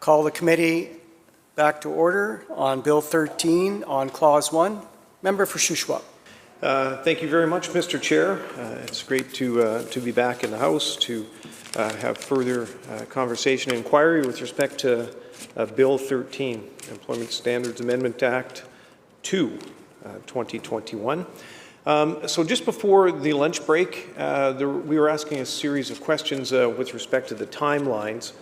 Call the committee back to order on Bill 13 on Clause 1. Member for Shuswap. Thank you very much, Mr. Chair. It's great to be back in the House to have further conversation and inquiry with respect to Bill 13, Employment Standards Amendment Act 2, 2021. So just before the lunch break, we were asking a series of questions with respect to the timelines,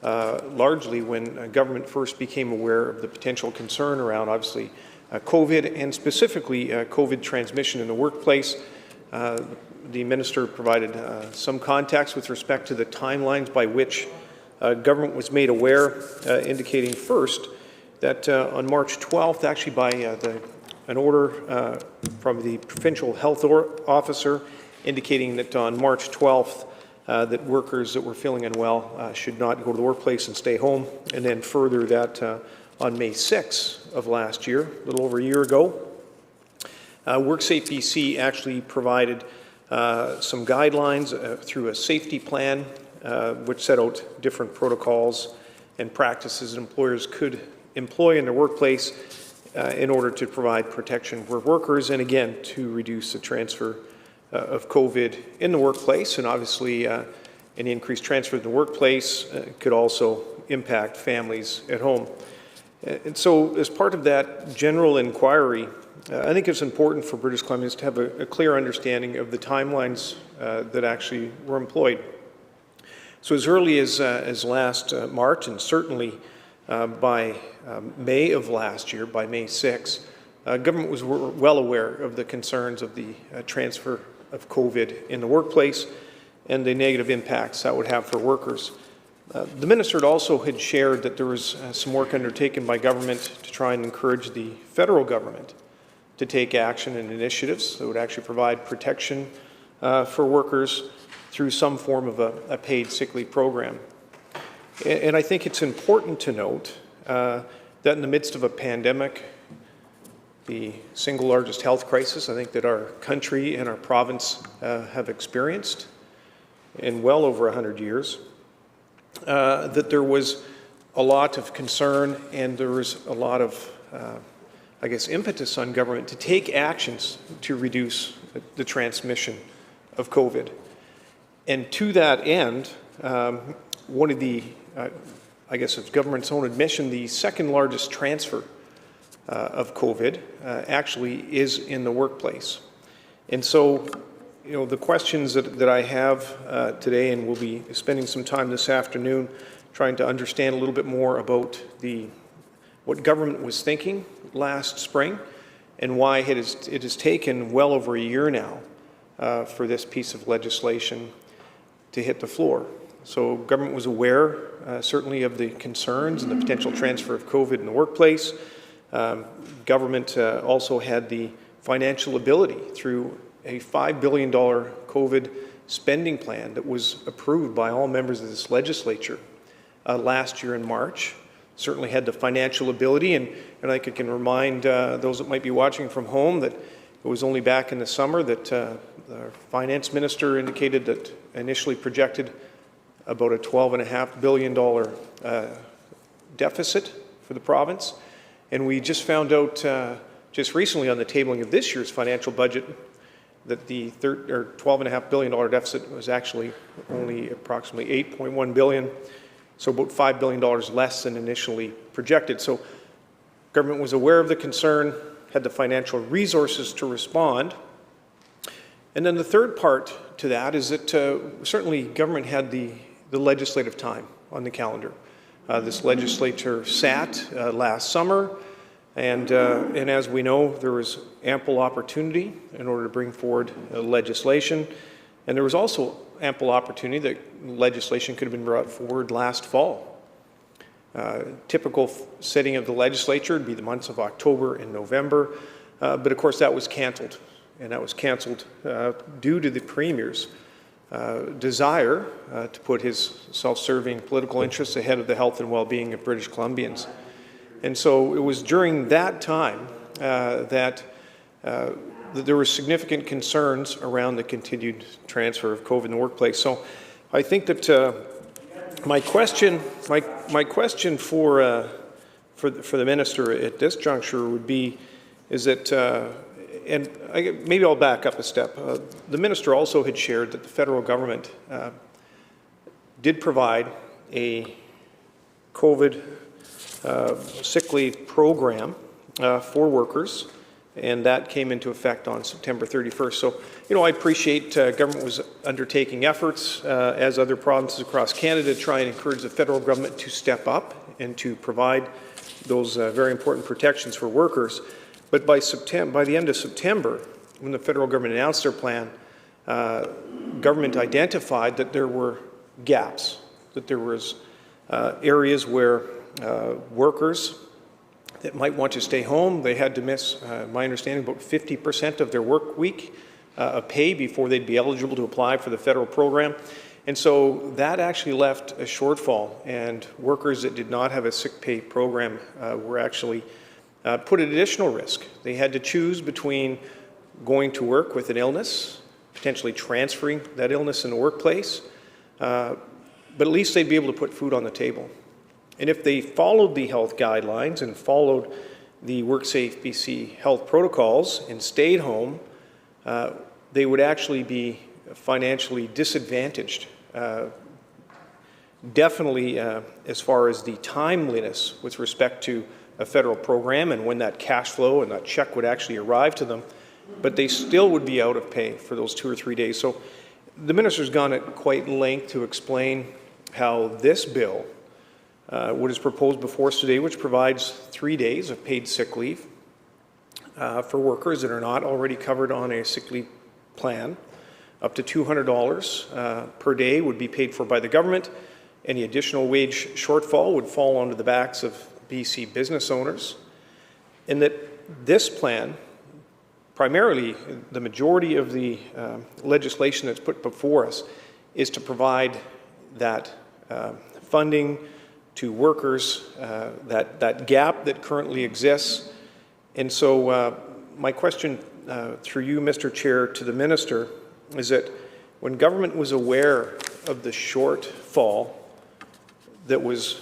largely when government first became aware of the potential concern around, obviously, COVID and specifically COVID transmission in the workplace. The Minister provided some context with respect to the timelines by which government was made aware, indicating first that on March 12th, actually by an order from the Provincial Health Officer indicating that on March 12th that workers that were feeling unwell should not go to the workplace and stay home, and then further that on May 6th of last year, a little over a year ago, WorkSafe BC actually provided some guidelines through a safety plan which set out different protocols and practices that employers could employ in their workplace in order to provide protection for workers and, again, to reduce the transfer of COVID in the workplace. And obviously, any increased transfer in the workplace could also impact families at home. And so, as part of that general inquiry, I think it's important for British Columbians to have a clear understanding of the timelines that actually were employed. So as early as last March, and certainly by May of last year, by May 6, government was well aware of the concerns of the transfer of COVID in the workplace and the negative impacts that would have for workers. The Minister also had shared that there was some work undertaken by government to try and encourage the federal government to take action and initiatives that would actually provide protection for workers through some form of a paid sick leave program. And I think it's important to note that in the midst of a pandemic, the single largest health crisis I think that our country and our province have experienced in well over 100 years, that there was a lot of concern and there was a lot of I guess, impetus on government to take actions to reduce the transmission of COVID. And to that end, one of the, I guess it's government's own admission, the second largest transfer of COVID actually is in the workplace. And so, you know, the questions that I have today, and we'll be spending some time this afternoon trying to understand a little bit more about what government was thinking last spring and why it has taken well over a year now for this piece of legislation to hit the floor. So government was aware certainly of the concerns and the potential transfer of COVID in the workplace. Government also had the financial ability through a $5 billion COVID spending plan that was approved by all members of this legislature last year in March. Certainly had the financial ability, and I can remind those that might be watching from home that it was only back in the summer that the finance minister indicated that initially projected about a $12.5 billion deficit for the province. And we just found out just recently on the tabling of this year's financial budget that the $12.5 billion deficit was actually only approximately $8.1 billion. So about $5 billion less than initially projected. So government was aware of the concern, had the financial resources to respond. And then the third part to that is that certainly government had the legislative time on the calendar. This legislature sat last summer, and as we know, there was ample opportunity in order to bring forward legislation. And there was also ample opportunity that legislation could have been brought forward last fall. Typical setting of the legislature would be the months of October and November, but of course that was cancelled, and that was cancelled due to the Premier's desire to put his self-serving political interests ahead of the health and well-being of British Columbians. And so it was during that time that there were significant concerns around the continued transfer of COVID in the workplace. So I think that My question for the minister at this juncture would be, is that, maybe I'll back up a step. The minister also had shared that the federal government did provide a COVID sick leave program for workers, and that came into effect on September 31st. So, I appreciate government was undertaking efforts, as other provinces across Canada, to try and encourage the federal government to step up and to provide those very important protections for workers. But by the end of September, when the federal government announced their plan, government identified that there were gaps, that there was areas where workers that might want to stay home, they had to miss, my understanding, about 50% of their work week of pay before they'd be eligible to apply for the federal program. And so that actually left a shortfall, and workers that did not have a sick pay program were actually put at additional risk. They had to choose between going to work with an illness, potentially transferring that illness in the workplace, but at least they'd be able to put food on the table. And if they followed the health guidelines and followed the WorkSafe BC health protocols and stayed home, they would actually be financially disadvantaged. Definitely as far as the timeliness with respect to a federal program and when that cash flow and that check would actually arrive to them, but they still would be out of pay for those 2 or 3 days. So the minister's gone at quite length to explain how this bill, what is proposed before us today, which provides 3 days of paid sick leave for workers that are not already covered on a sick leave plan. Up to $200 per day would be paid for by the government. Any additional wage shortfall would fall onto the backs of BC business owners. And that this plan, primarily the majority of the legislation that's put before us, is to provide that funding to workers, that gap that currently exists. And so my question through you, Mr. Chair, to the minister is that when government was aware of the shortfall that was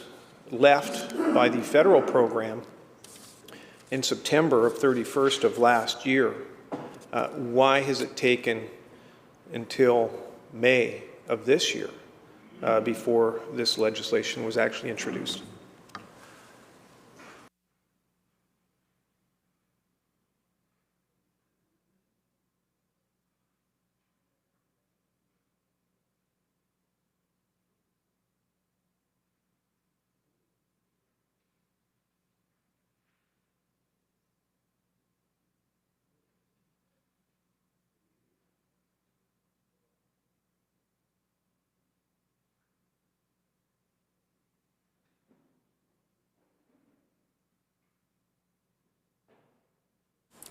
left by the federal program in September of 31st of last year, why has it taken until May of this year before this legislation was actually introduced?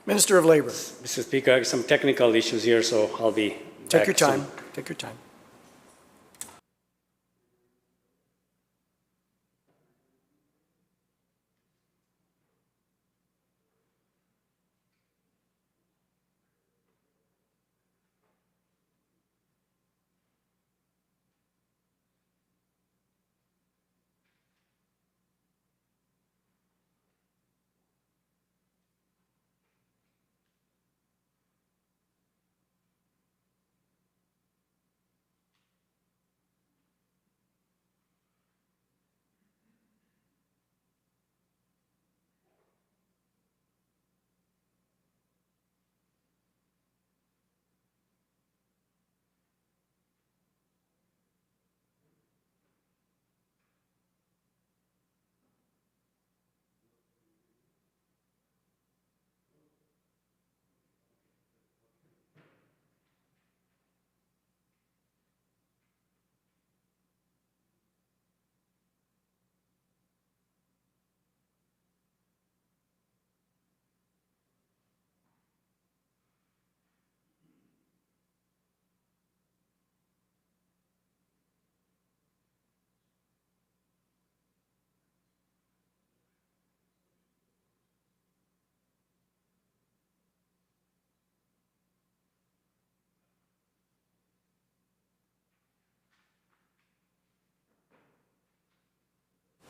Minister of Labour. Mr. Speaker, I have some technical issues here, so I'll be Take back your time. soon. Take your time.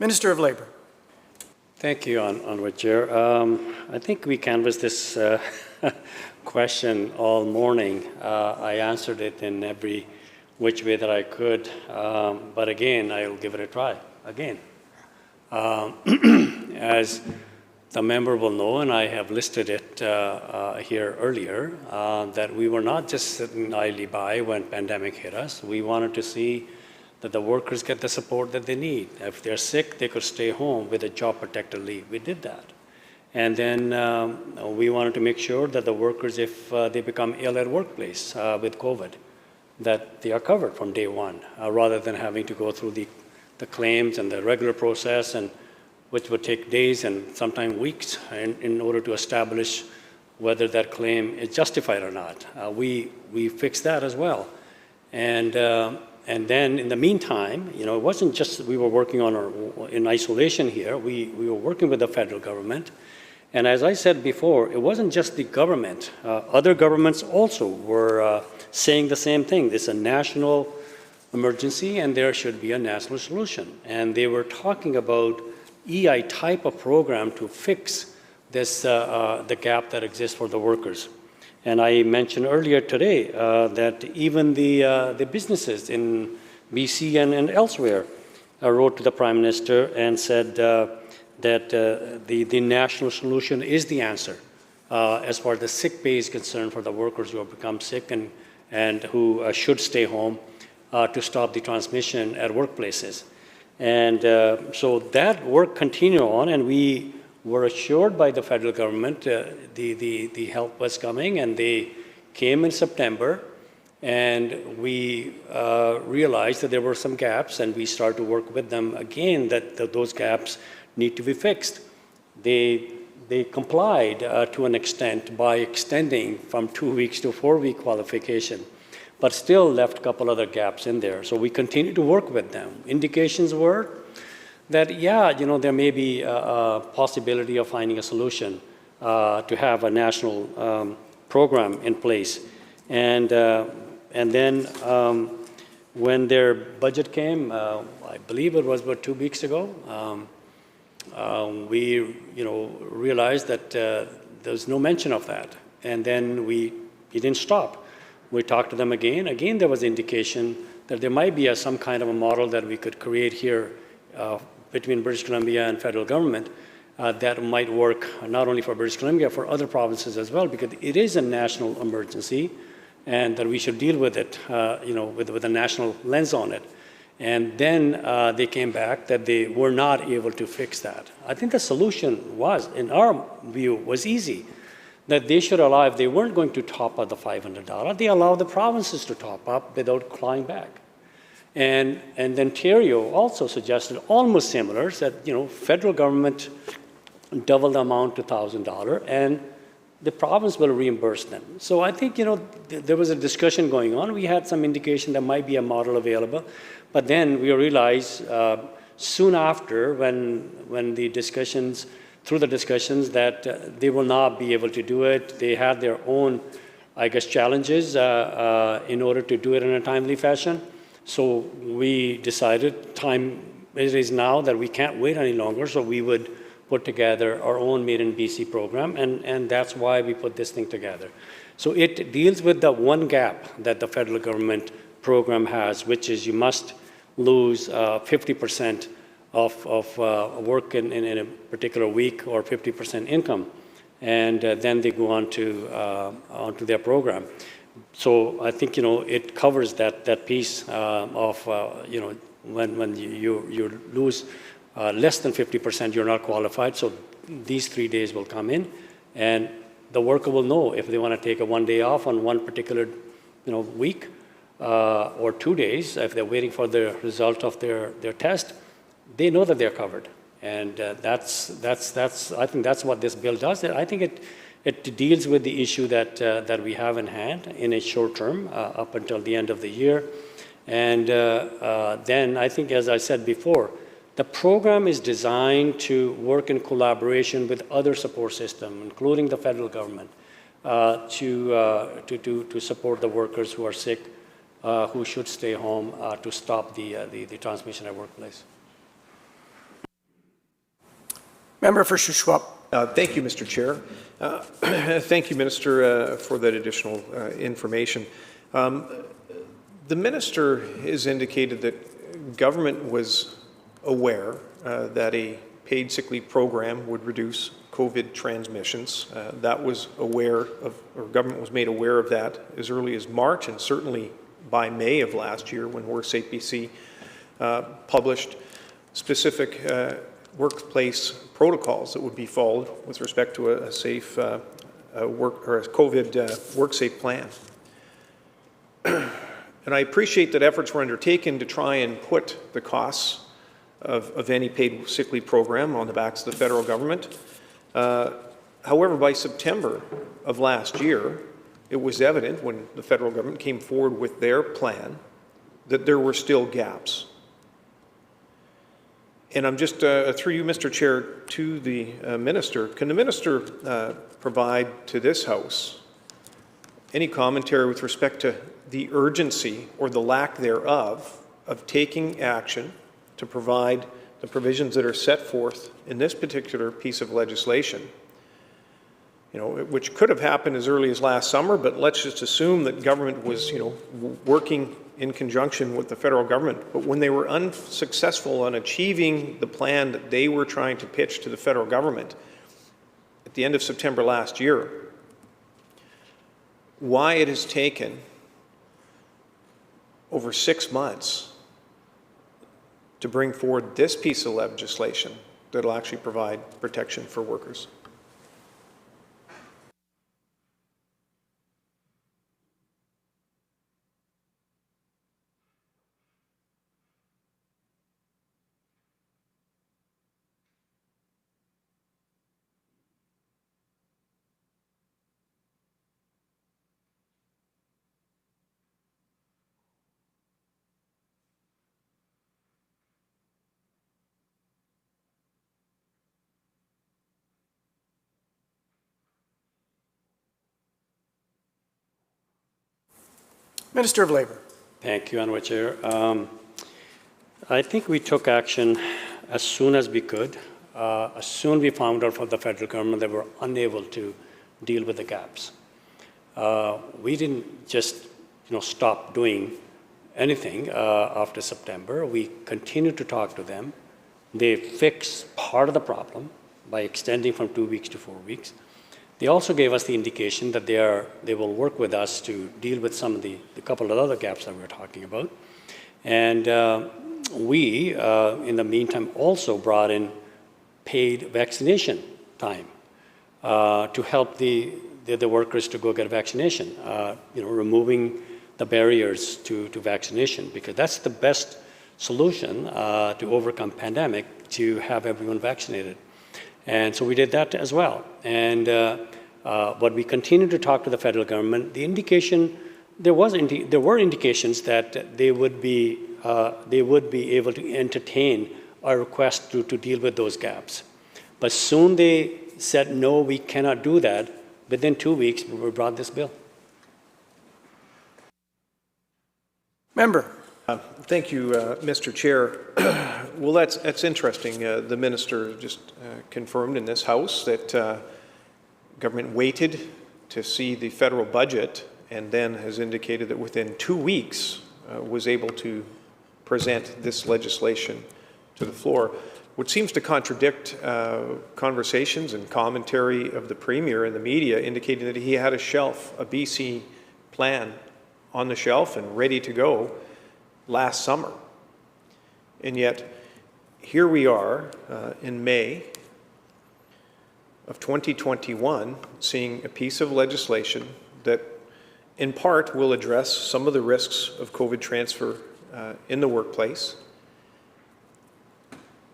Minister of Labour. Thank you, Honourable Chair. I think we canvassed this question all morning. I answered it in every which way that I could, but again, I'll give it a try again. As the member will know, and I have listed it here earlier, that we were not just sitting idly by when pandemic hit us. We wanted to see that the workers get the support that they need. If they're sick, they could stay home with a job protected leave. We did that. And then we wanted to make sure that the workers, if they become ill at workplace with COVID, that they are covered from day one, rather than having to go through the claims and the regular process, and which would take days and sometimes weeks in order to establish whether that claim is justified or not. We fixed that as well. And then in the meantime, it wasn't just we were working on in isolation here. We were working with the federal government. And as I said before, it wasn't just the government. Other governments also were saying the same thing. It's a national emergency, and there should be a national solution. And they were talking about EI type of program to fix this the gap that exists for the workers. And I mentioned earlier today that even the businesses in BC and elsewhere wrote to the Prime Minister and said that the national solution is the answer as far as the sick pay is concerned for the workers who have become sick and who should stay home to stop the transmission at workplaces. And so that work continued on, and we were assured by the federal government the help was coming, and they came in September, and we realized that there were some gaps, and we started to work with them again that those gaps need to be fixed. They complied to an extent by extending from 2 weeks to 4 week qualification, but still left a couple other gaps in there. So we continued to work with them. Indications were that, there may be a possibility of finding a solution to have a national program in place. And then when their budget came, I believe it was about 2 weeks ago, we realized that there's no mention of that. And then we didn't stop. We talked to them again. Again, there was indication that there might be some kind of a model that we could create here between British Columbia and federal government that might work not only for British Columbia, for other provinces as well, because it is a national emergency, and that we should deal with it, with a national lens on it. And then they came back that they were not able to fix that. I think the solution was, in our view, was easy. That they should allow, if they weren't going to top up the $500, they allow the provinces to top up without clawing back. And Ontario also suggested almost similar, said, federal government double the amount to $1,000, and the province will reimburse them. So I think, there was a discussion going on. We had some indication there might be a model available, but then we realized soon after, when the discussions, through the discussions, that they will not be able to do it. They had their own, challenges in order to do it in a timely fashion. So we decided it is now that we can't wait any longer, so we would put together our own Made in BC program, and that's why we put this thing together. So it deals with the one gap that the federal government program has, which is you must lose 50% of work in a particular week, or 50% income, and then they go on to their program. So I think it covers that piece of when you lose less than 50%, you're not qualified. So these 3 days will come in, and the worker will know if they want to take a 1 day off on one particular week, or 2 days if they're waiting for the result of their test. They know that they're covered, and I think that's what this bill does. I think it deals with the issue that we have in hand in a short term up until the end of the year, and then I think, as I said before, the program is designed to work in collaboration with other support systems, including the federal government, to support the workers who are sick, who should stay home to stop the transmission at workplace. Member for Shuswap. Thank you, Mr. Chair. Thank you, Minister, for that additional information. The Minister has indicated that government was aware that a paid sick leave program would reduce COVID transmissions. That was aware of, or government was made aware of that as early as March, and certainly by May of last year when WorkSafe BC published specific workplace protocols that would be followed with respect to a safe work or a COVID WorkSafe plan. And I appreciate that efforts were undertaken to try and put the costs of any paid sick leave program on the backs of the federal government. However, by September of last year, it was evident when the federal government came forward with their plan that there were still gaps. And I'm just, through you, Mr. Chair, to the Minister, can the Minister provide to this House any commentary with respect to the urgency or the lack thereof of taking action to provide the provisions that are set forth in this particular piece of legislation, you know, which could have happened as early as last summer, but let's just assume that government was, you know, working in conjunction with the federal government. But when they were unsuccessful on achieving the plan that they were trying to pitch to the federal government at the end of September last year, why it has taken over 6 months to bring forward this piece of legislation that will actually provide protection for workers. Minister of Labour. Thank you, Honourable Chair. I think we took action as soon as we could. As soon as we found out from the federal government that we were unable to deal with the gaps. We didn't just, stop doing anything after September. We continued to talk to them. They fixed part of the problem by extending from 2 weeks to 4 weeks. They also gave us the indication that they will work with us to deal with some of the couple of other gaps that we were talking about. And we, in the meantime, also brought in paid vaccination time to help the workers to go get vaccination, removing the barriers to vaccination, because that's the best solution to overcome pandemic, to have everyone vaccinated. And so we did that as well. And but we continued to talk to the federal government. The indication, there were indications that they would be able to entertain our request to deal with those gaps. But soon they said, no, we cannot do that. Within 2 weeks, we brought this bill. Member. Thank you, Mr. Chair. Well, that's interesting. The minister just confirmed in this House that government waited to see the federal budget and then has indicated that within 2 weeks was able to present this legislation to the floor, which seems to contradict conversations and commentary of the Premier and the media indicating that he had a shelf, a BC plan on the shelf and ready to go last summer. And yet, here we are in May of 2021, seeing a piece of legislation that in part will address some of the risks of COVID transfer in the workplace.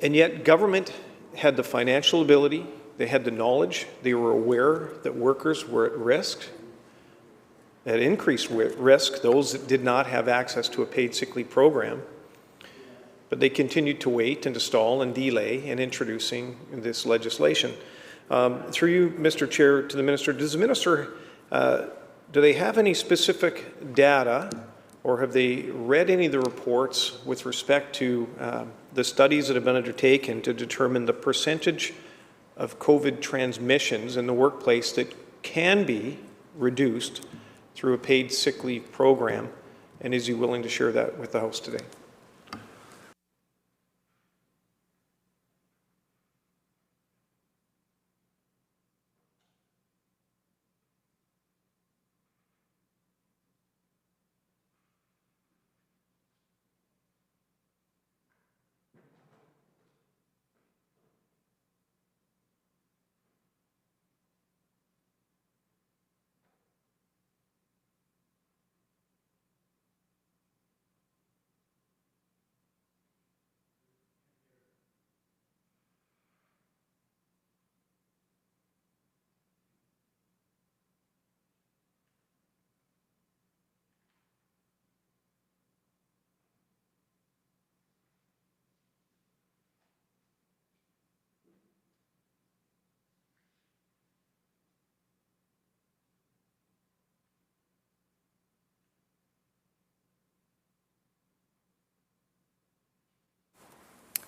And yet government had the financial ability, they had the knowledge, they were aware that workers were at risk, at increased risk, those that did not have access to a paid sick leave program. But they continued to wait and to stall and delay in introducing this legislation. Through you, Mr. Chair, to the Minister, does the Minister, do they have any specific data or have they read any of the reports with respect to the studies that have been undertaken to determine the percentage of COVID transmissions in the workplace that can be reduced through a paid sick leave program? And is he willing to share that with the House today?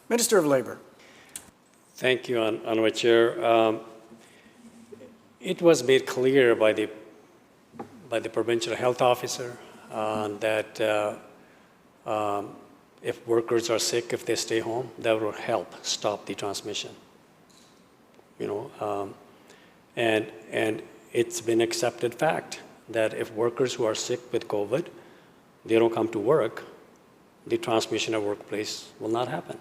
Minister of Labour. Thank you, Honourable Chair. It was made clear by the provincial health officer that if workers are sick, if they stay home, that will help stop the transmission. And it's been accepted fact that if workers who are sick with COVID, they don't come to work, the transmission of workplace will not happen.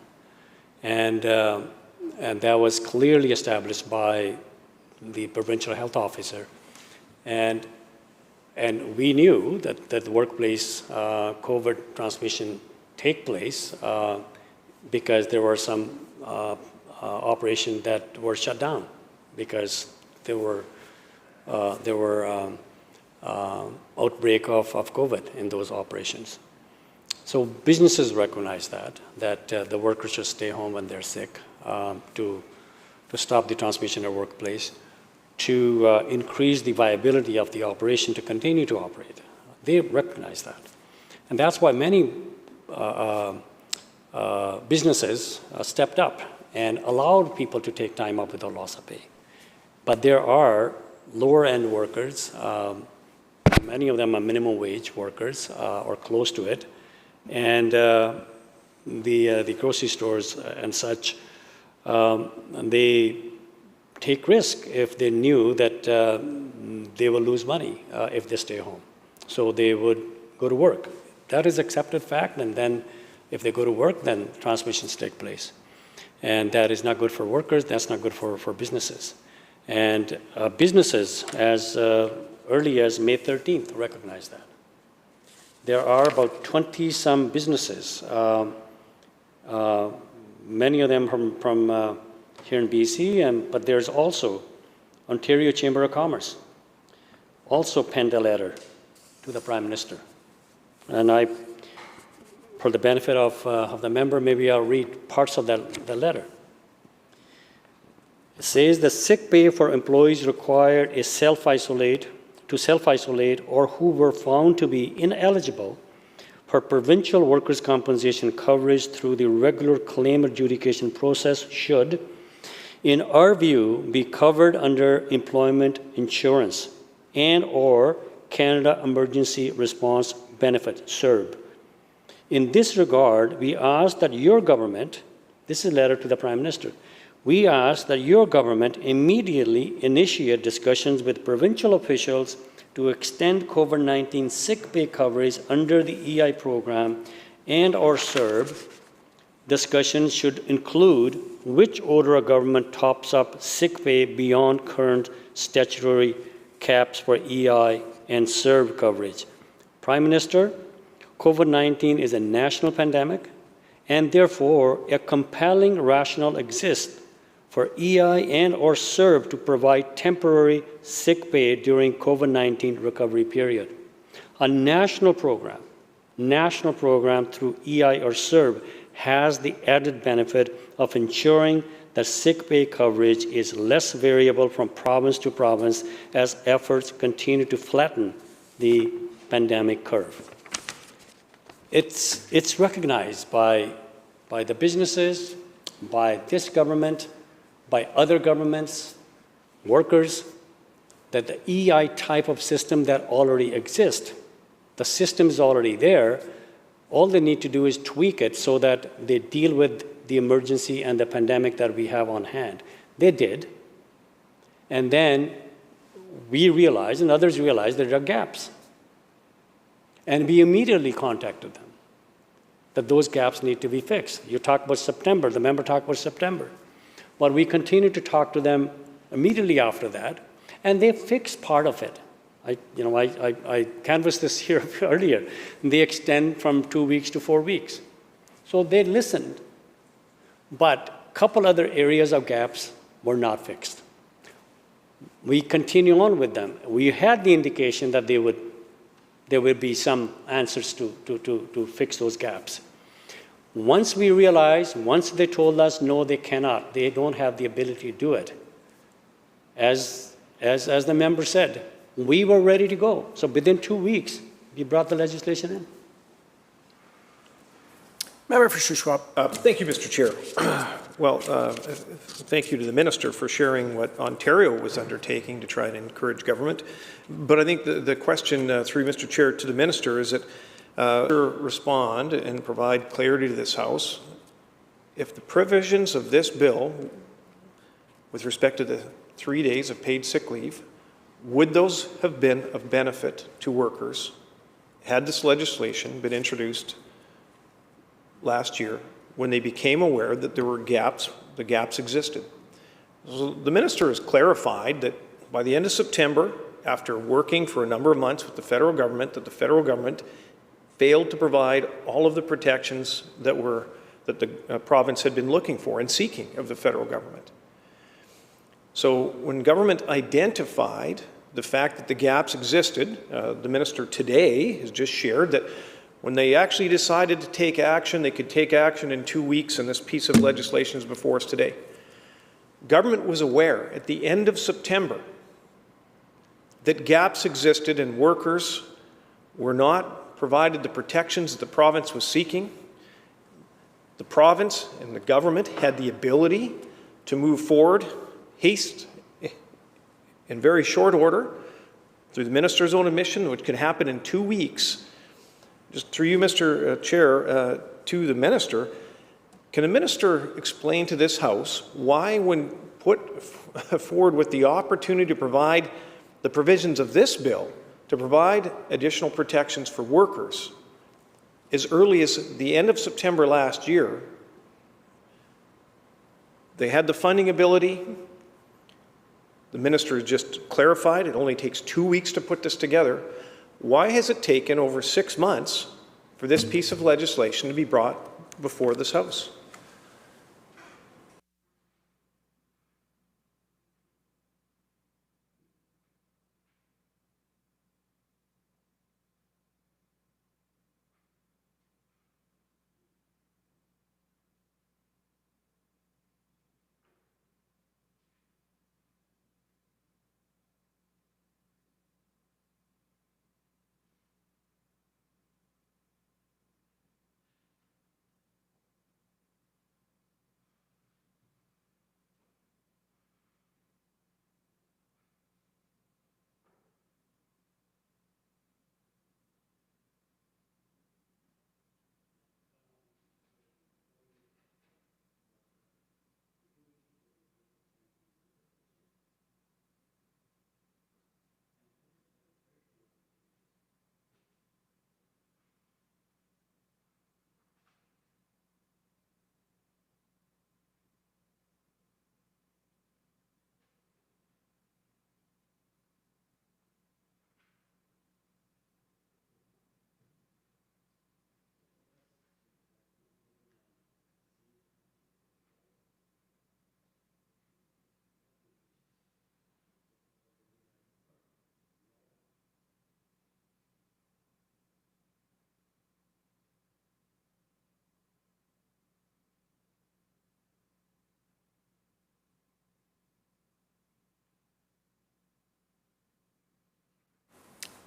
And that was clearly established by the provincial health officer. And we knew that the workplace COVID transmission take place because there were some operations that were shut down because there were outbreak of COVID in those operations. So businesses recognize that the workers should stay home when they're sick to stop the transmission of workplace, to increase the viability of the operation to continue to operate. They recognize that. And that's why many businesses stepped up and allowed people to take time off without loss of pay. But there are lower-end workers, many of them are minimum wage workers or close to it, and the grocery stores and such, they take risk if they knew that they will lose money if they stay home. So they would go to work. That is accepted fact, and then if they go to work, then transmissions take place. And that is not good for workers, that's not good for businesses. And businesses, as early as May 13th, recognize that. There are about 20-some businesses, many of them from here in BC, but there's also Ontario Chamber of Commerce, also penned a letter to the Prime Minister. And for the benefit of the member, maybe I'll read parts of the letter. It says the sick pay for employees required to self-isolate or who were found to be ineligible for provincial workers' compensation coverage through the regular claim adjudication process should, in our view, be covered under employment insurance and or Canada Emergency Response Benefit, CERB. In this regard, we ask that your government, this is a letter to the Prime Minister, we ask that your government immediately initiate discussions with provincial officials to extend COVID-19 sick pay coverage under the EI program and or CERB. Discussions should include which order of government tops up sick pay beyond current statutory caps for EI and CERB coverage. Prime Minister, COVID-19 is a national pandemic, and therefore a compelling rationale exists for EI and or CERB to provide temporary sick pay during COVID-19 recovery period. A national program through EI or CERB has the added benefit of ensuring that sick pay coverage is less variable from province to province as efforts continue to flatten the pandemic curve. It's recognized by the businesses, by this government, by other governments, workers, that the EI type of system that already exists, the system is already there. All they need to do is tweak it so that they deal with the emergency and the pandemic that we have on hand. They did. And then we realized, and others realized, there are gaps. And we immediately contacted them that those gaps need to be fixed. You talked about September, the member talked about September. But we continued to talk to them immediately after that, and they fixed part of it. I canvassed this here earlier. They extend from 2 weeks to 4 weeks. So they listened. But a couple other areas of gaps were not fixed. We continue on with them. We had the indication that there would be some answers to fix those gaps. Once we realized, once they told us, no, they cannot, they don't have the ability to do it, as the member said, we were ready to go. So within 2 weeks, we brought the legislation in. Member for Shuswap. Thank you, Mr. Chair. Well, thank you to the Minister for sharing what Ontario was undertaking to try and encourage government. But I think the question, through Mr. Chair, to the Minister is that respond and provide clarity to this House. If the provisions of this bill, with respect to the 3 days of paid sick leave, would those have been of benefit to workers had this legislation been introduced last year when they became aware that there were gaps, the gaps existed? So the Minister has clarified that by the end of September, after working for a number of months with the federal government, that the federal government failed to provide all of the protections that the province had been looking for and seeking of the federal government. So when government identified the fact that the gaps existed, the Minister today has just shared that when they actually decided to take action, they could take action in 2 weeks, and this piece of legislation is before us today. Government was aware at the end of September that gaps existed and workers were not provided the protections that the province was seeking. The province and the government had the ability to move forward, in very short order, through the Minister's own admission, which could happen in 2 weeks. Just through you, Mr. Chair, to the Minister, can the Minister explain to this House why, when put forward with the opportunity to provide the provisions of this bill, to provide additional protections for workers, as early as the end of September last year, they had the funding ability. The Minister has just clarified it only takes 2 weeks to put this together. Why has it taken over 6 months for this piece of legislation to be brought before this House?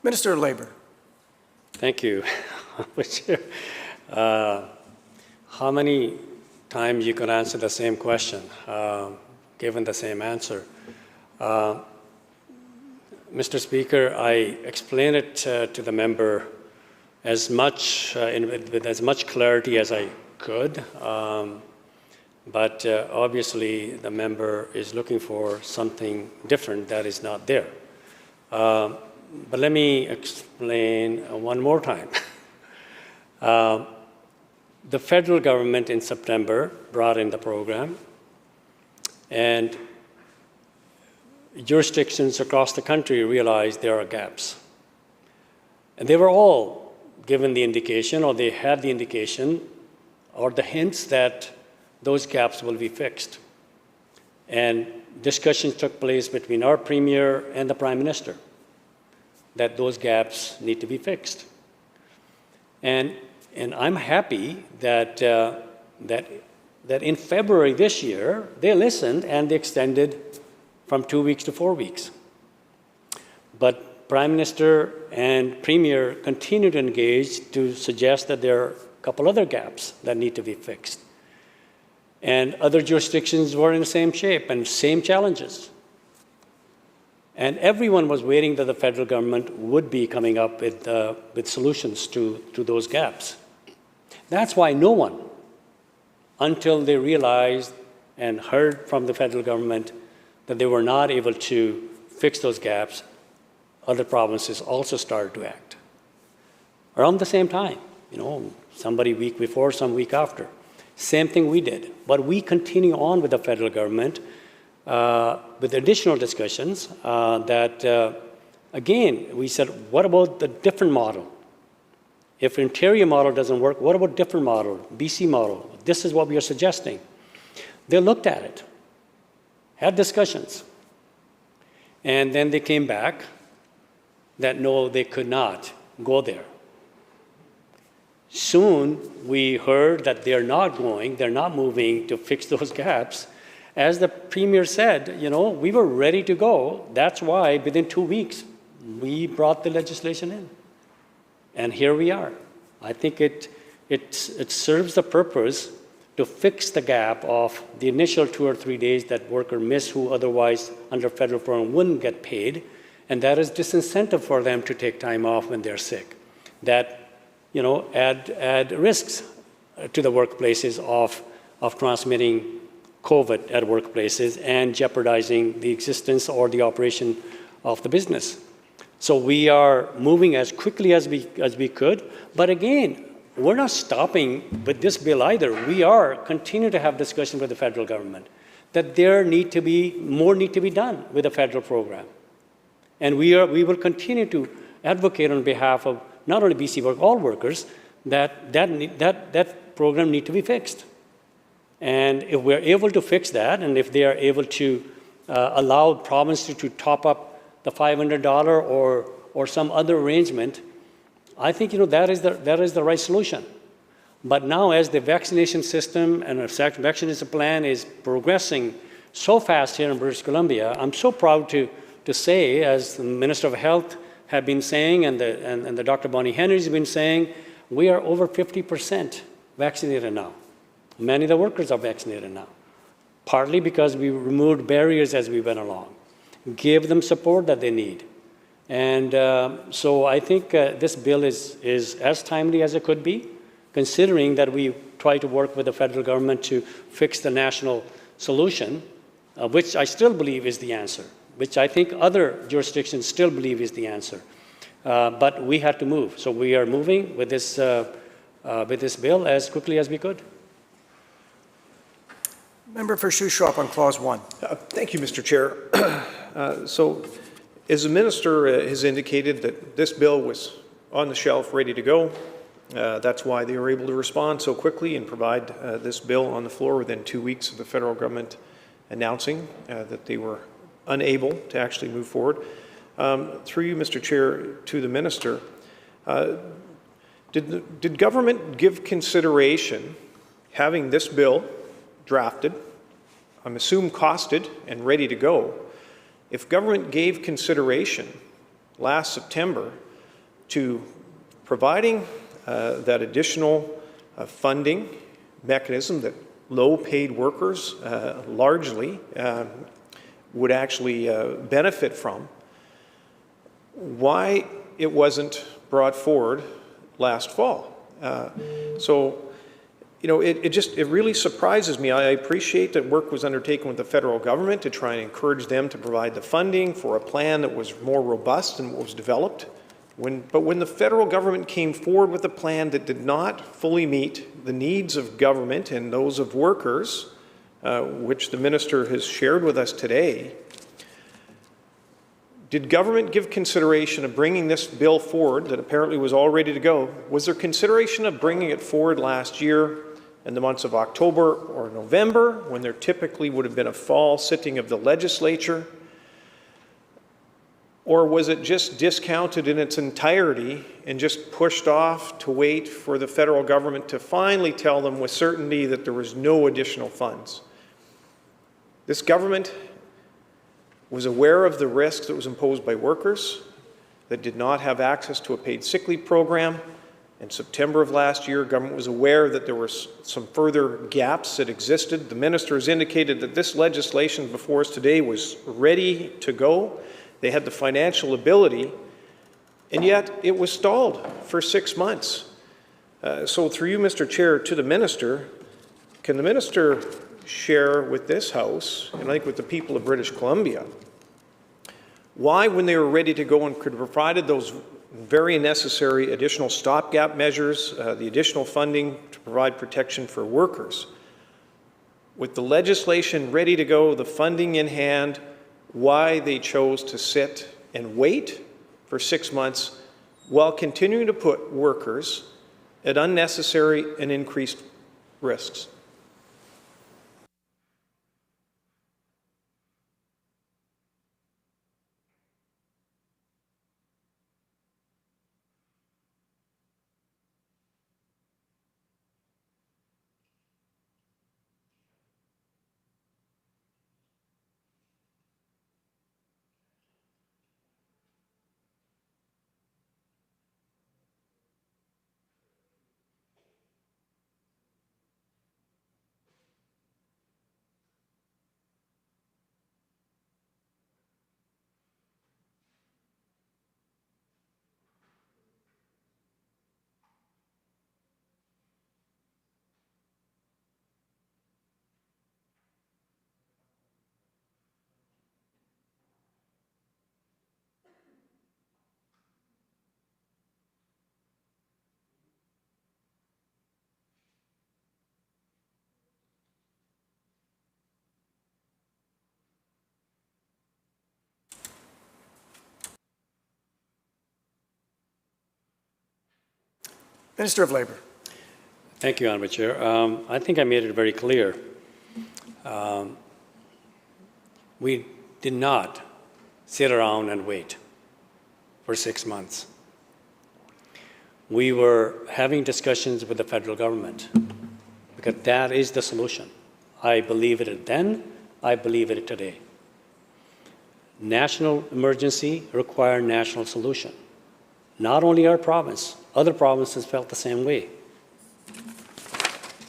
Minister of Labour. Thank you. How many times you can answer the same question? given the same answer. Mr. Speaker, I explained it to the member as much with as much clarity as I could, but obviously the member is looking for something different that is not there. But let me explain one more time. The federal government in September brought in the program, and jurisdictions across the country realized there are gaps. And they were all given the indication, or they had the indication, or the hints that those gaps will be fixed. And discussions took place between our Premier and the Prime Minister that those gaps need to be fixed. And I'm happy that, that in February this year, they listened and they extended from 2 weeks to 4 weeks. But Prime Minister and Premier continue to engage to suggest that there are a couple other gaps that need to be fixed. And other jurisdictions were in the same shape and same challenges. And everyone was waiting that the federal government would be coming up with solutions to those gaps. That's why no one, until they realized and heard from the federal government that they were not able to fix those gaps, other provinces also started to act. Around the same time, somebody week before, some week after. Same thing we did. But we continue on with the federal government with additional discussions that, again, we said, what about the different model? If Ontario model doesn't work, what about different model, BC model? This is what we are suggesting. They looked at it, had discussions, and then they came back that no, they could not go there. Soon we heard that they're not moving to fix those gaps. As the Premier said, we were ready to go. That's why within 2 weeks, we brought the legislation in. And here we are. I think it serves the purpose to fix the gap of the initial 2 or 3 days that worker missed who otherwise under federal program wouldn't get paid. And that is disincentive for them to take time off when they're sick. That add risks to the workplaces of transmitting COVID at workplaces and jeopardizing the existence or the operation of the business. So we are moving as quickly as we could, but again, we're not stopping with this bill either. We are continuing to have discussion with the federal government that more need to be done with the federal program. And we will continue to advocate on behalf of not only BC but all workers that program need to be fixed. And if we're able to fix that, and if they are able to allow provinces to top up the $500 or some other arrangement, I think that is the right solution. But now, as the vaccination system and the vaccination plan is progressing so fast here in British Columbia, I'm so proud to say, as the Minister of Health have been saying, and the Dr. Bonnie Henry has been saying, we are over 50% vaccinated now. Many of the workers are vaccinated now, partly because we removed barriers as we went along, gave them support that they need. And so I think this bill is as timely as it could be, considering that we try to work with the federal government to fix the national solution, which I still believe is the answer, which I think other jurisdictions still believe is the answer. But we had to move. So we are moving with this bill as quickly as we could. Member for Shuswap on Clause 1. Thank you, Mr. Chair. So, as the Minister has indicated that this bill was on the shelf, ready to go, that's why they were able to respond so quickly and provide this bill on the floor within 2 weeks of the federal government announcing that they were unable to actually move forward. Through you, Mr. Chair, to the Minister, did government give consideration having this bill drafted, I'm assuming costed and ready to go, if government gave consideration last September to providing that additional funding mechanism that low-paid workers largely would actually benefit from, why it wasn't brought forward last fall. So, you know, it really surprises me. I appreciate that work was undertaken with the federal government to try and encourage them to provide the funding for a plan that was more robust than what was developed. But when the federal government came forward with a plan that did not fully meet the needs of government and those of workers, which the minister has shared with us today, did government give consideration of bringing this bill forward that apparently was all ready to go? Was there consideration of bringing it forward last year in the months of October or November, when there typically would have been a fall sitting of the legislature? Or was it just discounted in its entirety and just pushed off to wait for the federal government to finally tell them with certainty that there was no additional funds? This government was aware of the risks that was imposed by workers that did not have access to a paid sick leave program. In September of last year, government was aware that there were some further gaps that existed. The minister has indicated that this legislation before us today was ready to go. They had the financial ability, and yet it was stalled for 6 months. So through you, Mr. Chair, to the minister, can the minister share with this House, and I think with the people of British Columbia, why, when they were ready to go and could have provided those very necessary additional stopgap measures, the additional funding to provide protection for workers, with the legislation ready to go, the funding in hand, why they chose to sit and wait for 6 months while continuing to put workers at unnecessary and increased risks? Minister of Labour. Thank you, Honourable Chair. I think I made it very clear. We did not sit around and wait for 6 months. We were having discussions with the federal government because that is the solution. I believe it then, I believe it today. National emergency required national solution. Not only our province, other provinces felt the same way.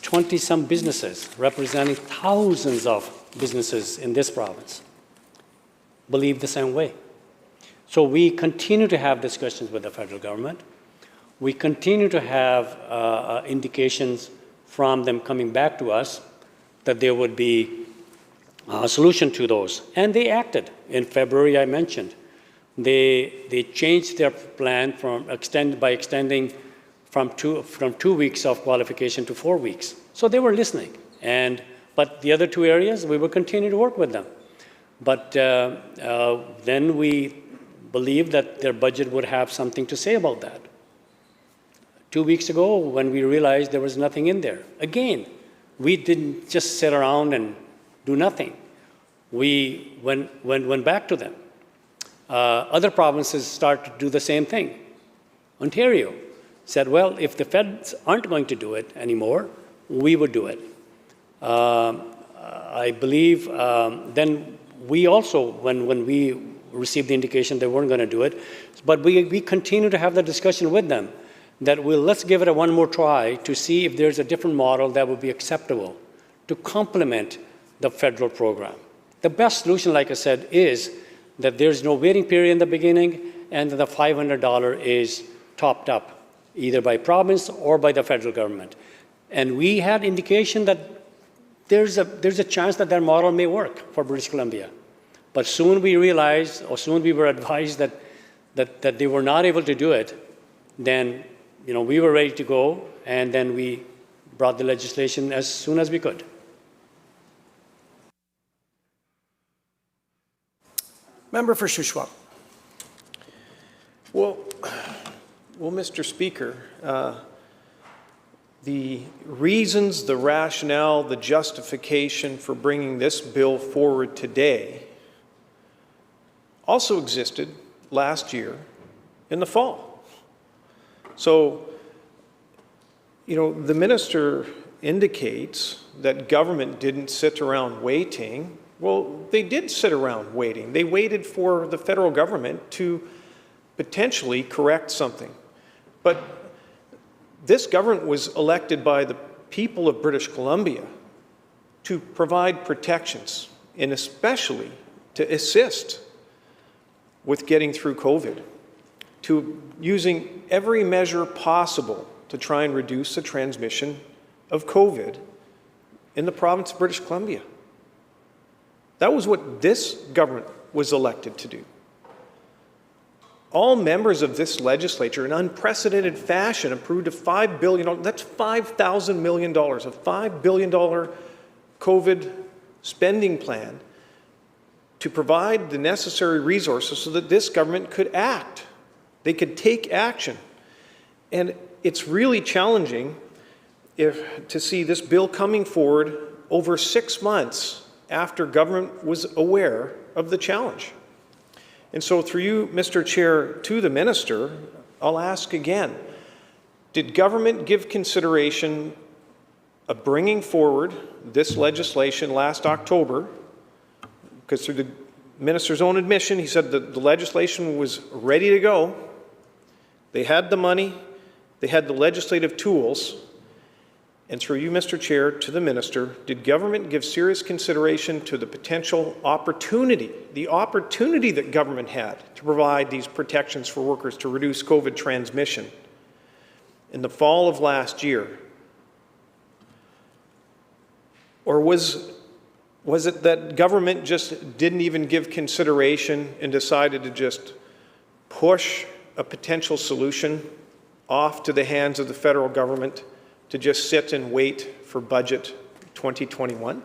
20-some businesses representing thousands of businesses in this province believe the same way. So we continue to have discussions with the federal government. We continue to have indications from them coming back to us that there would be a solution to those. And they acted. In February, I mentioned, they changed their plan by extending from two weeks of qualification to 4 weeks. So they were listening. But the other two areas, we will continue to work with them. But then we believed that their budget would have something to say about that. 2 weeks ago, when we realized there was nothing in there, again, we didn't just sit around and do nothing. We went back to them. Other provinces started to do the same thing. Ontario said, well, if the feds aren't going to do it anymore, we would do it. I believe then we also, when we received the indication they weren't going to do it, but we continue to have the discussion with them that let's give it one more try to see if there's a different model that would be acceptable to complement the federal program. The best solution, like I said, is that there's no waiting period in the beginning and that the $500 is topped up either by province or by the federal government. And we had indication that there's a chance that that model may work for British Columbia. But soon we realized, or soon we were advised that they were not able to do it, then we were ready to go, and then we brought the legislation as soon as we could. Member for Shuswap. Well, Mr. Speaker, the reasons, the rationale, the justification for bringing this bill forward today also existed last year in the fall. So, the minister indicates that government didn't sit around waiting. Well, they did sit around waiting. They waited for the federal government to potentially correct something. But this government was elected by the people of British Columbia to provide protections, and especially to assist with getting through COVID, to using every measure possible to try and reduce the transmission of COVID in the province of British Columbia. That was what this government was elected to do. All members of this legislature, in unprecedented fashion, approved a $5 billion, that's $5,000 million, a $5 billion COVID spending plan to provide the necessary resources so that this government could act. They could take action. And it's really challenging to see this bill coming forward over 6 months after government was aware of the challenge. And so through you, Mr. Chair, to the minister, I'll ask again, did government give consideration of bringing forward this legislation last October? Because through the minister's own admission, he said that the legislation was ready to go. They had the money, they had the legislative tools, and through you, Mr. Chair, to the minister, did government give serious consideration to the potential opportunity, the opportunity that government had to provide these protections for workers to reduce COVID transmission in the fall of last year? Or was it that government just didn't even give consideration and decided to just push a potential solution off to the hands of the federal government to just sit and wait for budget 2021?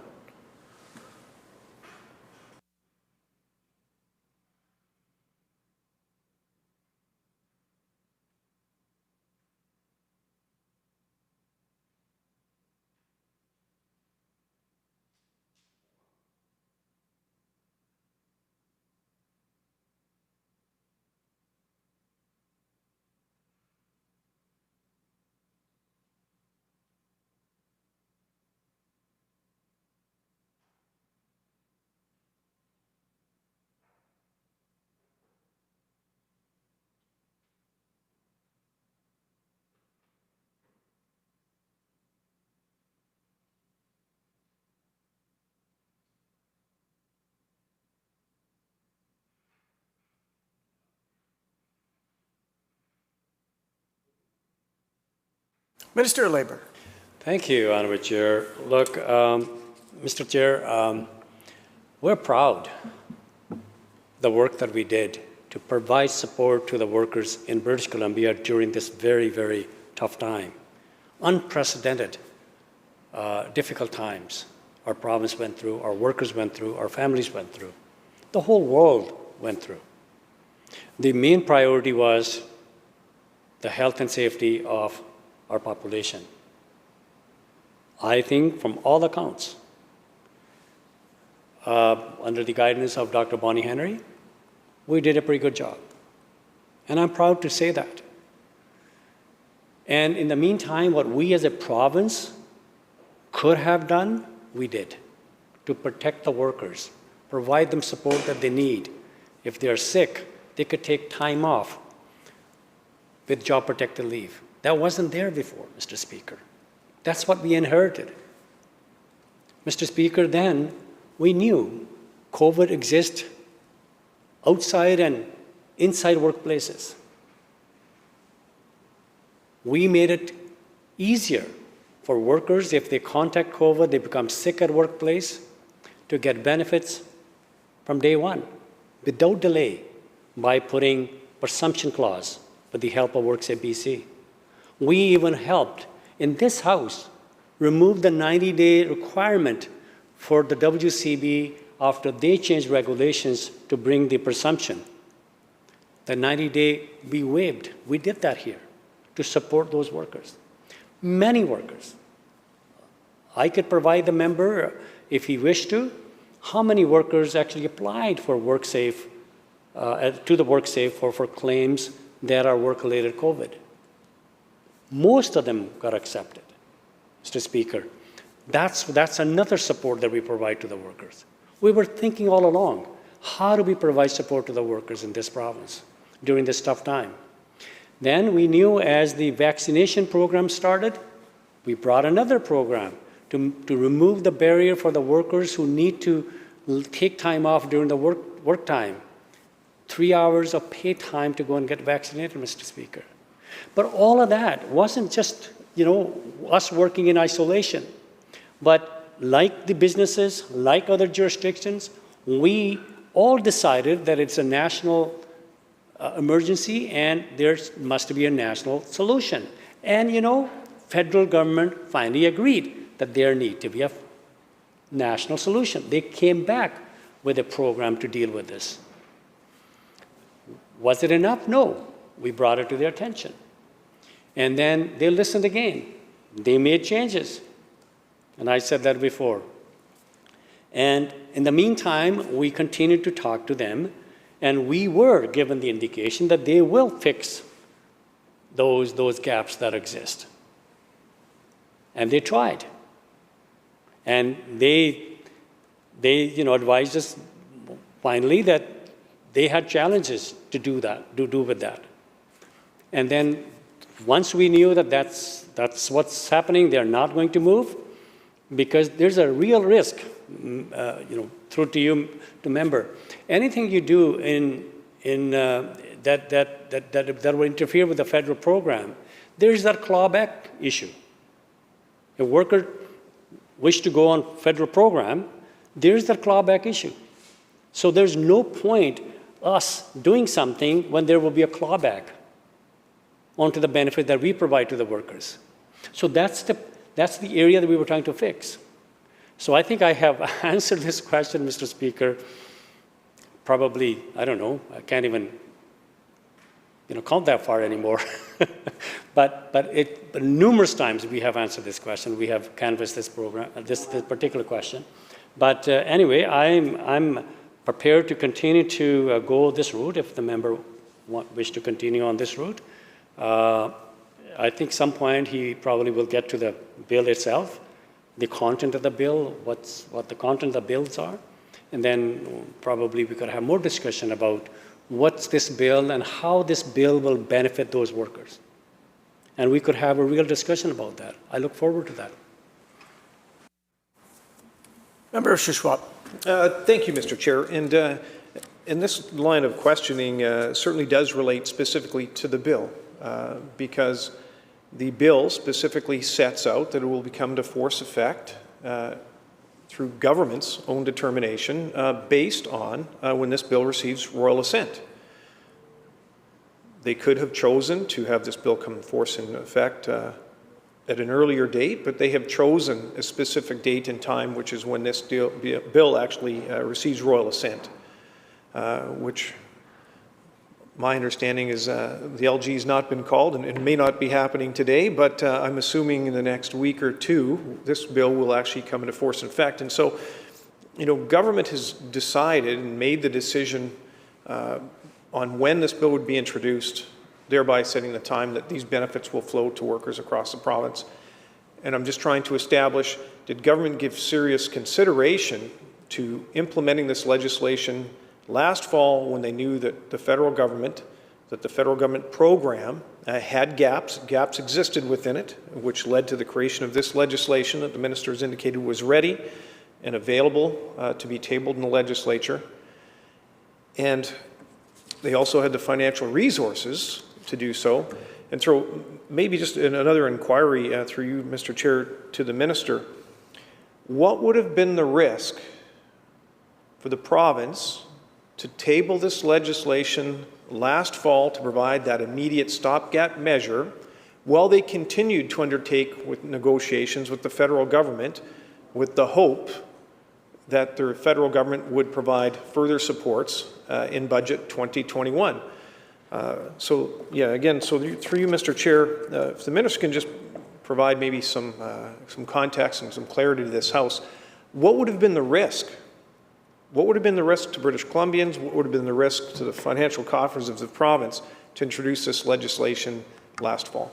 Minister of Labour. Thank you, Honourable Chair. Look, Mr. Chair, we're proud of the work that we did to provide support to the workers in British Columbia during this very, very tough time. Unprecedented, difficult times our province went through, our workers went through, our families went through. The whole world went through. The main priority was the health and safety of our population. I think from all accounts, under the guidance of Dr. Bonnie Henry, we did a pretty good job. And I'm proud to say that. And in the meantime, what we as a province could have done, we did to protect the workers, provide them support that they need. If they're sick, they could take time off with job protected leave. That wasn't there before, Mr. Speaker. That's what we inherited. Mr. Speaker, then we knew COVID exists outside and inside workplaces. We made it easier for workers, if they contact COVID, they become sick at workplace, to get benefits from day one without delay by putting presumption clause with the help of WorkSafe BC. We even helped in this House remove the 90-day requirement for the WCB after they changed regulations to bring the presumption. The 90-day we waived. We did that here to support those workers. Many workers. I could provide the member, if he wished to, how many workers actually applied for WorkSafe, to the WorkSafe for claims that are work-related COVID. Most of them got accepted, Mr. Speaker. That's another support that we provide to the workers. We were thinking all along, how do we provide support to the workers in this province during this tough time? Then we knew as the vaccination program started, we brought another program to remove the barrier for the workers who need to take time off during the work time. 3 hours of paid time to go and get vaccinated, Mr. Speaker. But all of that wasn't just, us working in isolation. But like the businesses, like other jurisdictions, we all decided that it's a national emergency and there must be a national solution. And, federal government finally agreed that there need to be a national solution. They came back with a program to deal with this. Was it enough? No. We brought it to their attention. And then they listened again. They made changes. And I said that before. And in the meantime, we continued to talk to them, and we were given the indication that they will fix those gaps that exist. And they tried. And they advised us finally that they had challenges to do with that. And then once we knew that that's what's happening, they're not going to move, because there's a real risk, through to you, to member. Anything you do that will interfere with the federal program, there's that clawback issue. If a worker wish to go on federal program, there's that clawback issue. So there's no point us doing something when there will be a clawback onto the benefit that we provide to the workers. So that's the area that we were trying to fix. So I think I have answered this question, Mr. Speaker, probably, I don't know, I can't even count that far anymore. but numerous times we have answered this question. We have canvassed this program, this particular question. But anyway, I'm prepared to continue to go this route if the member wish to continue on this route. I think some point he probably will get to the bill itself, the content of the bill, what the content of the bills are, and then probably we could have more discussion about what's this bill and how this bill will benefit those workers. And we could have a real discussion about that. I look forward to that. Member Shuswap. Thank you, Mr. Chair. And this line of questioning certainly does relate specifically to the bill, because the bill specifically sets out that it will become to force effect through government's own determination based on when this bill receives royal assent. They could have chosen to have this bill come force in effect at an earlier date, but they have chosen a specific date and time, which is when this bill actually receives royal assent, which my understanding is the LG has not been called, and it may not be happening today, but I'm assuming in the next week or two, this bill will actually come into force in effect. And so, government has decided and made the decision on when this bill would be introduced, thereby setting the time that these benefits will flow to workers across the province. And I'm just trying to establish, did government give serious consideration to implementing this legislation last fall when they knew that the federal government, that the federal government program had gaps. Gaps existed within it, which led to the creation of this legislation that the minister has indicated was ready and available to be tabled in the legislature. And they also had the financial resources to do so. And through maybe just another inquiry through you, Mr. Chair, to the minister, what would have been the risk for the province to table this legislation last fall to provide that immediate stopgap measure while they continued to undertake with negotiations with the federal government with the hope that the federal government would provide further supports in budget 2021? So, yeah, again, so through you, Mr. Chair, if the minister can just provide maybe some context and some clarity to this House, what would have been the risk? What would have been the risk to British Columbians? What would have been the risk to the financial coffers of the province to introduce this legislation last fall?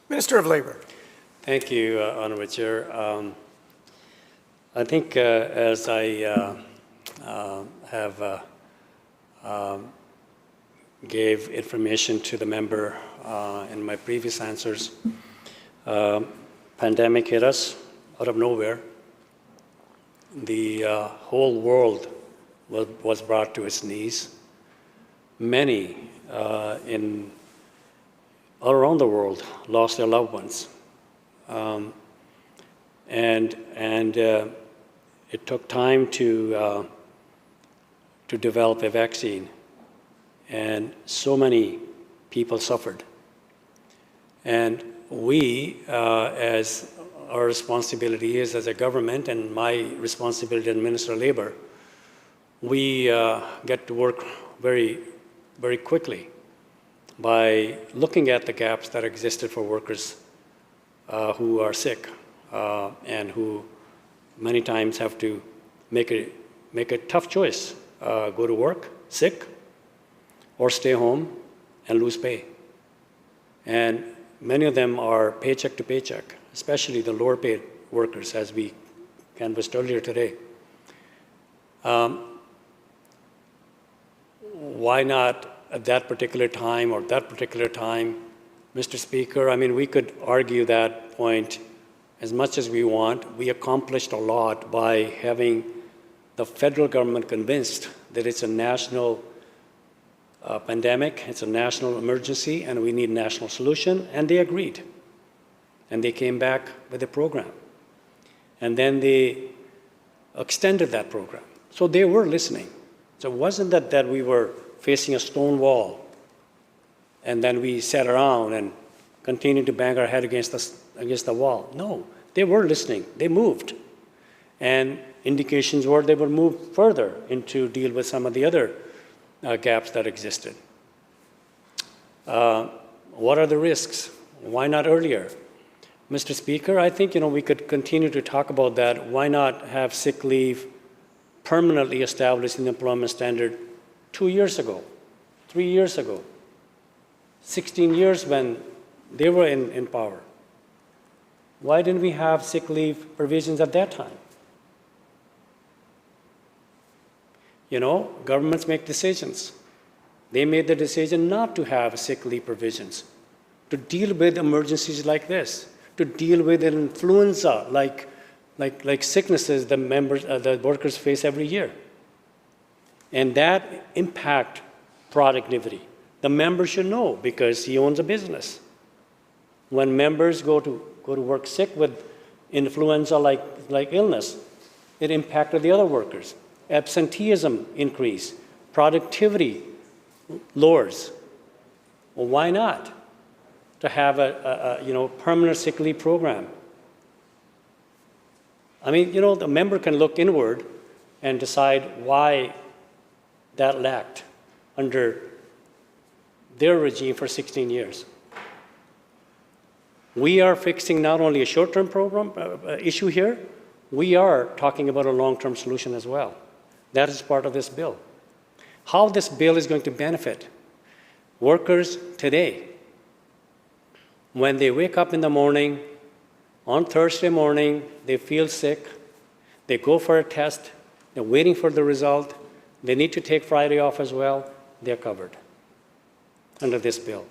Minister of Labour. Thank you, Honourable Chair. I think as I have gave information to the member in my previous answers, pandemic hit us out of nowhere. The whole world was brought to its knees. Many all around the world lost their loved ones. And it took time to develop a vaccine. And so many people suffered. And we, as our responsibility is as a government and my responsibility as Minister of Labour, we get to work very, very quickly by looking at the gaps that existed for workers who are sick and who many times have to make a tough choice, go to work sick or stay home and lose pay. And many of them are paycheck to paycheck, especially the lower paid workers, as we canvassed earlier today. Why not at that particular time or that particular time? Mr. Speaker, I mean, we could argue that point as much as we want. We accomplished a lot by having the federal government convinced that it's a national pandemic, it's a national emergency, and we need a national solution, and they agreed. And they came back with a program. And then they extended that program. So they were listening. So it wasn't that we were facing a stone wall and then we sat around and continued to bang our head against the wall. No, They were listening. They moved. And indications were they would move further into deal with some of the other gaps that existed. What are the risks? Why not earlier? Mr. Speaker, I think we could continue to talk about that. Why not have sick leave permanently established in the employment standard 2 years ago, 3 years ago, 16 years when they were in power? Why didn't we have sick leave provisions at that time? Governments make decisions. They made the decision not to have sick leave provisions, to deal with emergencies like this, to deal with an influenza like sicknesses the workers face every year. And that impact productivity. The member should know because he owns a business. When members go to work sick with influenza like illness, it impacted the other workers. Absenteeism increase, productivity lowers. Well, why not? To have a permanent sick leave program. I mean, the member can look inward and decide why that lacked under their regime for 16 years. We are fixing not only a short-term program issue here, we are talking about a long-term solution as well. That is part of this bill. How this bill is going to benefit workers today. When they wake up in the morning, on Thursday morning, they feel sick, they go for a test, they're waiting for the result, they need to take Friday off as well, they're covered under this bill.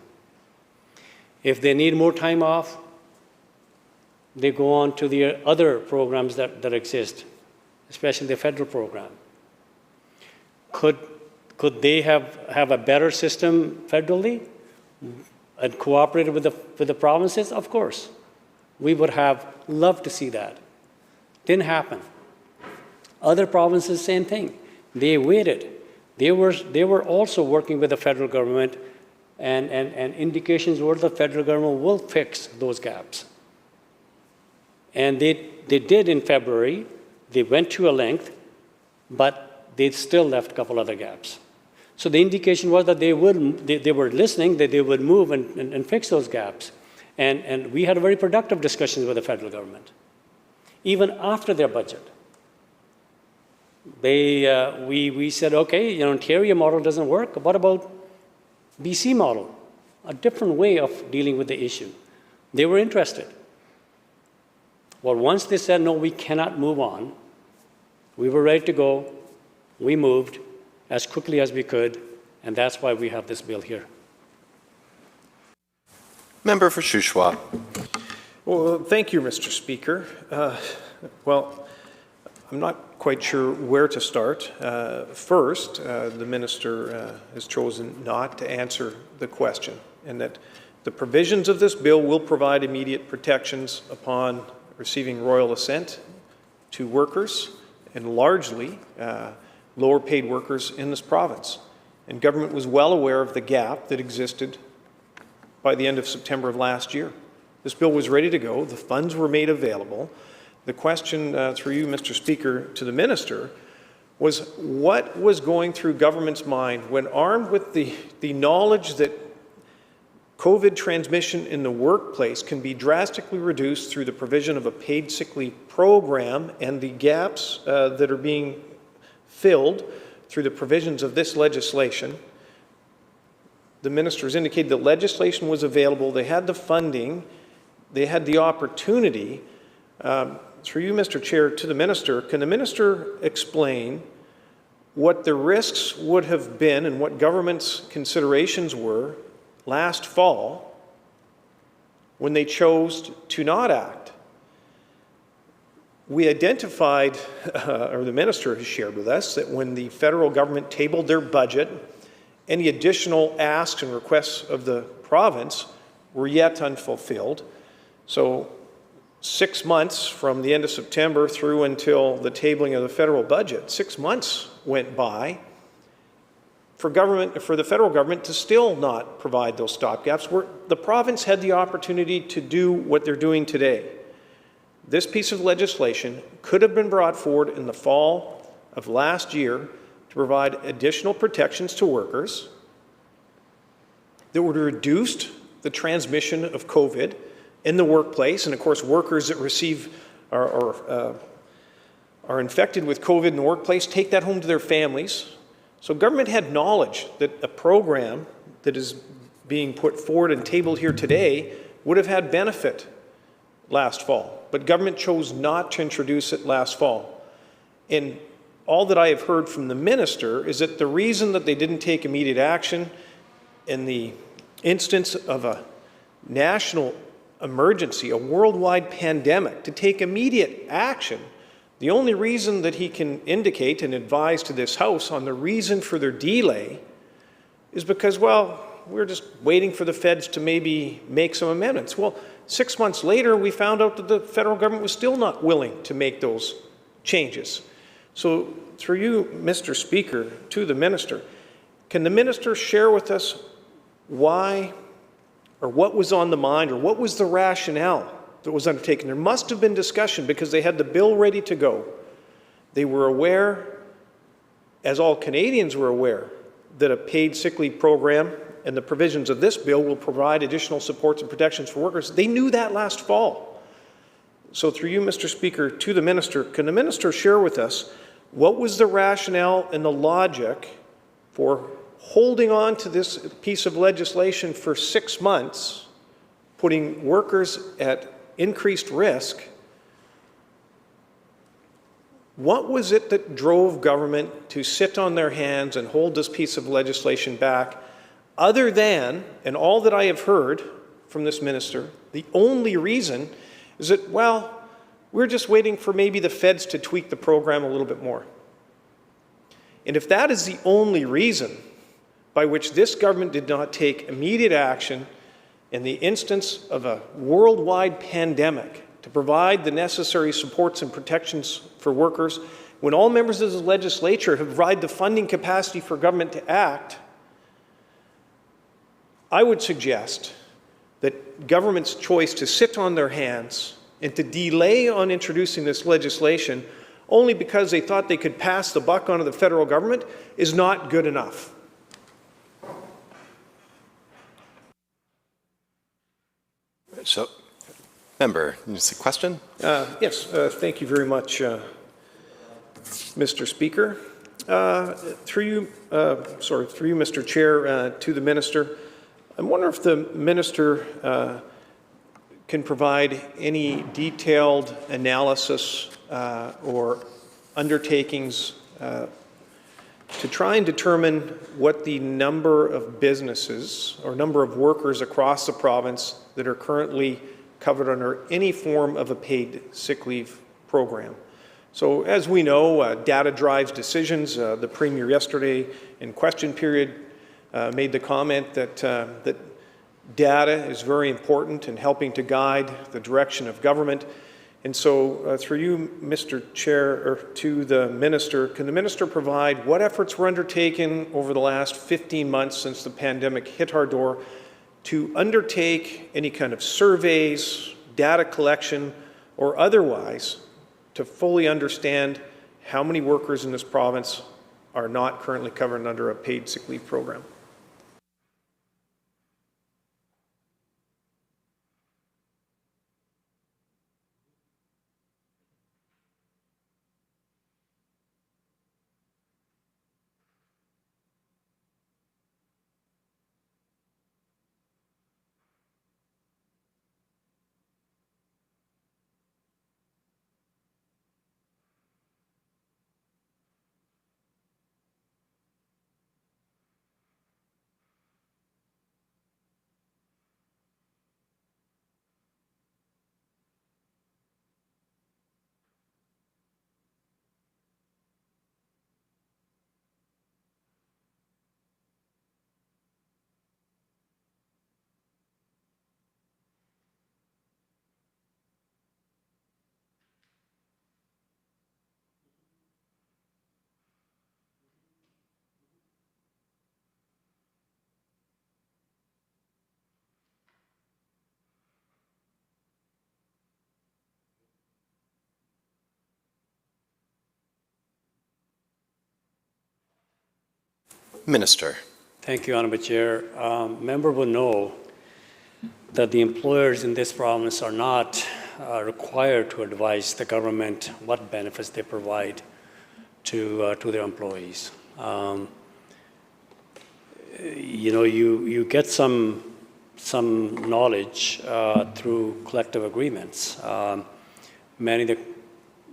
If they need more time off, they go on to the other programs that exist, especially the federal program. Could they have a better system federally and cooperated with the provinces? Of course. We would have loved to see that. Didn't happen. Other provinces, same thing. They waited. They were also working with the federal government, and indications were the federal government will fix those gaps. And they did in February. They went to a length, but they still left a couple other gaps. So the indication was that they were listening, that they would move and fix those gaps. And we had very productive discussions with the federal government. Even after their budget, we said, okay, Ontario model doesn't work. What about BC model? A different way of dealing with the issue. They were interested. Well, once they said, no, we cannot move on, we were ready to go. We moved as quickly as we could, and that's why we have this bill here. Member for Shuswap. Well, thank you, Mr. Speaker. Well, I'm not quite sure where to start. First, the minister has chosen not to answer the question, and that the provisions of this bill will provide immediate protections upon receiving royal assent to workers, and largely lower paid workers in this province. And government was well aware of the gap that existed by the end of September of last year. This bill was ready to go. The funds were made available. The question through you, Mr. Speaker, to the minister was what was going through government's mind when armed with the knowledge that COVID transmission in the workplace can be drastically reduced through the provision of a paid sick leave program and the gaps that are being filled through the provisions of this legislation. The minister has indicated that legislation was available, they had the funding, they had the opportunity. Through you, Mr. Chair, to the minister, can the minister explain what the risks would have been and what government's considerations were last fall when they chose to not act? We identified, or the minister has shared with us, that when the federal government tabled their budget, any additional asks and requests of the province were yet unfulfilled. So 6 months from the end of September through until the tabling of the federal budget, 6 months went by for the federal government to still not provide those stopgaps, where the province had the opportunity to do what they're doing today. this piece of legislation could have been brought forward in the fall of last year to provide additional protections to workers that would have reduced the transmission of COVID in the workplace. And of course, workers that are infected with COVID in the workplace take that home to their families. So government had knowledge that a program that is being put forward and tabled here today would have had benefit last fall, but government chose not to introduce it last fall. And all that I have heard from the minister is that the reason that they didn't take immediate action in the instance of a national emergency, a worldwide pandemic, to take immediate action, the only reason that he can indicate and advise to this House on the reason for their delay is because, well, we're just waiting for the feds to maybe make some amendments. Well, 6 months later, we found out that the federal government was still not willing to make those changes. So through you, Mr. Speaker, to the minister, can the minister share with us why or what was on the mind or what was the rationale that was undertaken? There must have been discussion because they had the bill ready to go. They were aware, as all Canadians were aware, that a paid sick leave program and the provisions of this bill will provide additional supports and protections for workers. They knew that last fall. So through you, Mr. Speaker, to the minister, can the minister share with us what was the rationale and the logic for holding on to this piece of legislation for 6 months, putting workers at increased risk? What was it that drove government to sit on their hands and hold this piece of legislation back, other than, and all that I have heard from this minister, the only reason is that, well, we're just waiting for maybe the feds to tweak the program a little bit more. And if that is the only reason by which this government did not take immediate action in the instance of a worldwide pandemic to provide the necessary supports and protections for workers, when all members of the legislature have provided the funding capacity for government to act, I would suggest that government's choice to sit on their hands and to delay on introducing this legislation only because they thought they could pass the buck onto the federal government is not good enough. So, member, is the question? Yes, thank you very much, Mr. Speaker. Through you, Mr. Chair, to the minister, I wonder if the minister can provide any detailed analysis or undertakings to try and determine what the number of businesses or number of workers across the province that are currently covered under any form of a paid sick leave program. So as we know, data drives decisions. The Premier yesterday in question period made the comment that that data is very important in helping to guide the direction of government. And so through you, Mr. Chair, or to the minister, can the minister provide what efforts were undertaken over the last 15 months since the pandemic hit our door to undertake any kind of surveys, data collection, or otherwise to fully understand how many workers in this province are not currently covered under a paid sick leave program? Minister. Thank you, Honorable Chair. Member will know that the employers in this province are not required to advise the government what benefits they provide to their employees. You get some knowledge through collective agreements. Many of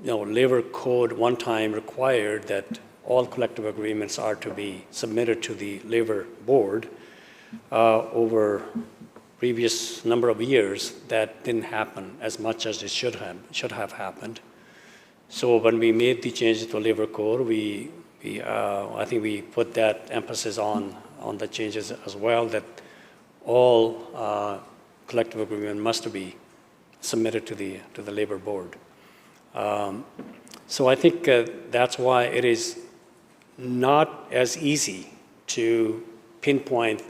the labor code one time required that all collective agreements are to be submitted to the labor board. Over previous number of years, that didn't happen as much as it should have happened. So when we made the changes to the labor code, I think we put that emphasis on the changes as well, that all collective agreement must be submitted to the labor board. So I think that's why it is not as easy to pinpoint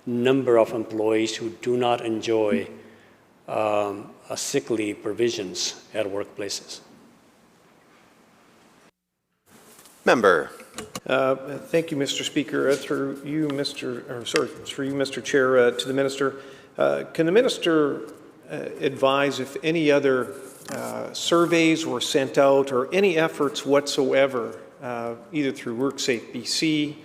number of employees who do not enjoy sick leave provisions at workplaces. Member. Thank you, Mr. Speaker. Through you, Mr. Chair, to the Minister. Can the Minister advise if any other surveys were sent out or any efforts whatsoever, either through WorkSafe BC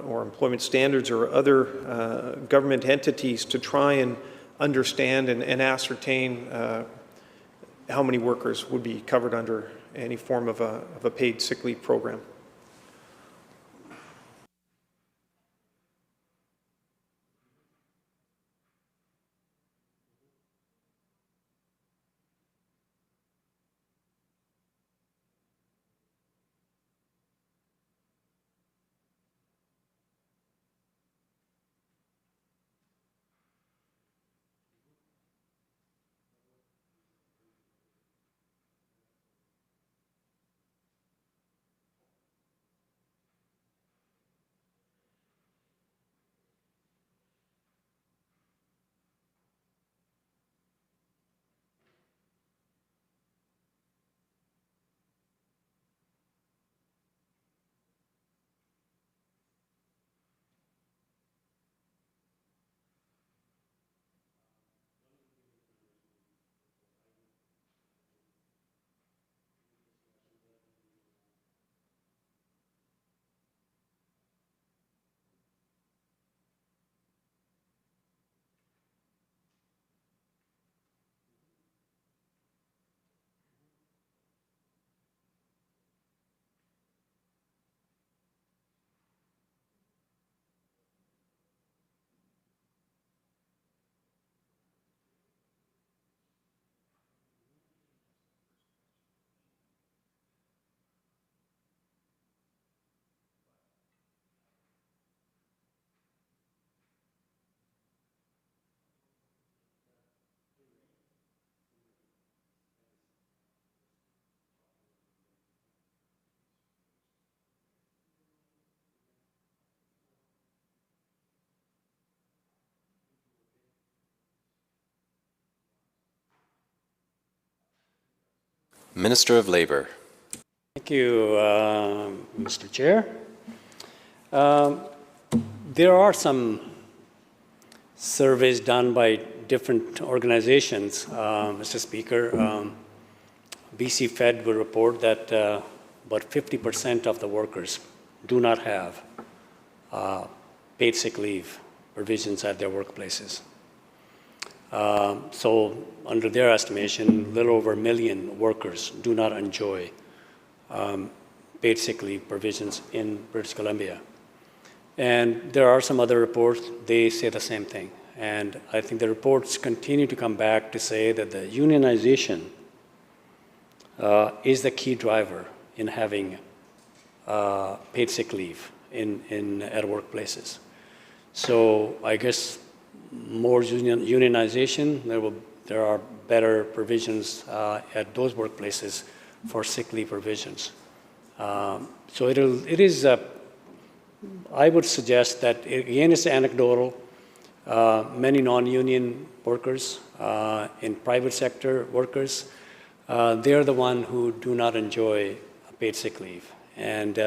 or Employment Standards or other government entities, to try and understand and ascertain how many workers would be covered under any form of a paid sick leave program? Minister of Labor. Thank you, Mr. Chair. There are some surveys done by different organizations, Mr. Speaker. BC Fed will report that about 50% of the workers do not have paid sick leave provisions at their workplaces. So under their estimation, a little over 1 million workers do not enjoy paid sick leave provisions in British Columbia. And there are some other reports, they say the same thing. And I think the reports continue to come back to say that the unionization is the key driver in having paid sick leave at workplaces. So I guess more unionization, there are better provisions at those workplaces for sick leave provisions. So it is, I would suggest that, again, it's anecdotal. Many non-union workers in private sector workers, they're the one who do not enjoy paid sick leave. And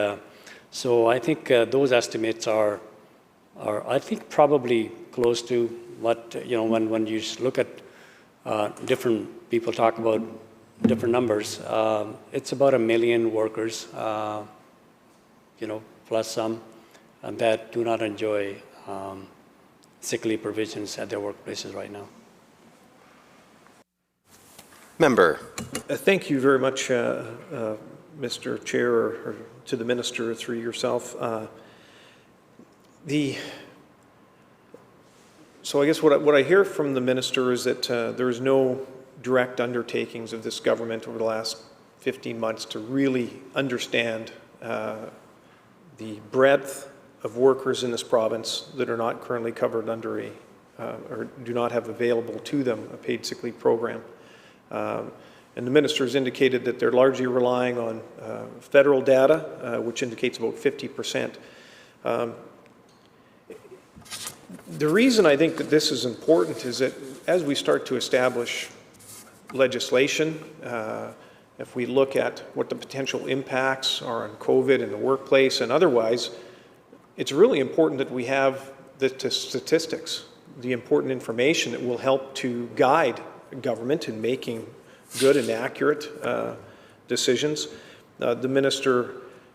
So I think those estimates are, I think, probably close to what, when you look at different people talk about different numbers, it's about 1 million workers, plus some, that do not enjoy sick leave provisions at their workplaces right now. Member. Thank you very much, Mr. Chair, or to the Minister through yourself. So I guess what I hear from the Minister is that there is no direct undertakings of this government over the last 15 months to really understand the breadth of workers in this province that are not currently covered under or do not have available to them a paid sick leave program. And the Minister has indicated that they're largely relying on federal data, which indicates about 50%. The reason I think that this is important is that as we start to establish legislation, if we look at what the potential impacts are on COVID in the workplace and otherwise, it's really important that we have the statistics, the important information that will help to guide government in making good and accurate decisions. The Minister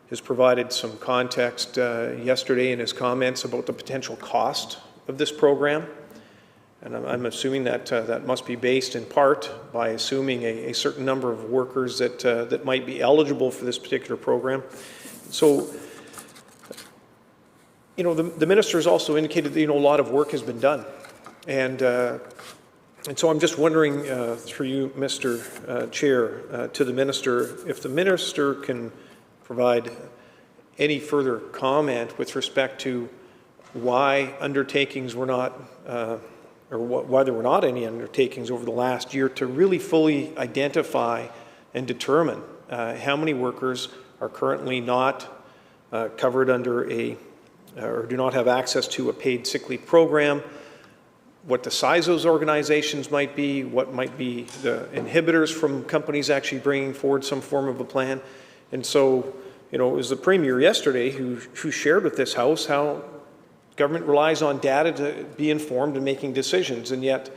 has provided some context yesterday in his comments about the potential cost of this program. And I'm assuming that that must be based in part by assuming a certain number of workers that might be eligible for this particular program. So, the Minister has also indicated that, a lot of work has been done. And so I'm just wondering, through you, Mr. Chair, to the Minister, if the Minister can provide any further comment with respect to why undertakings were not, or why there were not any undertakings over the last year to really fully identify and determine how many workers are currently not covered under or do not have access to a paid sick leave program, what the size of those organizations might be, what might be the inhibitors from companies actually bringing forward some form of a plan. And so, it was the Premier yesterday who shared with this House how government relies on data to be informed in making decisions, and yet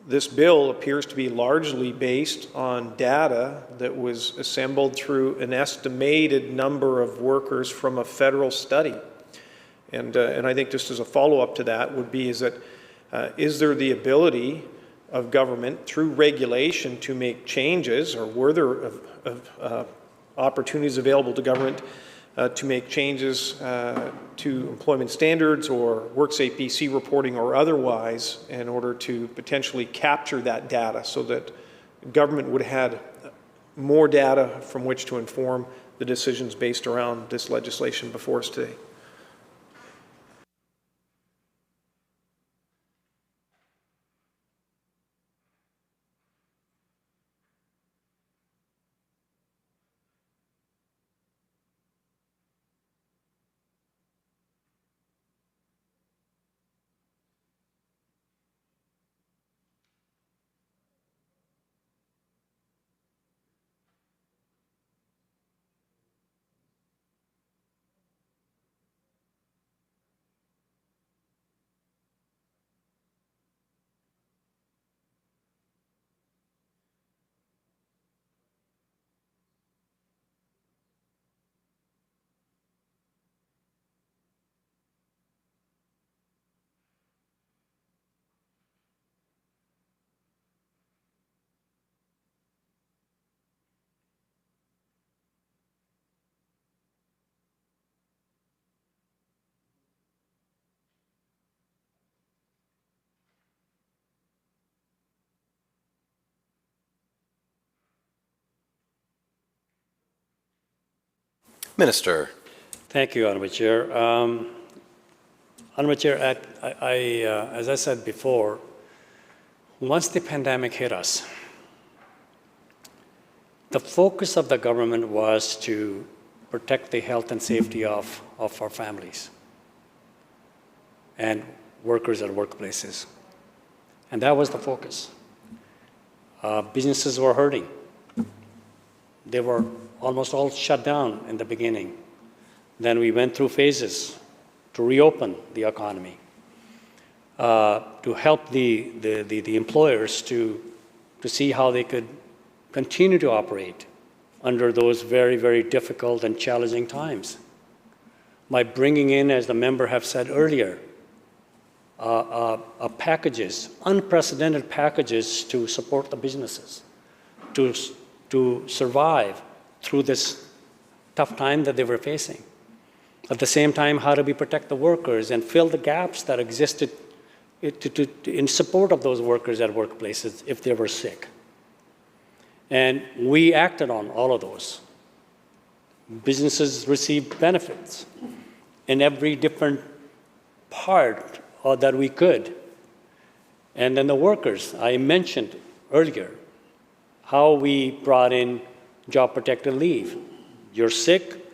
this bill appears to be largely based on data that was assembled through an estimated number of workers from a federal study. And I think just as a follow-up to that would be is there the ability of government through regulation to make changes, or were there opportunities available to government to make changes to employment standards or WorkSafe BC reporting or otherwise in order to potentially capture that data so that government would have had more data from which to inform the decisions based around this legislation before us today? Minister. Thank you, Honourable Chair. Honourable Chair, as I said before, once the pandemic hit us, the focus of the government was to protect the health and safety of our families and workers at workplaces. And that was the focus. Businesses were hurting. They were almost all shut down in the beginning. Then we went through phases to reopen the economy, to help the employers to see how they could continue to operate under those very, very difficult and challenging times. By bringing in, as the member have said earlier, packages, unprecedented packages to support the businesses, to survive through this tough time that they were facing. At the same time, how do we protect the workers and fill the gaps that existed in support of those workers at workplaces if they were sick? And we acted on all of those. Businesses received benefits in every different part that we could. And then the workers, I mentioned earlier how we brought in job protected leave. You're sick,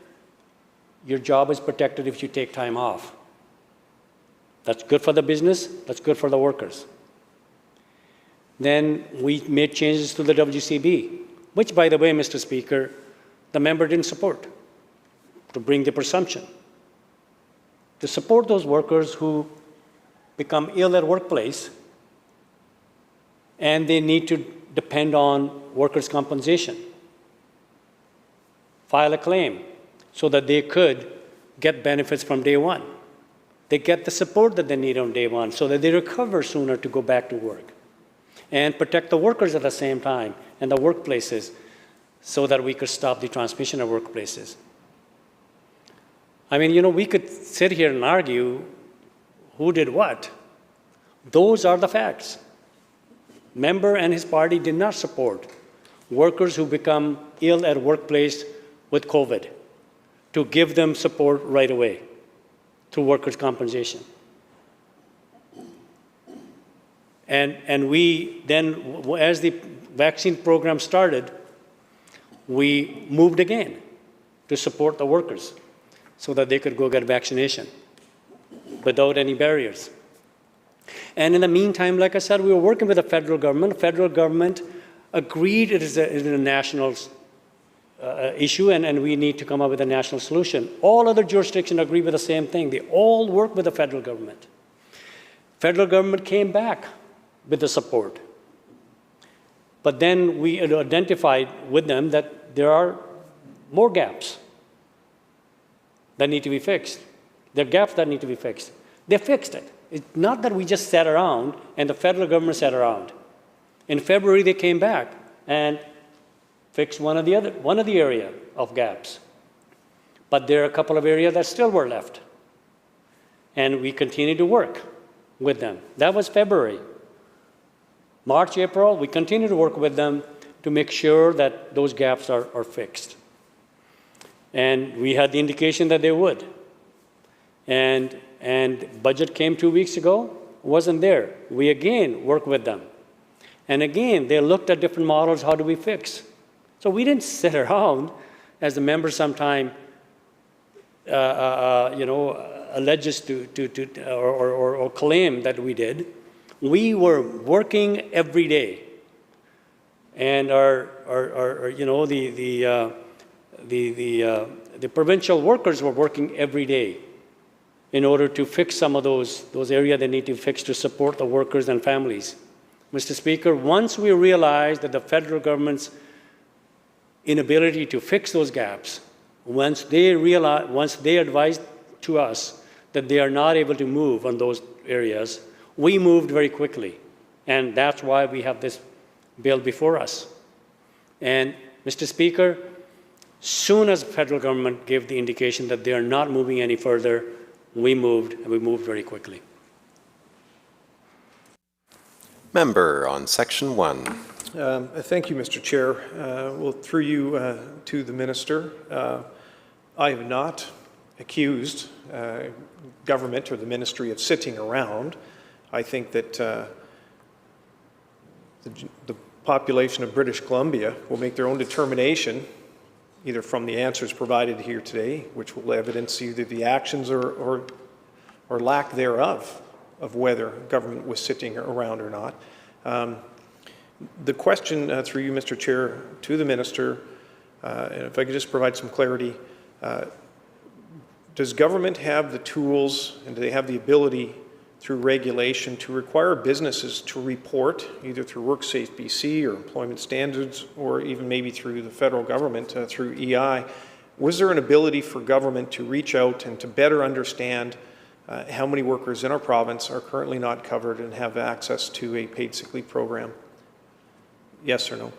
your job is protected if you take time off. That's good for the business, that's good for the workers. Then we made changes to the WCB, which, by the way, Mr. Speaker, the member didn't support, to bring the presumption. To support those workers who become ill at workplace and they need to depend on workers' compensation. File a claim so that they could get benefits from day one. They get the support that they need on day one so that they recover sooner to go back to work. And protect the workers at the same time and the workplaces so that we could stop the transmission of workplaces. I mean, you know, we could sit here and argue who did what. Those are the facts. Member and his party did not support workers who become ill at workplace with COVID, to give them support right away through workers' compensation. And we then, as the vaccine program started, we moved again to support the workers so that they could go get vaccination without any barriers. And in the meantime, like I said, we were working with the federal government. The federal government agreed it is a national issue and we need to come up with a national solution. All other jurisdictions agree with the same thing. They all work with the federal government. Federal government came back with the support. But then we identified with them that there are more gaps that need to be fixed. There are gaps that need to be fixed. They fixed it. It's not that we just sat around and the federal government sat around. In February, they came back and fixed one of the area of gaps. But there are a couple of areas that still were left. And we continue to work with them. That was February. March, April, we continue to work with them to make sure that those gaps are fixed. And we had the indication that they would. And budget came 2 weeks ago, wasn't there. We again worked with them. And again, they looked at different models, how do we fix? So we didn't sit around, as the member sometime alleges or claim that we did. We were working every day, and the provincial workers were working every day in order to fix some of those areas that need to be fixed to support the workers and families. Mr. Speaker, once we realized that the federal government's inability to fix those gaps, once they advised to us that they are not able to move on those areas, we moved very quickly. And that's why we have this bill before us. And Mr. Speaker, soon as the federal government gave the indication that they are not moving any further, we moved, and we moved very quickly. Member on Section 1. Thank you, Mr. Chair. Well, through you to the Minister, I have not accused government or the Ministry of sitting around. I think that the population of British Columbia will make their own determination, either from the answers provided here today, which will evidence either the actions or lack thereof of whether government was sitting around or not. The question through you, Mr. Chair, to the Minister, and if I could just provide some clarity, does government have the tools and do they have the ability through regulation to require businesses to report either through WorkSafe BC or employment standards or even maybe through the federal government through EI? Was there an ability for government to reach out and to better understand how many workers in our province are currently not covered and have access to a paid sick leave program? Yes or no?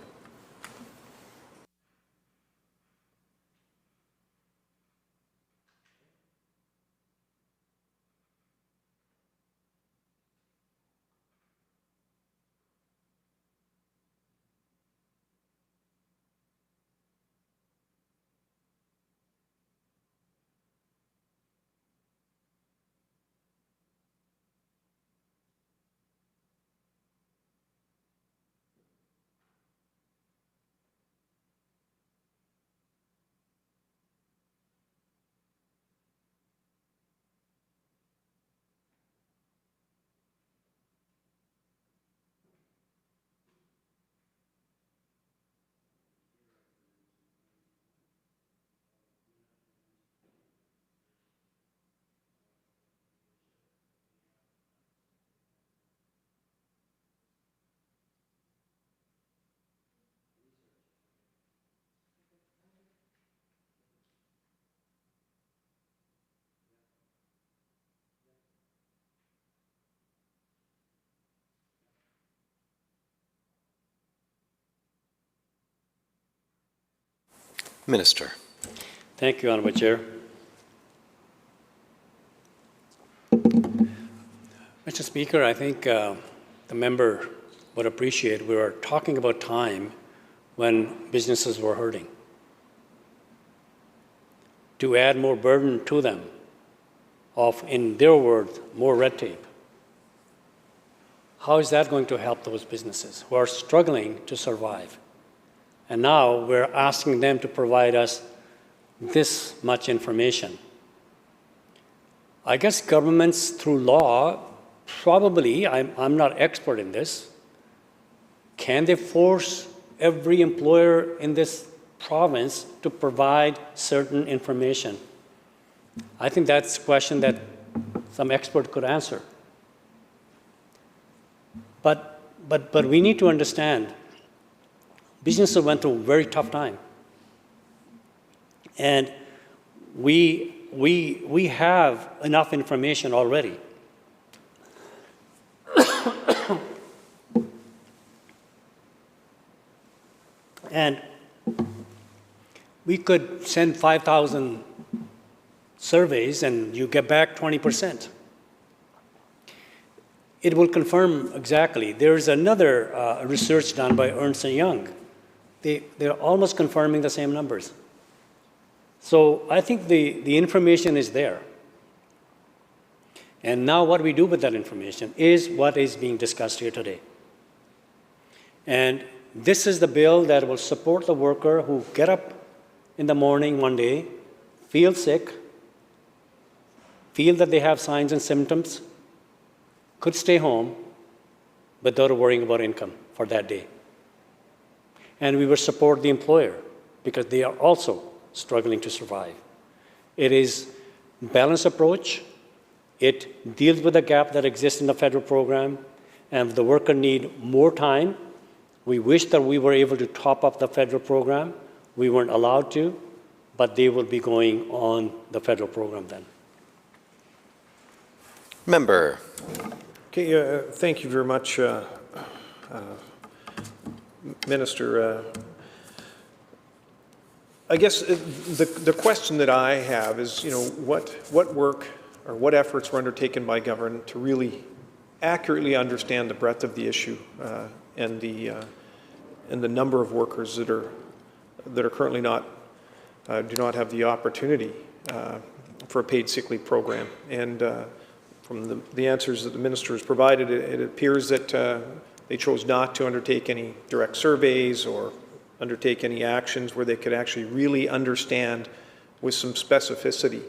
Minister. Thank you, Honourable Chair. Mr. Speaker, I think the member would appreciate we were talking about time when businesses were hurting. To add more burden to them of, in their words, more red tape. How is that going to help those businesses who are struggling to survive? And now we're asking them to provide us this much information. I guess governments through law, probably, I'm not expert in this, can they force every employer in this province to provide certain information? I think that's a question that some expert could answer. But we need to understand, businesses went through a very tough time. And we have enough information already. And we could send 5,000 surveys and you get back 20%. It will confirm exactly. There's another research done by Ernst & Young. They're almost confirming the same numbers. So I think the information is there. And now what we do with that information is what is being discussed here today. And this is the bill that will support the worker who get up in the morning one day, feel sick, feel that they have signs and symptoms, could stay home without worrying about income for that day. And we will support the employer because they are also struggling to survive. It is a balanced approach. It deals with the gap that exists in the federal program, and if the worker need more time, we wish that we were able to top up the federal program. We weren't allowed to, but they will be going on the federal program then. Member. Okay, thank you very much, Minister. I guess the question that I have is, what work or what efforts were undertaken by government to really accurately understand the breadth of the issue and the number of workers that are currently do not have the opportunity for a paid sick leave program. And from the answers that the minister has provided, it appears that they chose not to undertake any direct surveys or undertake any actions where they could actually really understand with some specificity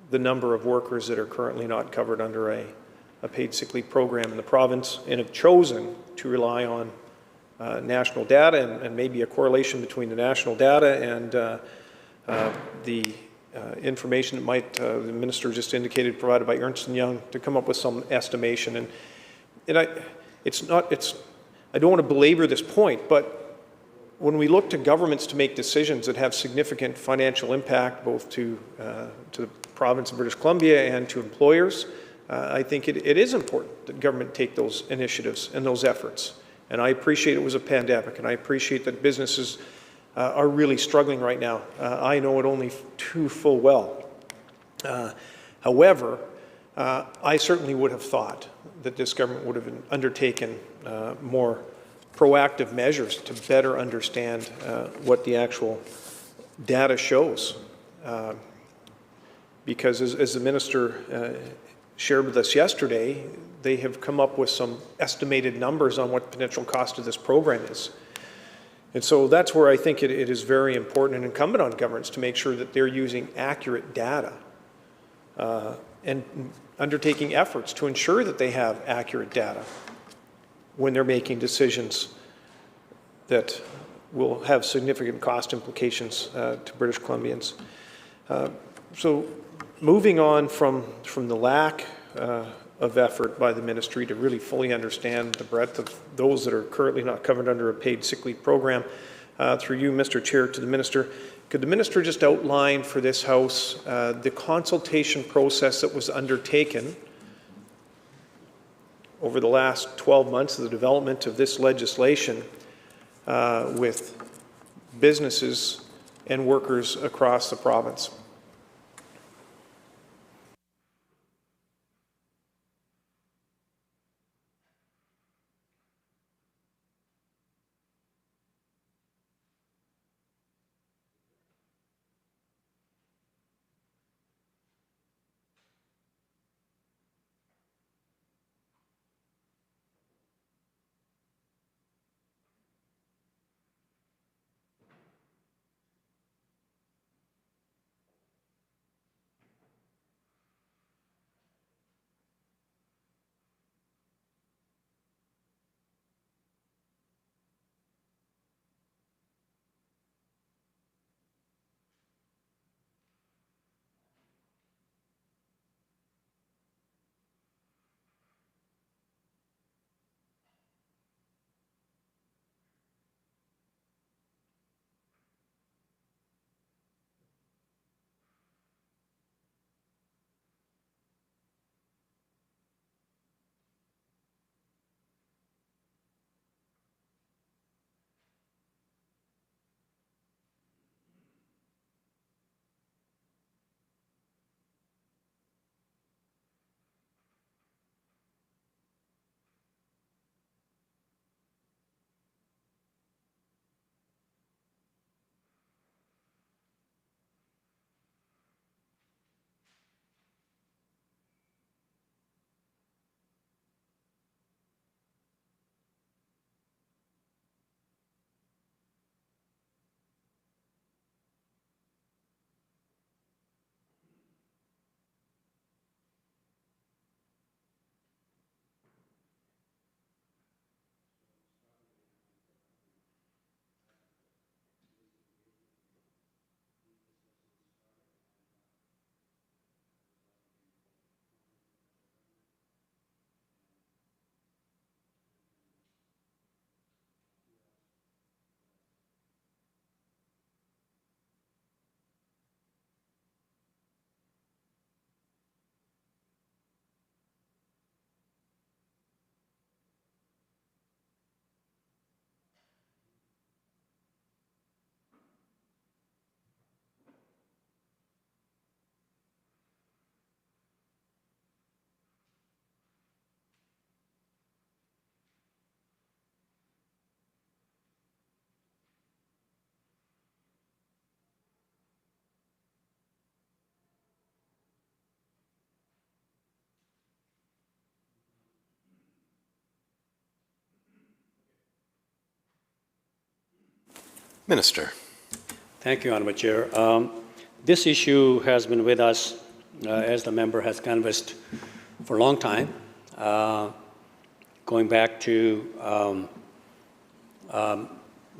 the number of workers that are currently not covered under a paid sick leave program in the province, and have chosen to rely on national data and maybe a correlation between the national data and the information that might, the minister just indicated, provided by Ernst & Young to come up with some estimation. And I don't want to belabor this point, but when we look to governments to make decisions that have significant financial impact both to the province of British Columbia and to employers, I think it is important that government take those initiatives and those efforts. And I appreciate it was a pandemic, and I appreciate that businesses are really struggling right now. I know it only too full well. However, I certainly would have thought that this government would have undertaken more proactive measures to better understand what the actual data shows. Because as the minister shared with us yesterday, they have come up with some estimated numbers on what the potential cost of this program is. And so that's where I think it is very important and incumbent on governments to make sure that they're using accurate data and undertaking efforts to ensure that they have accurate data when they're making decisions that will have significant cost implications to British Columbians. So moving on from the lack of effort by the ministry to really fully understand the breadth of those that are currently not covered under a paid sick leave program, through you, Mr. Chair, to the minister, could the minister just outline for this House the consultation process that was undertaken over the last 12 months of the development of this legislation with businesses and workers across the province? Minister. Thank you, Honourable Chair. This issue has been with us, as the member has canvassed, for a long time, going back to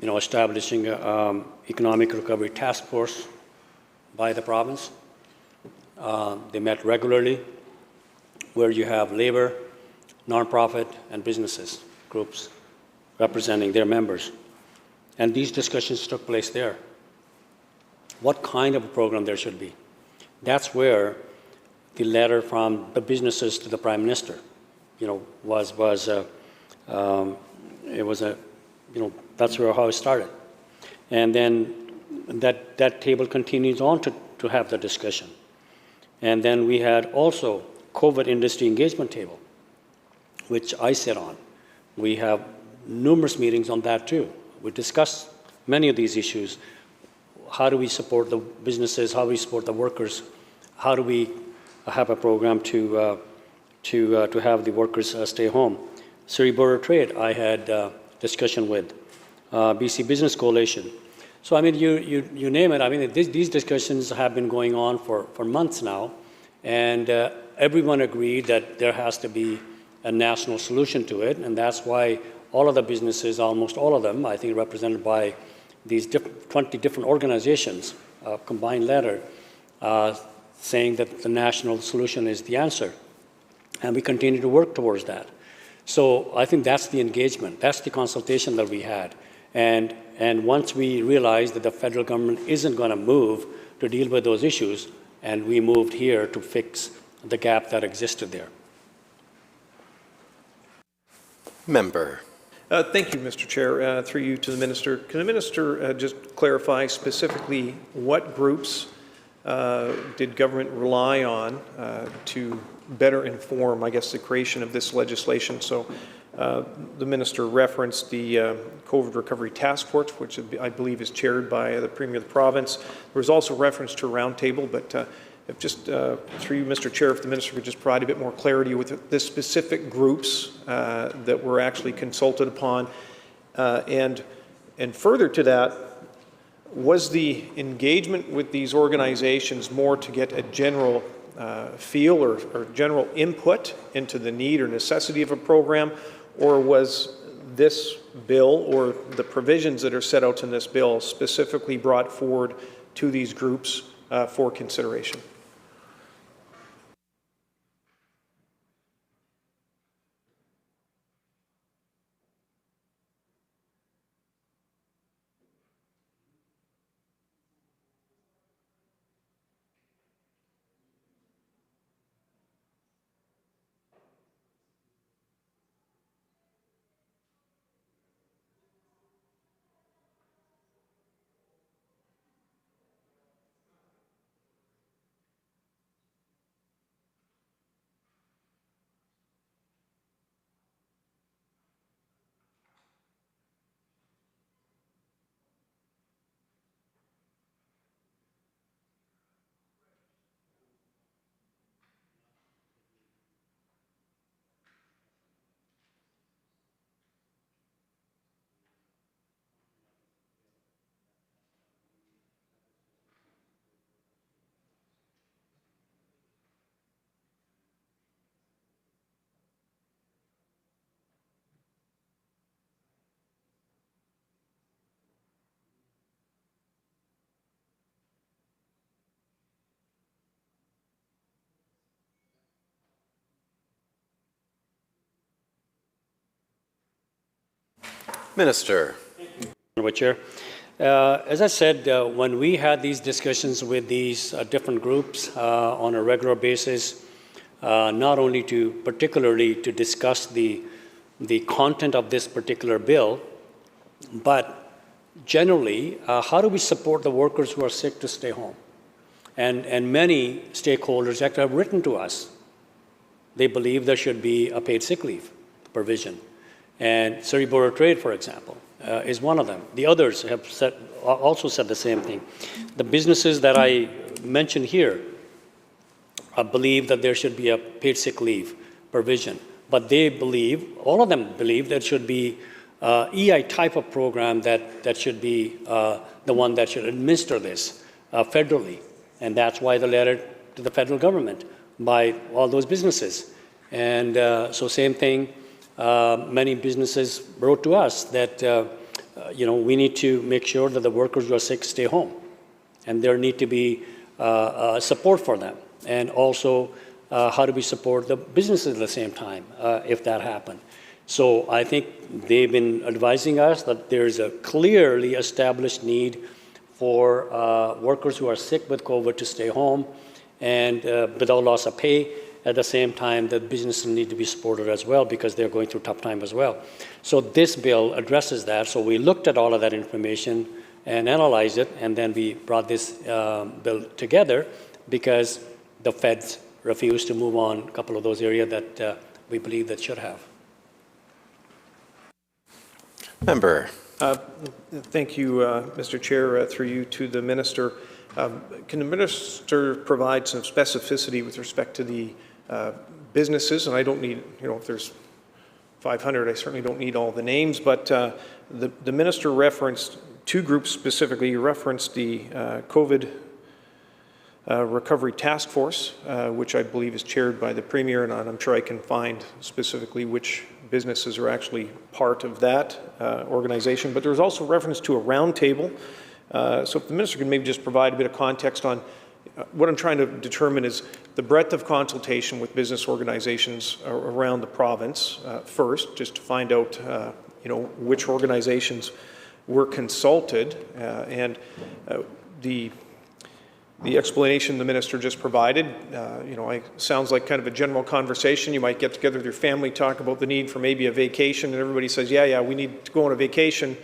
establishing an economic recovery task force by the province, They met regularly, where you have labor, nonprofit, and businesses groups representing their members. And these discussions took place there. What kind of a program there should be? That's where the letter from the businesses to the Prime Minister, that's where how it started. And then that table continues on to have the discussion. And then we had also COVID industry engagement table, which I sit on. We have numerous meetings on that too. We discuss many of these issues. How do we support the businesses? How do we support the workers? How do we have a program to have the workers stay home? Surrey Board of Trade, I had discussion with BC Business Coalition. So I mean, you name it. I mean, these discussions have been going on for months now, and everyone agreed that there has to be a national solution to it, and that's why all of the businesses, almost all of them, I think represented by these 20 different organizations, combined letter, saying that the national solution is the answer. And we continue to work towards that. So I think that's the engagement, that's the consultation that we had. And once we realized that the federal government isn't going to move to deal with those issues, and we moved here to fix the gap that existed there. Member. Thank you, Mr. Chair. Through you to the Minister. Can the Minister just clarify specifically what groups did government rely on to better inform, I guess, the creation of this legislation? So the Minister referenced the COVID Recovery Task Force, which I believe is chaired by the Premier of the province. There was also reference to a roundtable, but if just through you, Mr. Chair, if the Minister could just provide a bit more clarity with the specific groups that were actually consulted upon. And further to that, was the engagement with these organizations more to get a general feel or general input into the need or necessity of a program, or was this bill or the provisions that are set out in this bill specifically brought forward to these groups for consideration? Minister. Chair. As I said, when we had these discussions with these different groups on a regular basis, not only particularly to discuss the content of this particular bill, but generally, how do we support the workers who are sick to stay home? And many stakeholders actually have written to us. They believe there should be a paid sick leave provision. And Surrey Board of Trade, for example, is one of them. The others have also said the same thing. The businesses that I mentioned here believe that there should be a paid sick leave provision. But they believe, all of them believe, there should be EI type of program that should be the one that should administer this federally. And that's why the letter to the federal government by all those businesses. And so same thing, many businesses wrote to us that we need to make sure that the workers who are sick stay home, and there need to be support for them. And also, how do we support the businesses at the same time if that happened? So I think they've been advising us that there's a clearly established need for workers who are sick with COVID to stay home and without loss of pay. At the same time, the businesses need to be supported as well because they're going through a tough time as well. So this bill addresses that. So we looked at all of that information and analyzed it, and then we brought this bill together because the feds refused to move on a couple of those areas that we believe that should have. Member. Thank you, Mr. Chair. Through you to the Minister. Can the Minister provide some specificity with respect to the businesses? And I don't need, if there's 500, I certainly don't need all the names, but the Minister referenced two groups specifically. You referenced the COVID Recovery Task Force, which I believe is chaired by the Premier, and I'm sure I can find specifically which businesses are actually part of that organization. But there was also reference to a roundtable. So if the Minister can maybe just provide a bit of context on what I'm trying to determine is the breadth of consultation with business organizations around the province first, just to find out which organizations were consulted, and the explanation the Minister just provided, sounds like kind of a general conversation. You might get together with your family, talk about the need for maybe a vacation, and everybody says, yeah, we need to go on a vacation.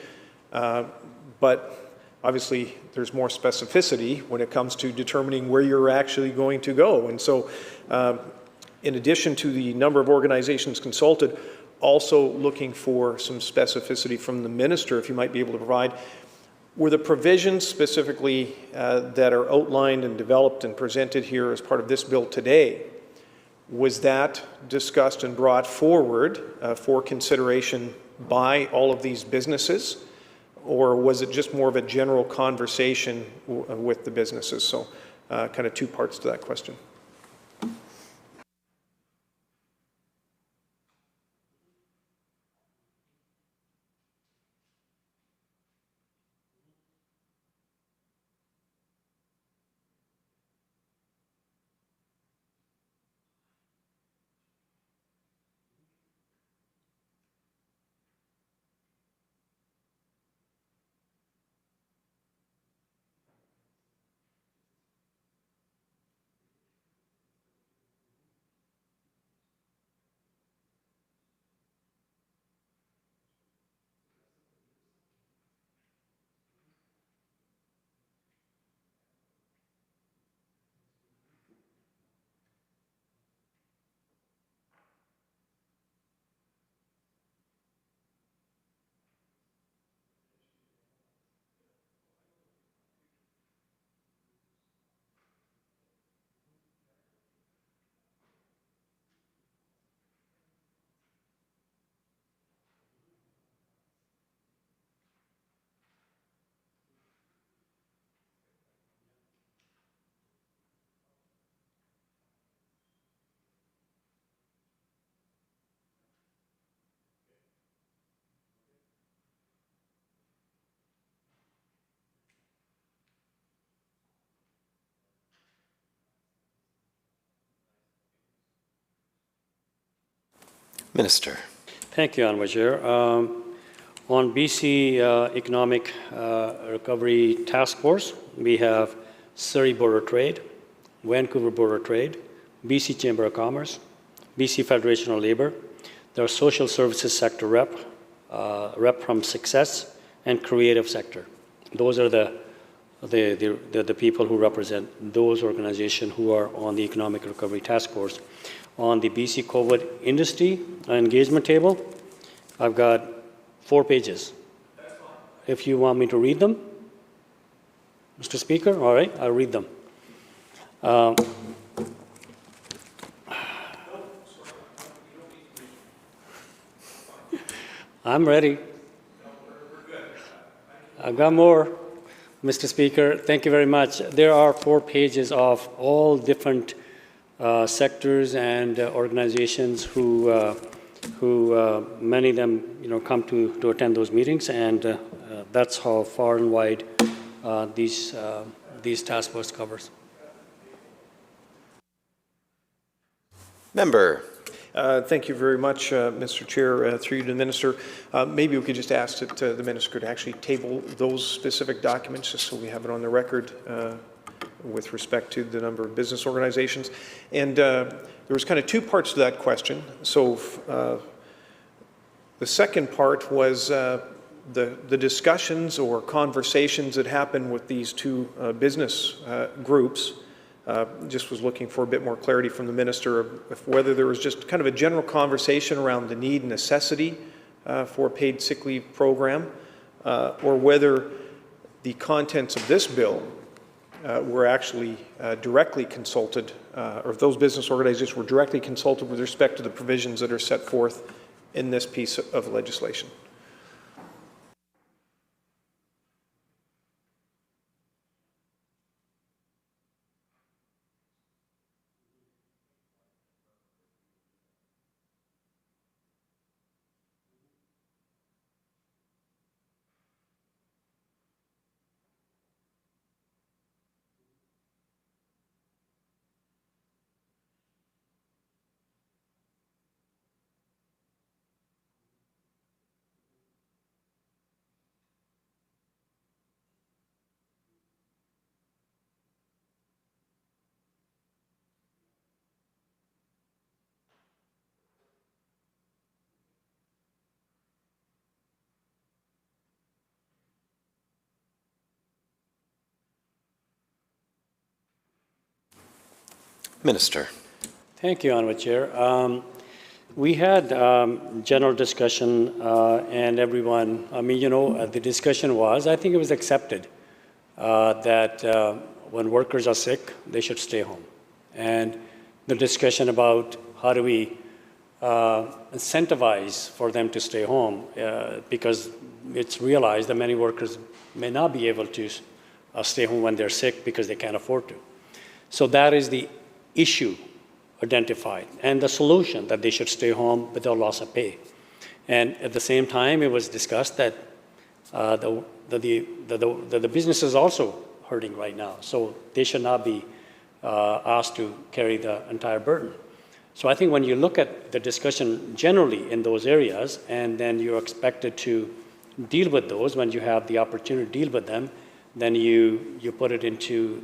But obviously, there's more specificity when it comes to determining where you're actually going to go. And so, in addition to the number of organizations consulted, also looking for some specificity from the Minister, if you might be able to provide. Were the provisions specifically that are outlined and developed and presented here as part of this bill today, was that discussed and brought forward for consideration by all of these businesses? Or was it just more of a general conversation with the businesses? So kind of two parts to that question. Minister. Thank you, Honourable Chair. On BC Economic Recovery Task Force, we have Surrey Board of Trade, Vancouver Board of Trade, BC Chamber of Commerce, BC Federation of Labour. There are social services sector rep from Success, and creative sector. Those are the people who represent those organizations who are on the Economic Recovery Task Force. On the BC COVID industry engagement table, I've got 4 pages. If you want me to read them, Mr. Speaker, all right, I'll read them. I'm ready. I've got more, Mr. Speaker. Thank you very much. There are 4 pages of all different sectors and organizations who many of them come to attend those meetings, and that's how far and wide these task force covers. Member. Thank you very much, Mr. Chair. Through you to the Minister. Maybe we could just ask that the Minister to actually table those specific documents just so we have it on the record with respect to the number of business organizations. And there was kind of two parts to that question. So the second part was the discussions or conversations that happened with these two business groups. Just was looking for a bit more clarity from the Minister of whether there was just kind of a general conversation around the need and necessity for a paid sick leave program, or whether the contents of this bill were actually directly consulted, or if those business organizations were directly consulted with respect to the provisions that are set forth in this piece of legislation. Minister. Thank you, Honourable Chair. We had general discussion and everyone, the discussion was, I think it was accepted that when workers are sick, they should stay home. And the discussion about how do we incentivize for them to stay home, because it's realized that many workers may not be able to stay home when they're sick because they can't afford to. So that is the issue identified, and the solution that they should stay home without loss of pay. And at the same time, it was discussed that the business is also hurting right now, so they should not be asked to carry the entire burden. So I think when you look at the discussion generally in those areas, and then you're expected to deal with those when you have the opportunity to deal with them, then you put it into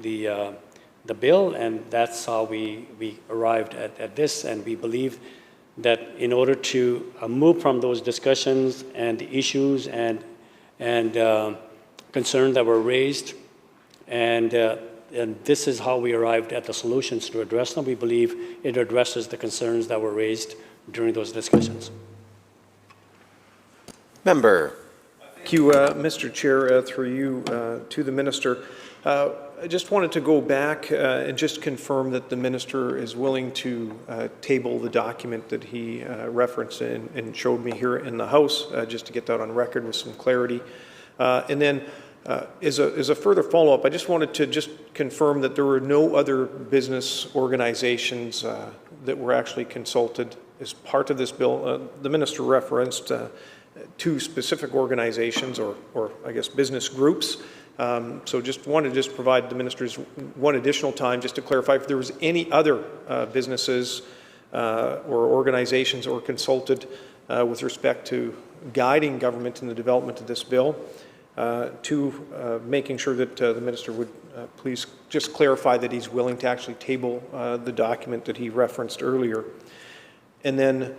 the bill, and that's how we arrived at this. And we believe that in order to move from those discussions and the issues and concerns that were raised, and this is how we arrived at the solutions to address them. We believe it addresses the concerns that were raised during those discussions. Member. Thank you, Mr. Chair. Through you to the Minister. I just wanted to go back and just confirm that the Minister is willing to table the document that he referenced and showed me here in the House, just to get that on record with some clarity. And then as a further follow-up, I just wanted to just confirm that there were no other business organizations that were actually consulted as part of this bill. The Minister referenced two specific organizations, or I guess business groups. So just wanted to provide the Ministers one additional time just to clarify if there was any other businesses or organizations or consulted with respect to guiding government in the development of this bill, to making sure that the Minister would please just clarify that he's willing to actually table the document that he referenced earlier. And then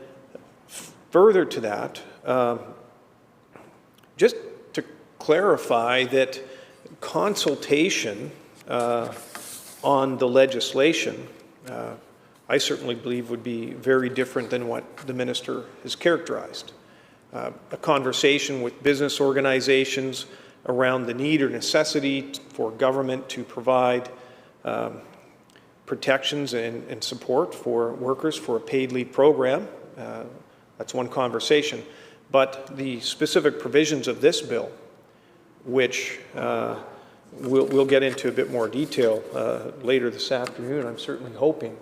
further to that, just to clarify that consultation on the legislation, I certainly believe would be very different than what the Minister has characterized. A conversation with business organizations around the need or necessity for government to provide protections and support for workers for a paid leave program. That's one conversation. But the specific provisions of this bill, which we'll get into a bit more detail later this afternoon, I'm certainly hoping.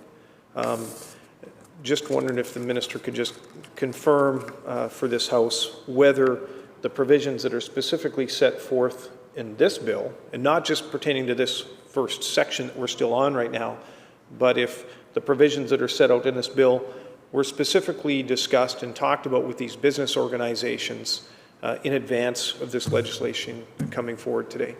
Just wondering if the Minister could just confirm for this House whether the provisions that are specifically set forth in this bill, and not just pertaining to this first section that we're still on right now, but if the provisions that are set out in this bill were specifically discussed and talked about with these business organizations in advance of this legislation coming forward today.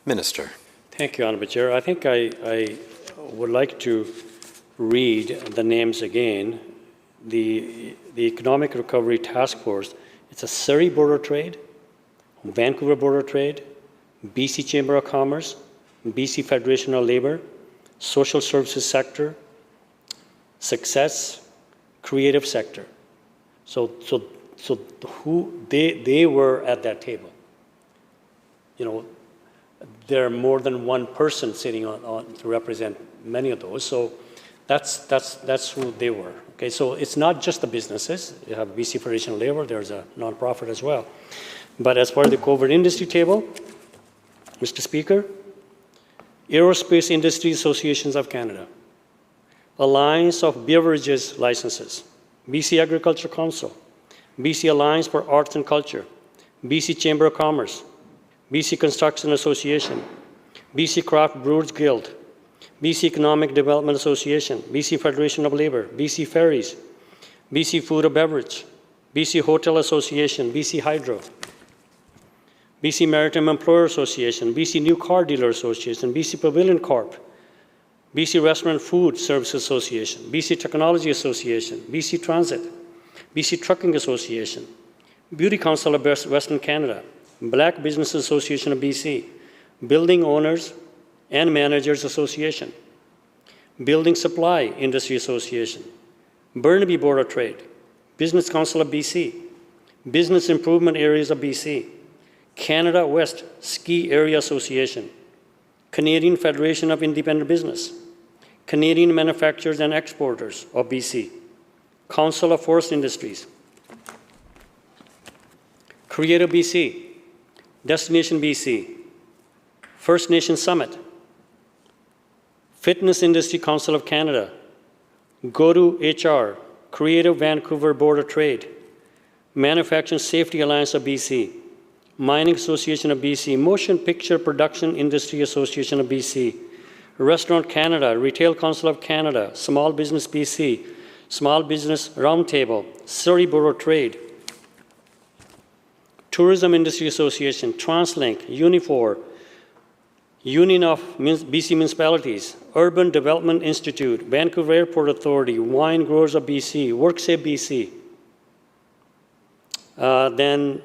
Minister. Thank you, Honourable Chair. I think I would like to read the names again. The Economic Recovery Task Force, it's a Surrey Board of Trade, Vancouver Board of Trade, BC Chamber of Commerce, BC Federation of Labour, Social Services Sector, Success, Creative Sector. So who they were at that table. You know, there are more than one person sitting on to represent many of those. So that's who they were. Okay, so it's not just the businesses. You have BC Federation of Labour. There's a nonprofit as well. But as part of the covert industry table, Mr. Speaker, Aerospace Industry Associations of Canada, Alliance of Beverages Licenses, BC Agriculture Council, BC Alliance for Arts and Culture, BC Chamber of Commerce, BC Construction Association, BC Craft Brewers Guild, BC Economic Development Association, BC Federation of Labour, BC Ferries, BC Food and Beverage, BC Hotel Association, BC Hydro, BC Maritime Employer Association, BC New Car Dealer Association, BC Pavilion Corp, BC Restaurant Food Service Association, BC Technology Association, BC Transit, BC Trucking Association, Beauty Council of Western Canada, Black Business Association of BC, Building Owners and Managers Association, Building Supply Industry Association, Burnaby Board of Trade, Business Council of BC, Business Improvement Areas of BC, Canada West Ski Area Association, Canadian Federation of Independent Business, Canadian Manufacturers and Exporters of BC, Council of Forest Industries, Creative BC, Destination BC, First Nation Summit, Fitness Industry Council of Canada, GoTo HR, Creative Vancouver Board of Trade, Manufacturing Safety Alliance of BC, Mining Association of BC, Motion Picture Production Industry Association of BC, Restaurant Canada, Retail Council of Canada, Small Business BC, Small Business Roundtable, Surrey Board of Trade, Tourism Industry Association, TransLink, Unifor, Union of BC Municipalities, Urban Development Institute, Vancouver Airport Authority, Wine Growers of BC, WorkSafe BC. Then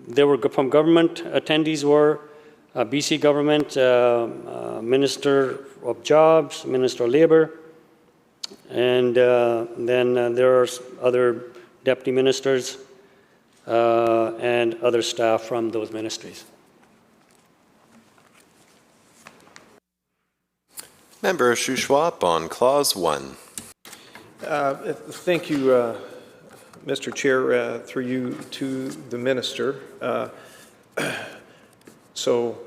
there were from government attendees were BC government, Minister of Jobs, Minister of Labour, and then there are other deputy ministers and other staff from those ministries. Member Shuswap on Clause 1. Thank you, Mr. Chair, through you to the Minister. So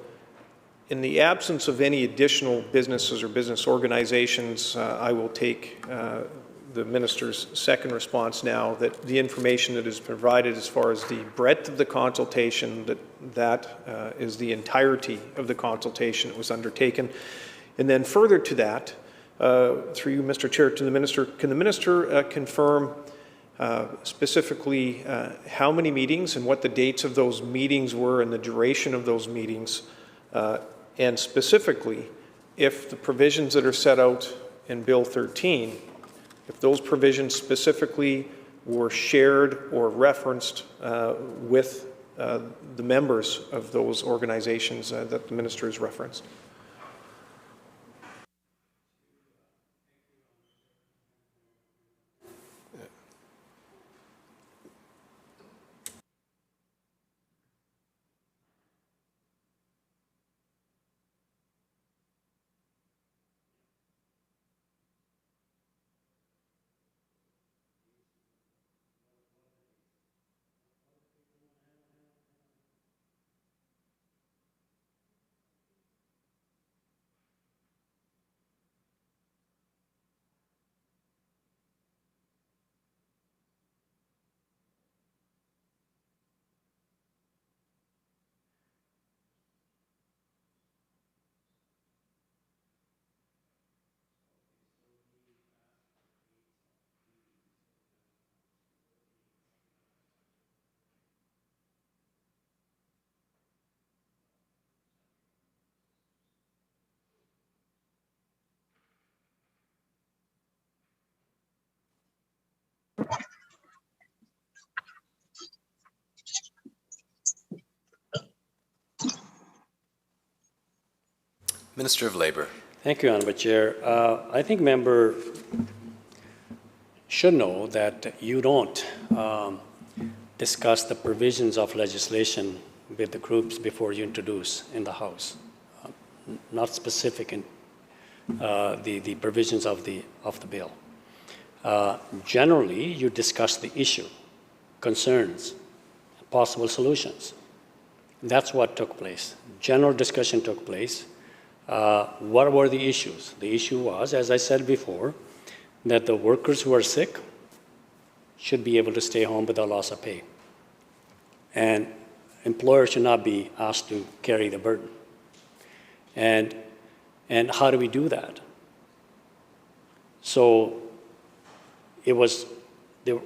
in the absence of any additional businesses or business organizations, I will take the Minister's second response now, that the information that is provided as far as the breadth of the consultation, that is the entirety of the consultation that was undertaken. And then further to that, through you, Mr. Chair, to the Minister, can the Minister confirm specifically how many meetings and what the dates of those meetings were and the duration of those meetings, and specifically if the provisions that are set out in Bill 13, if those provisions specifically were shared or referenced with the members of those organizations that the minister has referenced. Minister of Labour. Thank you, Honourable Chair. I think member should know that you don't discuss the provisions of legislation with the groups before you introduce in the House. Not specific in the provisions of the bill. Generally, you discuss the issue, concerns, possible solutions. That's what took place. General discussion took place. What were the issues? The issue was, as I said before, that the workers who are sick should be able to stay home without loss of pay. And employers should not be asked to carry the burden. And how do we do that? So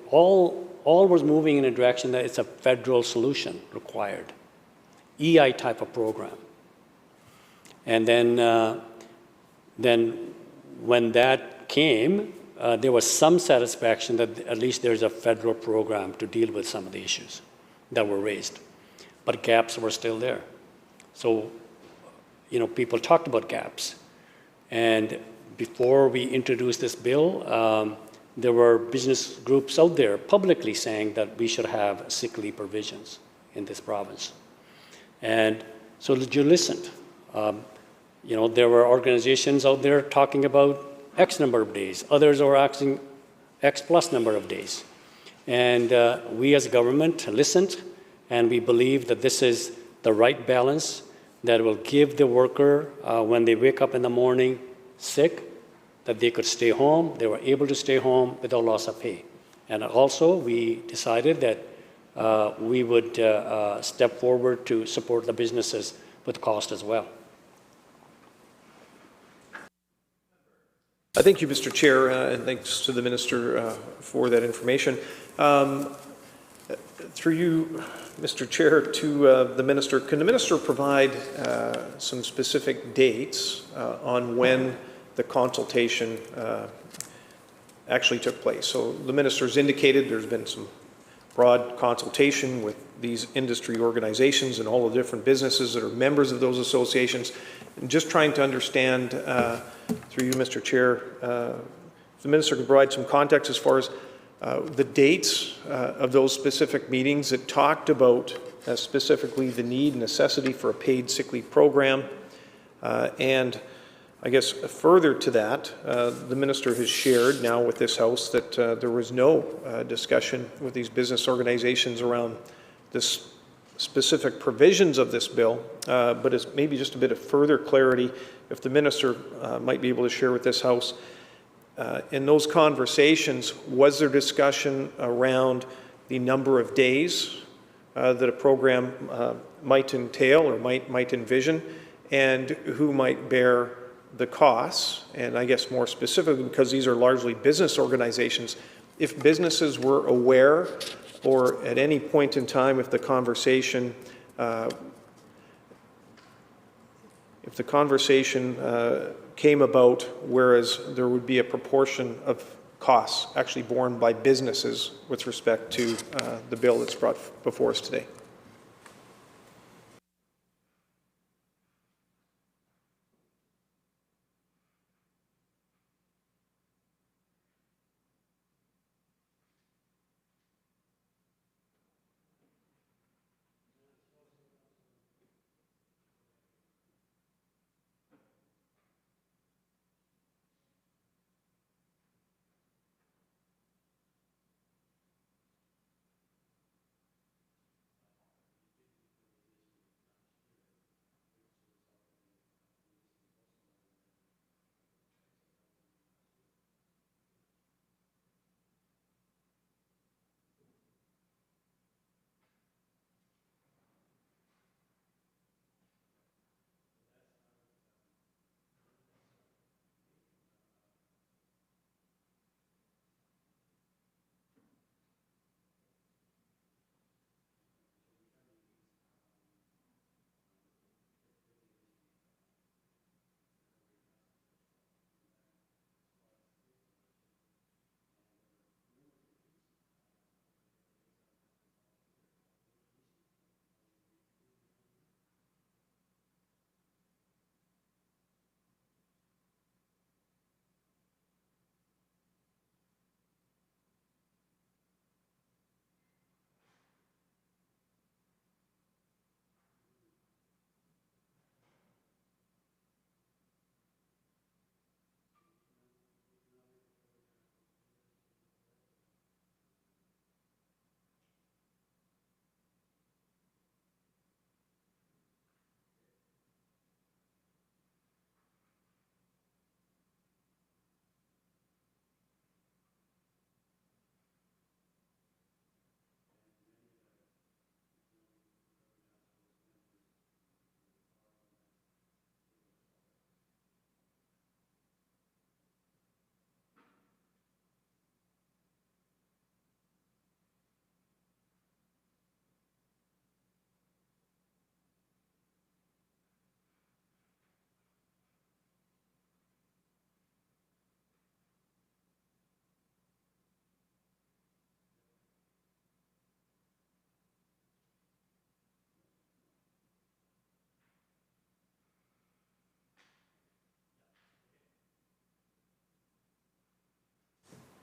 all was moving in a direction that it's a federal solution required, EI type of program. And then when that came, there was some satisfaction that at least there's a federal program to deal with some of the issues that were raised. But gaps were still there. So, people talked about gaps. And before we introduced this bill, there were business groups out there publicly saying that we should have sick leave provisions in this province. And so you listened. There were organizations out there talking about X number of days. Others are asking X plus number of days. And we as a government listened, and we believe that this is the right balance that will give the worker, when they wake up in the morning sick, that they could stay home. They were able to stay home without loss of pay. And also, we decided that we would step forward to support the businesses with cost as well. I thank you, Mr. Chair, and thanks to the Minister for that information. Through you, Mr. Chair, to the Minister, can the Minister provide some specific dates on when the consultation actually took place? So the Minister's indicated there's been some broad consultation with these industry organizations and all the different businesses that are members of those associations. And just trying to understand, through you, Mr. Chair, if the Minister can provide some context as far as the dates of those specific meetings that talked about specifically the need and necessity for a paid sick leave program. And I guess further to that, the Minister has shared now with this House that there was no discussion with these business organizations around this specific provisions of this bill, but it's maybe just a bit of further clarity if the Minister might be able to share with this House. In those conversations, was there discussion around the number of days that a program might entail or might envision, and who might bear the costs? And I guess more specifically, because these are largely business organizations, if businesses were aware, or at any point in time, if the conversation came about, whereas there would be a proportion of costs actually borne by businesses with respect to the bill that's brought before us today.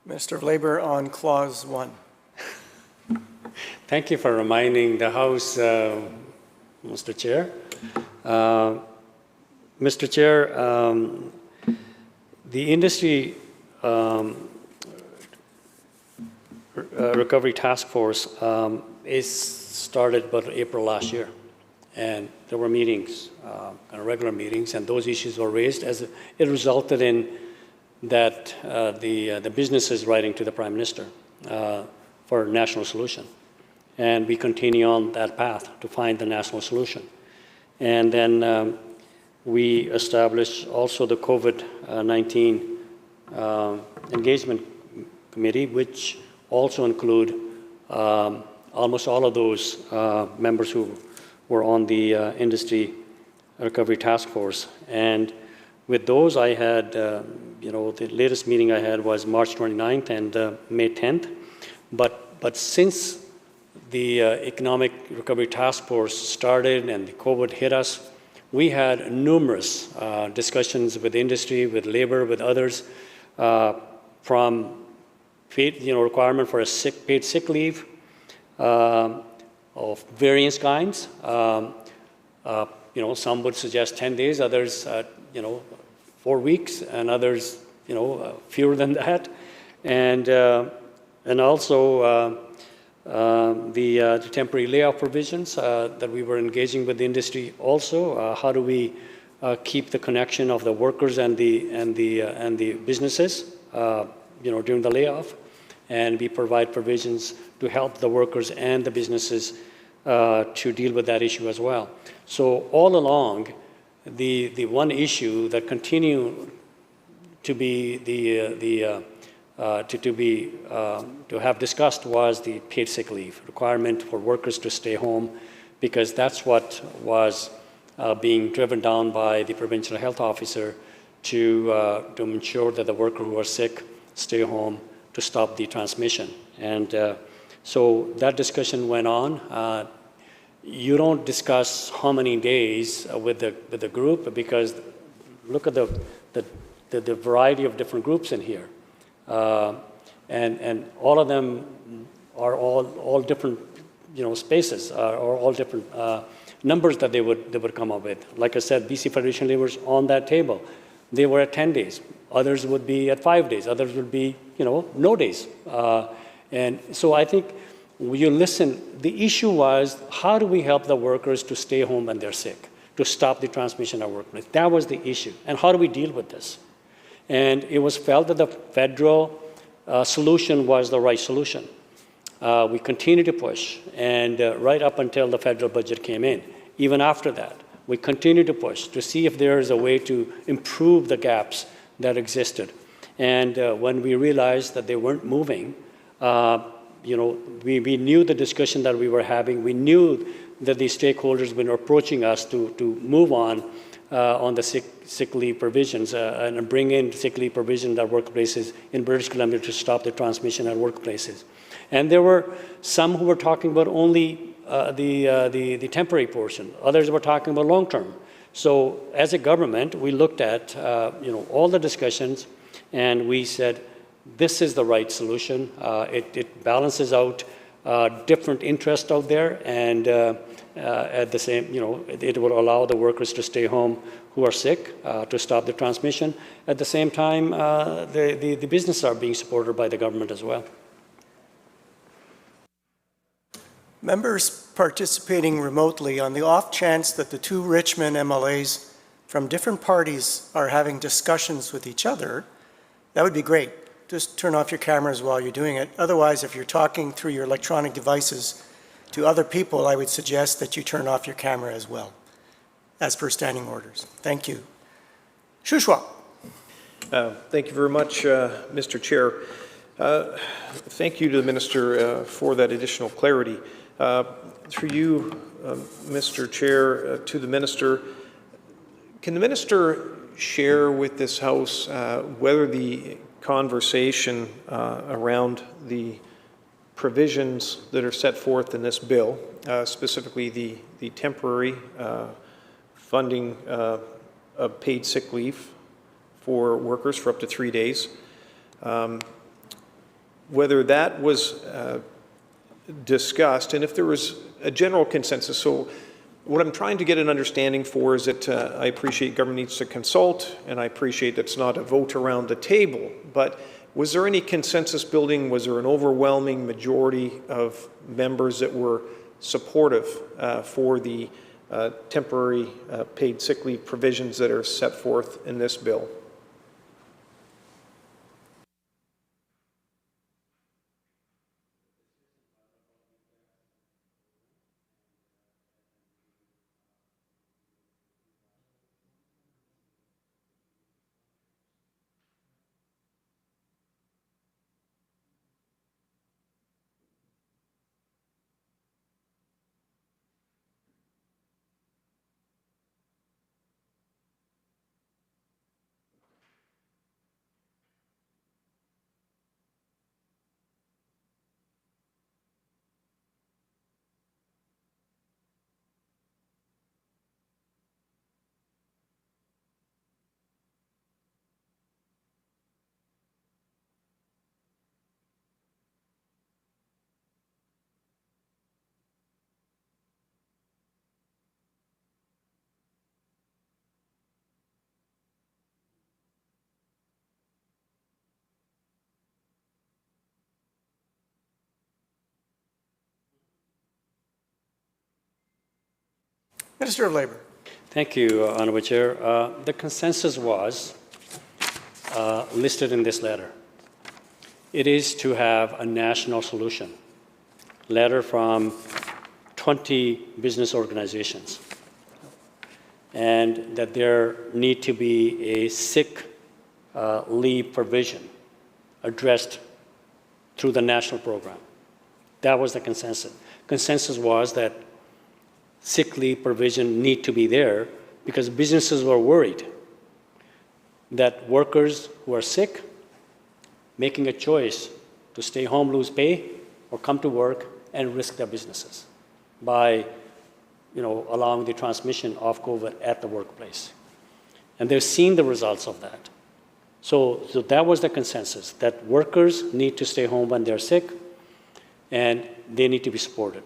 Minister of Labour on Clause 1. Thank you for reminding the House, Mr. Chair. Mr. Chair, the Industry Recovery Task Force is started about April last year, and there were meetings, kind of regular meetings, and those issues were raised as it resulted in that the businesses writing to the Prime Minister for a national solution. And we continue on that path to find the national solution. And then we established also the COVID-19 engagement committee, which also include almost all of those members who were on the Industry Recovery Task Force. And with those, I had, the latest meeting I had was March 29th and May 10th. But since the Economic Recovery Task Force started and the COVID hit us, we had numerous discussions with industry, with labor, with others, from requirement for a paid sick leave of various kinds. Some would suggest 10 days, others, 4 weeks, and others, fewer than that, and also the temporary layoff provisions that we were engaging with the industry. Also, how do we keep the connection of the workers and the businesses, during the layoff, and we provide provisions to help the workers and the businesses to deal with that issue as well. So all along, the one issue that continued to be the to have discussed was the paid sick leave requirement for workers to stay home, because that's what was being driven down by the provincial health officer to ensure that the worker who are sick stay home to stop the transmission. And so that discussion went on. You don't discuss how many days with the group, because look at the variety of different groups in here. And all of them are all different, spaces, or all different numbers that they would come up with. Like I said, BC Federation of Labour was on that table. They were at 10 days. Others would be at 5 days. Others would be, no days. And so I think you listen, the issue was, how do we help the workers to stay home when they're sick, to stop the transmission of workplace? That was the issue. And how do we deal with this? And it was felt that the federal solution was the right solution. We continued to push, and right up until the federal budget came in. Even after that, we continued to push to see if there is a way to improve the gaps that existed. And when we realized that they weren't moving, we knew the discussion that we were having. We knew that the stakeholders were approaching us to move on the sick leave provisions and bring in sick leave provisions at workplaces in British Columbia to stop the transmission at workplaces. And there were some who were talking about only the temporary portion. Others were talking about long-term. So as a government, we looked at all the discussions, and we said, this is the right solution. It balances out different interests out there, and at the same, it will allow the workers to stay home who are sick to stop the transmission. At the same time, the businesses are being supported by the government as well. Members participating remotely, on the off chance that the two Richmond MLAs from different parties are having discussions with each other, that would be great. Just turn off your cameras while you're doing it. Otherwise, if you're talking through your electronic devices to other people, I would suggest that you turn off your camera as well, as per standing orders. Thank you. Shushwa. Thank you very much, Mr. Chair. Thank you to the Minister for that additional clarity. Through you, Mr. Chair, to the Minister, can the Minister share with this House whether the conversation around the provisions that are set forth in this bill, specifically the temporary funding of paid sick leave for workers for up to 3 days, whether that was discussed and if there was a general consensus. So what I'm trying to get an understanding for is that I appreciate government needs to consult, and I appreciate that's not a vote around the table, but was there any consensus building? Was there an overwhelming majority of members that were supportive for the temporary paid sick leave provisions that are set forth in this bill? Minister of Labour. Thank you, Honourable Chair. The consensus was listed in this letter. It is to have a national solution. Letter from 20 business organizations, and that there need to be a sick leave provision addressed through the national program. That was the consensus. Consensus was that sick leave provision need to be there because businesses were worried that workers who are sick, making a choice to stay home, lose pay, or come to work and risk their businesses by allowing the transmission of COVID at the workplace. And they've seen the results of that. So that was the consensus, that workers need to stay home when they're sick, and they need to be supported.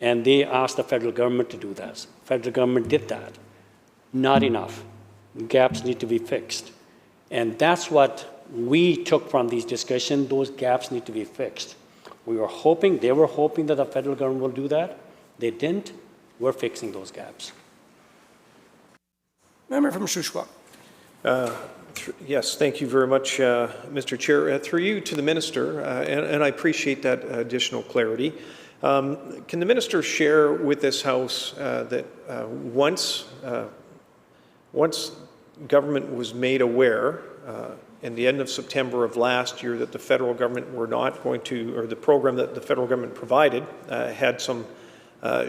And they asked the federal government to do that. Federal government did that. Not enough. Gaps need to be fixed. And that's what we took from these discussions. Those gaps need to be fixed. They were hoping that the federal government will do that. They didn't. We're fixing those gaps. Member from Shuswap. Yes, thank you very much, Mr. Chair. Through you to the Minister, and I appreciate that additional clarity. Can the Minister share with this House that once government was made aware in the end of September of last year that the federal government were not going to, or the program that the federal government provided had some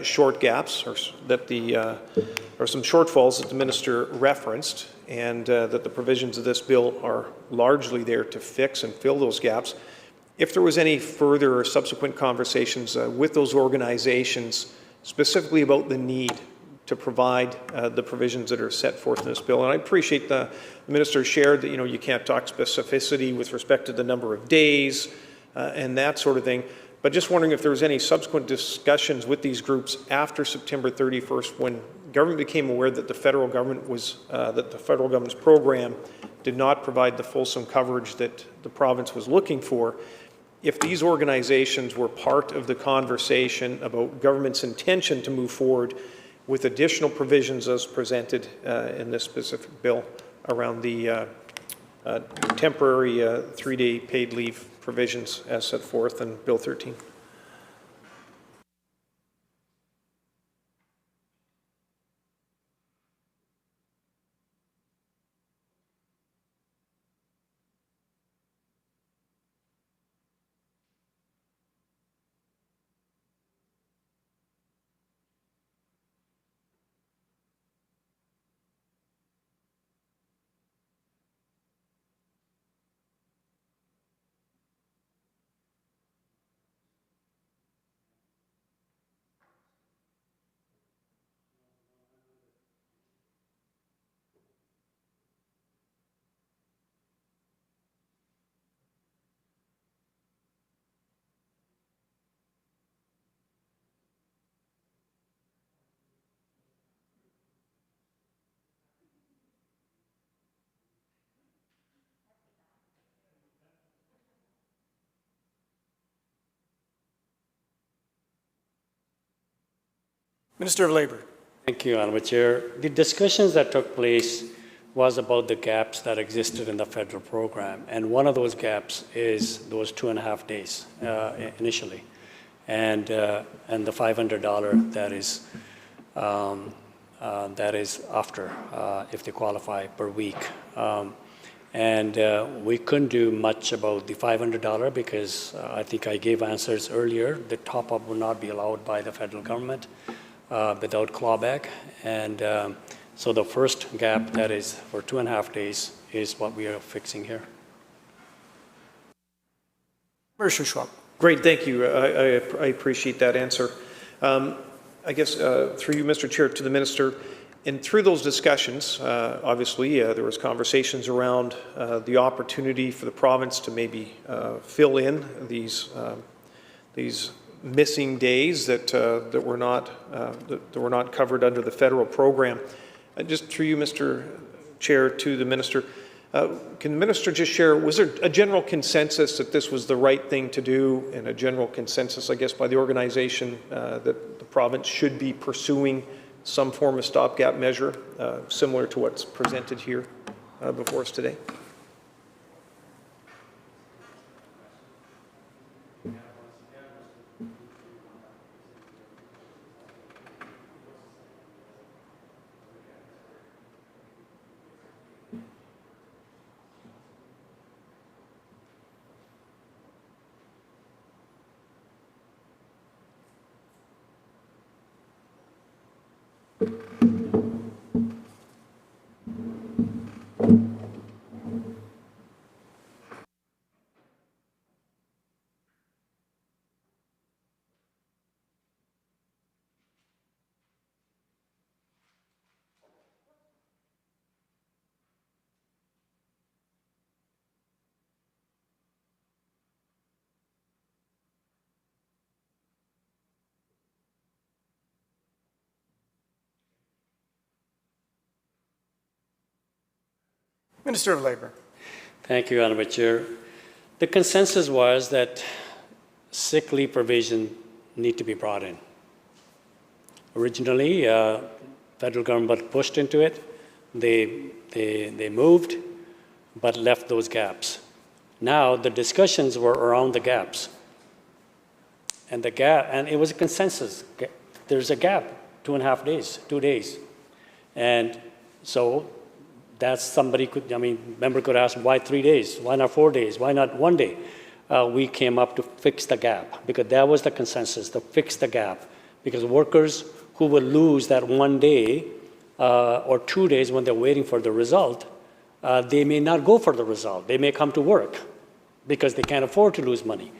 short gaps, or some shortfalls that the Minister referenced, and that the provisions of this bill are largely there to fix and fill those gaps. If there was any further or subsequent conversations with those organizations specifically about the need to provide the provisions that are set forth in this bill. And I appreciate the Minister shared that you can't talk specificity with respect to the number of days and that sort of thing. But just wondering if there was any subsequent discussions with these groups after September 31st, when government became aware that the federal government that the federal government's program did not provide the fulsome coverage that the province was looking for. If these organizations were part of the conversation about government's intention to move forward with additional provisions as presented in this specific bill around the temporary 3-day paid leave provisions as set forth in Bill 13. Minister of Labour. Thank you, Honourable Chair. The discussions that took place was about the gaps that existed in the federal program. And one of those gaps is those 2.5 days initially. And the $500 that is after, if they qualify, per week. We couldn't do much about the $500 because I think I gave answers earlier. The top-up will not be allowed by the federal government without clawback. And so the first gap that is for 2.5 days is what we are fixing here. Great, thank you. I appreciate that answer. I guess through you, Mr. Chair, to the Minister, and through those discussions, obviously, there was conversations around the opportunity for the province to maybe fill in these missing days that were not covered under the federal program. Just through you, Mr. Chair, to the Minister, can the Minister just share, was there a general consensus that this was the right thing to do, and a general consensus, I guess, by the organization that the province should be pursuing some form of stopgap measure similar to what's presented here before us today? Minister of Labour. Thank you, Honourable Chair. The consensus was that sick leave provision need to be brought in. Originally, federal government pushed into it. They moved, but left those gaps. Now the discussions were around the gaps, and it was a consensus. There's a gap, 2.5 days, 2 days, and so that's member could ask, why 3 days? Why not 4 days? Why not 1 day? We came up to fix the gap, because that was the consensus, to fix the gap. Because workers who will lose that 1 day or 2 days when they're waiting for the result, they may not go for the result. They may come to work because they can't afford to lose money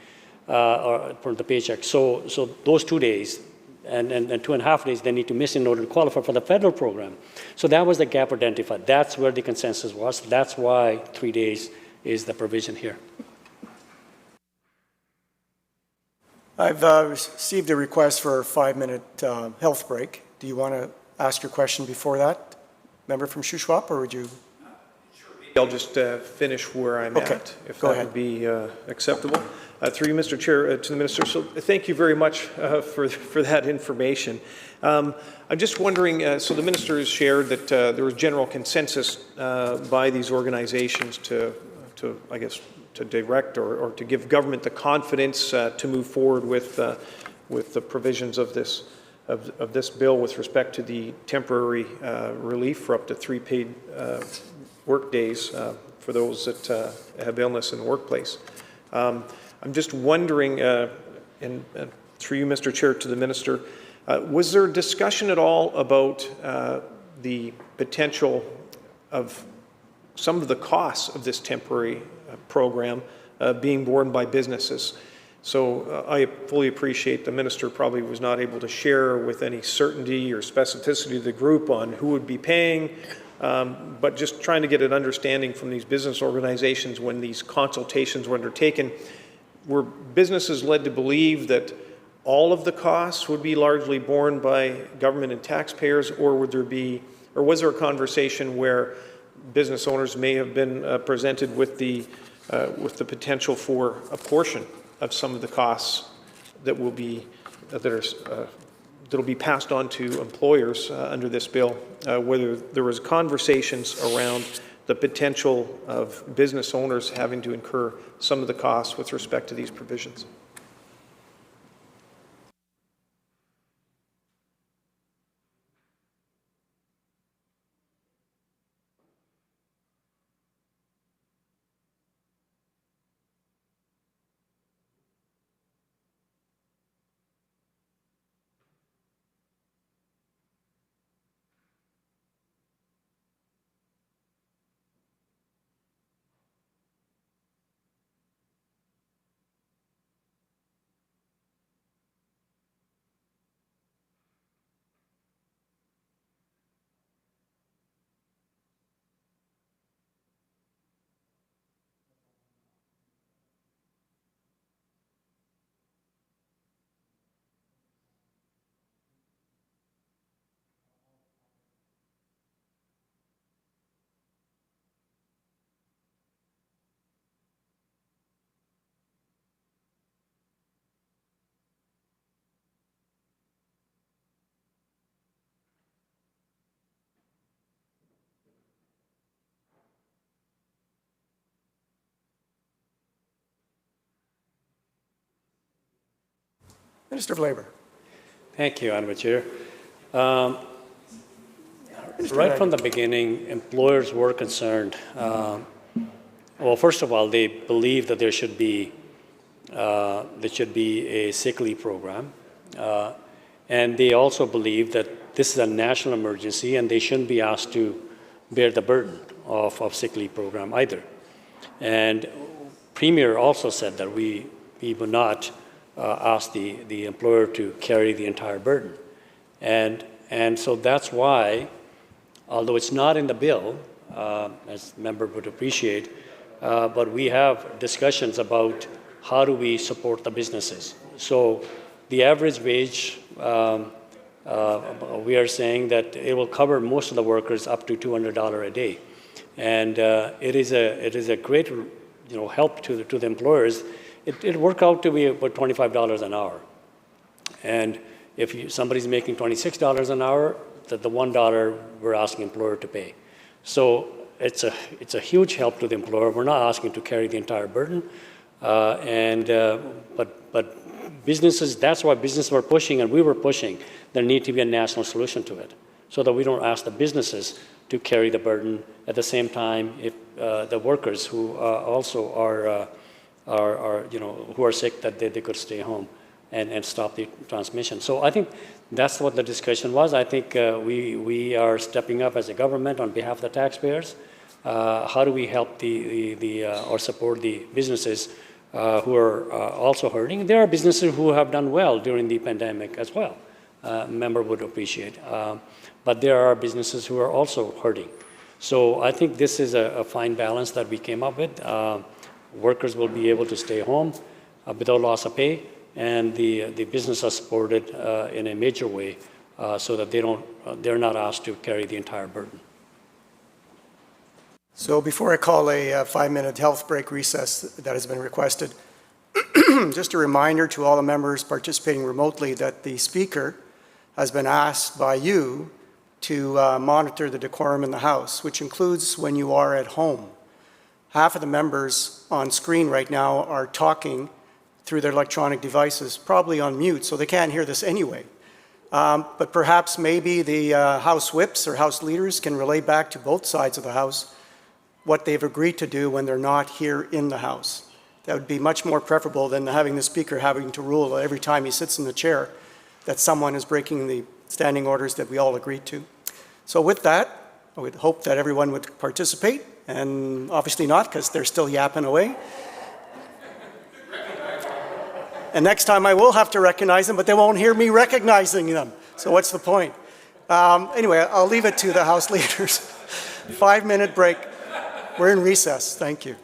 or for the paycheck. So those 2 days and 2.5 days they need to miss in order to qualify for the federal program. So that was the gap identified. That's where the consensus was. That's why 3 days is the provision here. I've received a request for a 5-minute health break. Do you want to ask your question before that, member from Shuswap, or would you? I'll just finish where I'm at, if that would be acceptable. Through you, Mr. Chair, to the Minister. So thank you very much for that information. I'm just wondering, so the Minister has shared that there was general consensus by these organizations to I guess, to direct or to give government the confidence to move forward with the provisions of this bill with respect to the temporary relief for up to 3 paid work days for those that have illness in the workplace. I'm just wondering, and through you, Mr. Chair, to the Minister, was there discussion at all about the potential of some of the costs of this temporary program being borne by businesses? So I fully appreciate the Minister probably was not able to share with any certainty or specificity to the group on who would be paying, but just trying to get an understanding from these business organizations when these consultations were undertaken. Were businesses led to believe that all of the costs would be largely borne by government and taxpayers, or was there a conversation where business owners may have been presented with the potential for a portion of some of the costs that will be that'll be passed on to employers under this bill, whether there was conversations around the potential of business owners having to incur some of the costs with respect to these provisions? Minister of Labour. Thank you, Honourable Chair. Right from the beginning, employers were concerned. Well, first of all, they believe that there should be a sick leave program, and they also believe that this is a national emergency, and they shouldn't be asked to bear the burden of sick leave program either. And Premier also said that we would not ask the employer to carry the entire burden. And so that's why, although it's not in the bill, as the member would appreciate, but we have discussions about how do we support the businesses. So the average wage, we are saying that it will cover most of the workers up to $200 a day. And it is a great help to the employers. It worked out to be about $25 an hour. And if somebody's making $26 an hour, the $1 we're asking employer to pay. So it's a huge help to the employer. We're not asking to carry the entire burden. But businesses, that's why businesses were pushing, and we were pushing. There need to be a national solution to it, so that we don't ask the businesses to carry the burden at the same time if the workers who also are who are sick, that they could stay home and stop the transmission. So I think that's what the discussion was. I think we are stepping up as a government on behalf of the taxpayers. How do we help or support the businesses who are also hurting? There are businesses who have done well during the pandemic as well. Member would appreciate. But there are businesses who are also hurting. So I think this is a fine balance that we came up with. Workers will be able to stay home without loss of pay, and the business are supported in a major way so that they're not asked to carry the entire burden. So before I call a 5-minute health break recess that has been requested, just a reminder to all the members participating remotely that the Speaker has been asked by you to monitor the decorum in the House, which includes when you are at home. Half of the members on screen right now are talking through their electronic devices, probably on mute, so they can't hear this anyway. But perhaps maybe the House whips or House leaders can relay back to both sides of the House what they've agreed to do when they're not here in the House. That would be much more preferable than having the Speaker having to rule every time he sits in the chair that someone is breaking the standing orders that we all agreed to. So with that, I would hope that everyone would participate, and obviously not, because they're still yapping away. And next time I will have to recognize them, but they won't hear me recognizing them. So what's the point? Anyway, I'll leave it to the House leaders. 5-minute break. We're in recess. Thank you.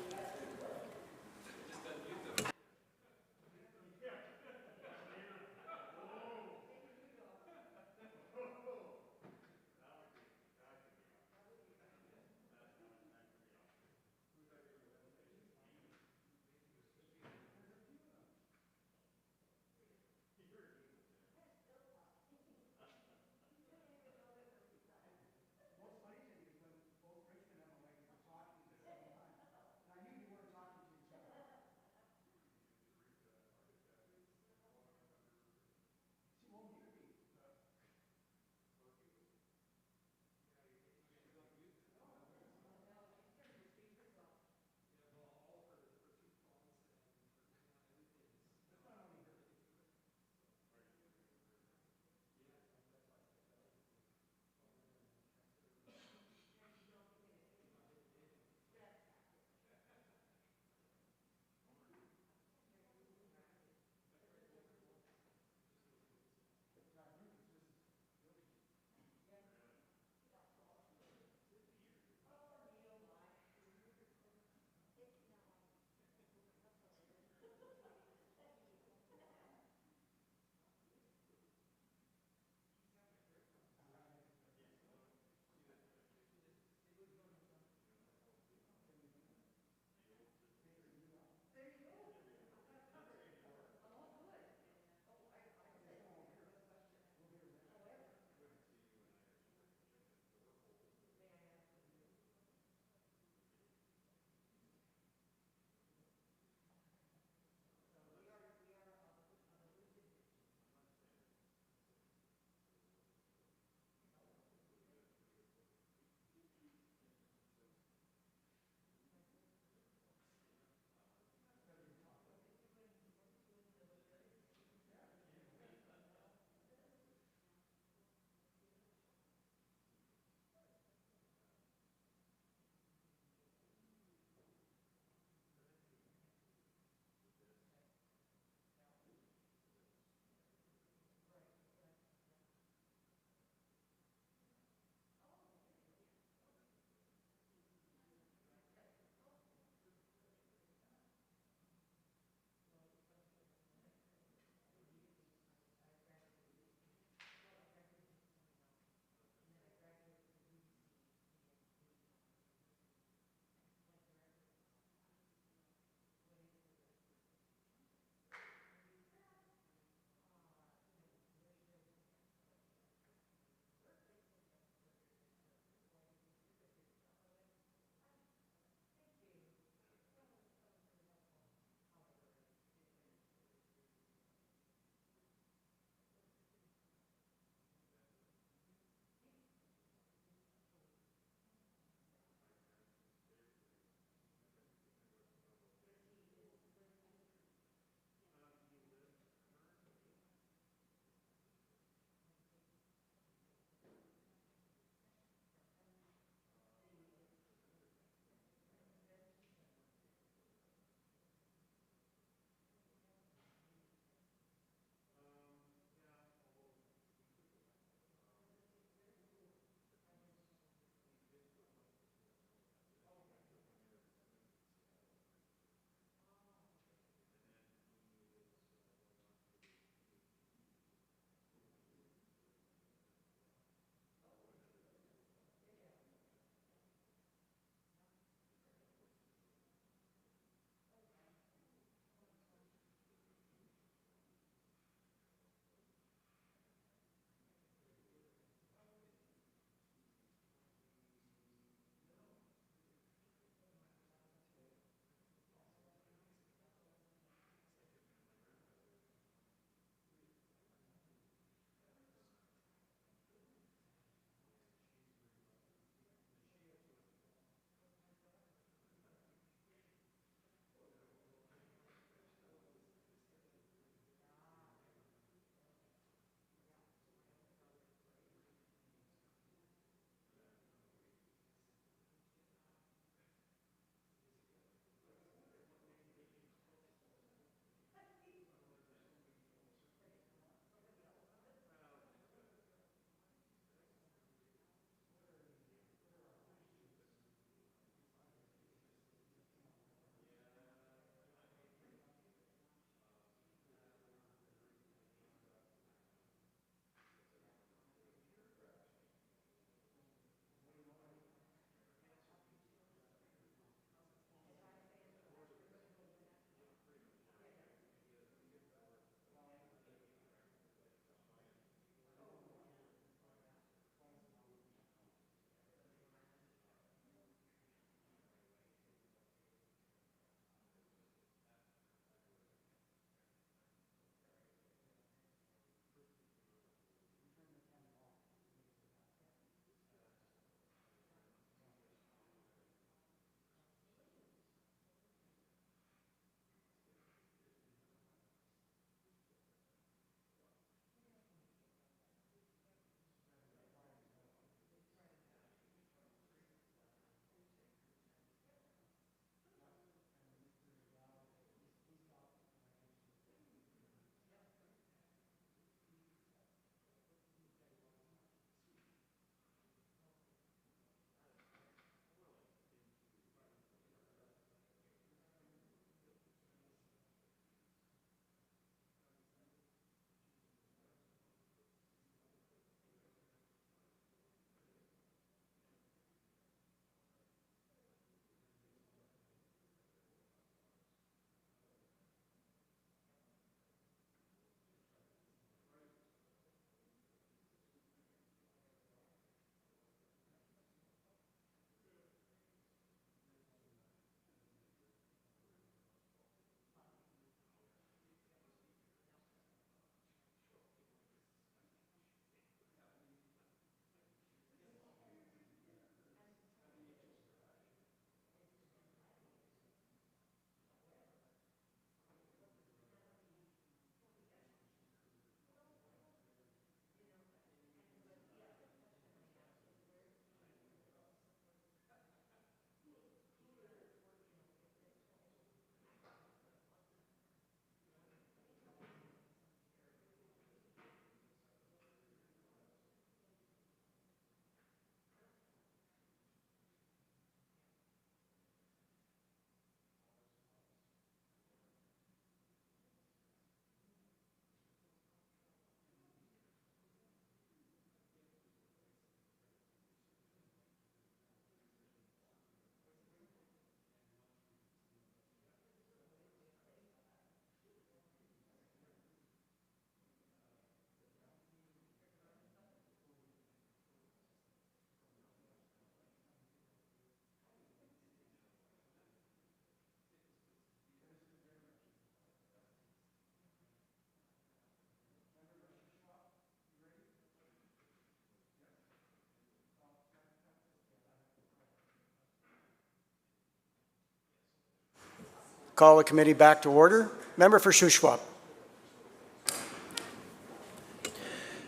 call the committee back to order. Member for Shuswap.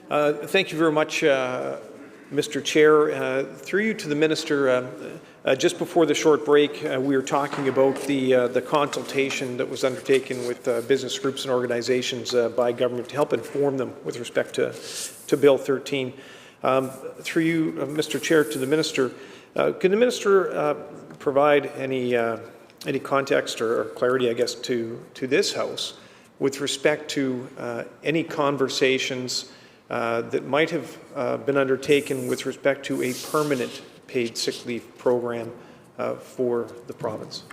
Thank you very much, Mr. Chair. Through you to the Minister, just before the short break, we were talking about the consultation that was undertaken with business groups and organizations by government to help inform them with respect to Bill 13. Through you, Mr. Chair, to the Minister, can the Minister provide any context or clarity, I guess, to this House with respect to any conversations that might have been undertaken with respect to a permanent paid sick leave program for the province?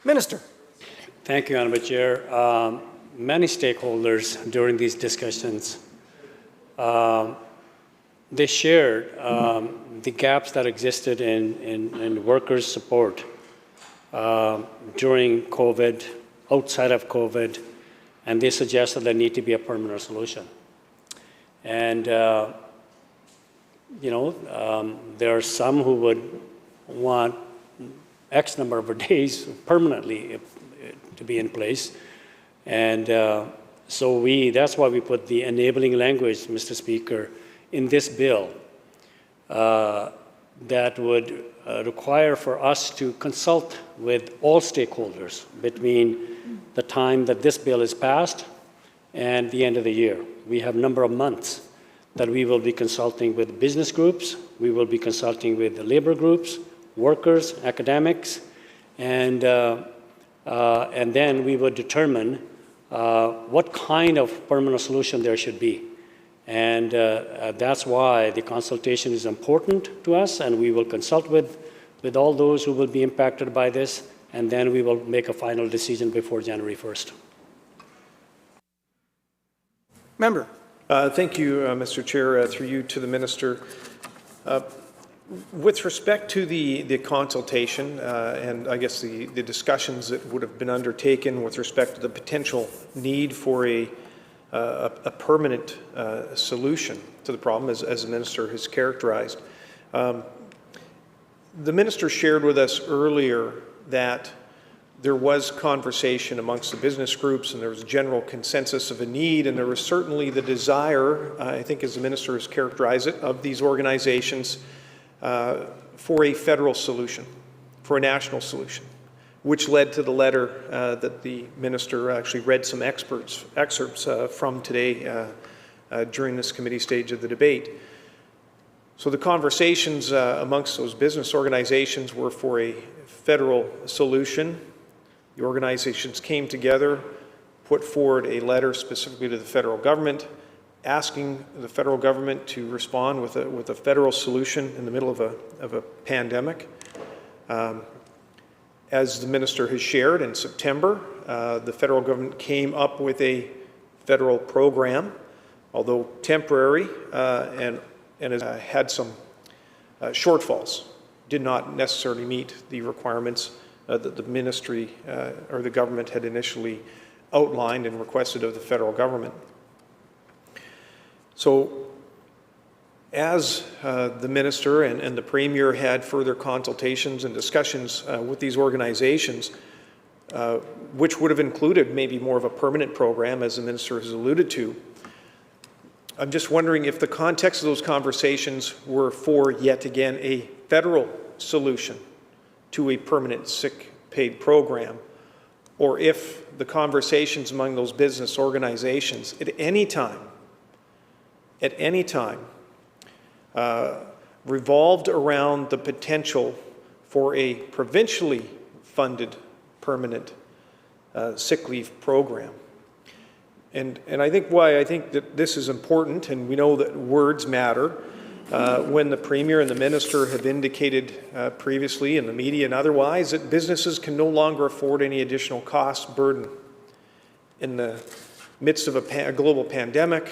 Minister. Thank you, Honourable Chair. Many stakeholders during these discussions, they shared the gaps that existed in workers' support during COVID, outside of COVID, and they suggested there need to be a permanent solution. And, there are some who would want X number of days permanently to be in place. And that's why we put the enabling language, Mr. Speaker, in this bill that would require for us to consult with all stakeholders between the time that this bill is passed and the end of the year. We have a number of months that we will be consulting with business groups, we will be consulting with the labor groups, workers, academics, and then we would determine what kind of permanent solution there should be. And that's why the consultation is important to us, and we will consult with all those who will be impacted by this, and then we will make a final decision before January 1st. Member. Thank you, Mr. Chair. Through you to the Minister. With respect to the consultation and I guess the discussions that would have been undertaken with respect to the potential need for a permanent solution to the problem, as the Minister has characterized, the Minister shared with us earlier that there was conversation amongst the business groups and there was a general consensus of a need, and there was certainly the desire, I think as the Minister has characterized it, of these organizations for a federal solution, for a national solution, which led to the letter that the Minister actually read some excerpts from today during this committee stage of the debate. So the conversations amongst those business organizations were for a federal solution. The organizations came together, put forward a letter specifically to the federal government, asking the federal government to respond with a federal solution in the middle of a pandemic. As the Minister has shared, in September, the federal government came up with a federal program, although temporary, and has had some shortfalls, did not necessarily meet the requirements that the ministry or the government had initially outlined and requested of the federal government. So as the Minister and the Premier had further consultations and discussions with these organizations, which would have included maybe more of a permanent program, as the Minister has alluded to, I'm just wondering if the context of those conversations were for, yet again, a federal solution to a permanent sick paid program, or if the conversations among those business organizations at any time, revolved around the potential for a provincially funded permanent sick leave program. And I think why I think that this is important, and we know that words matter, when the Premier and the Minister have indicated previously in the media and otherwise that businesses can no longer afford any additional cost burden. In the midst of a global pandemic,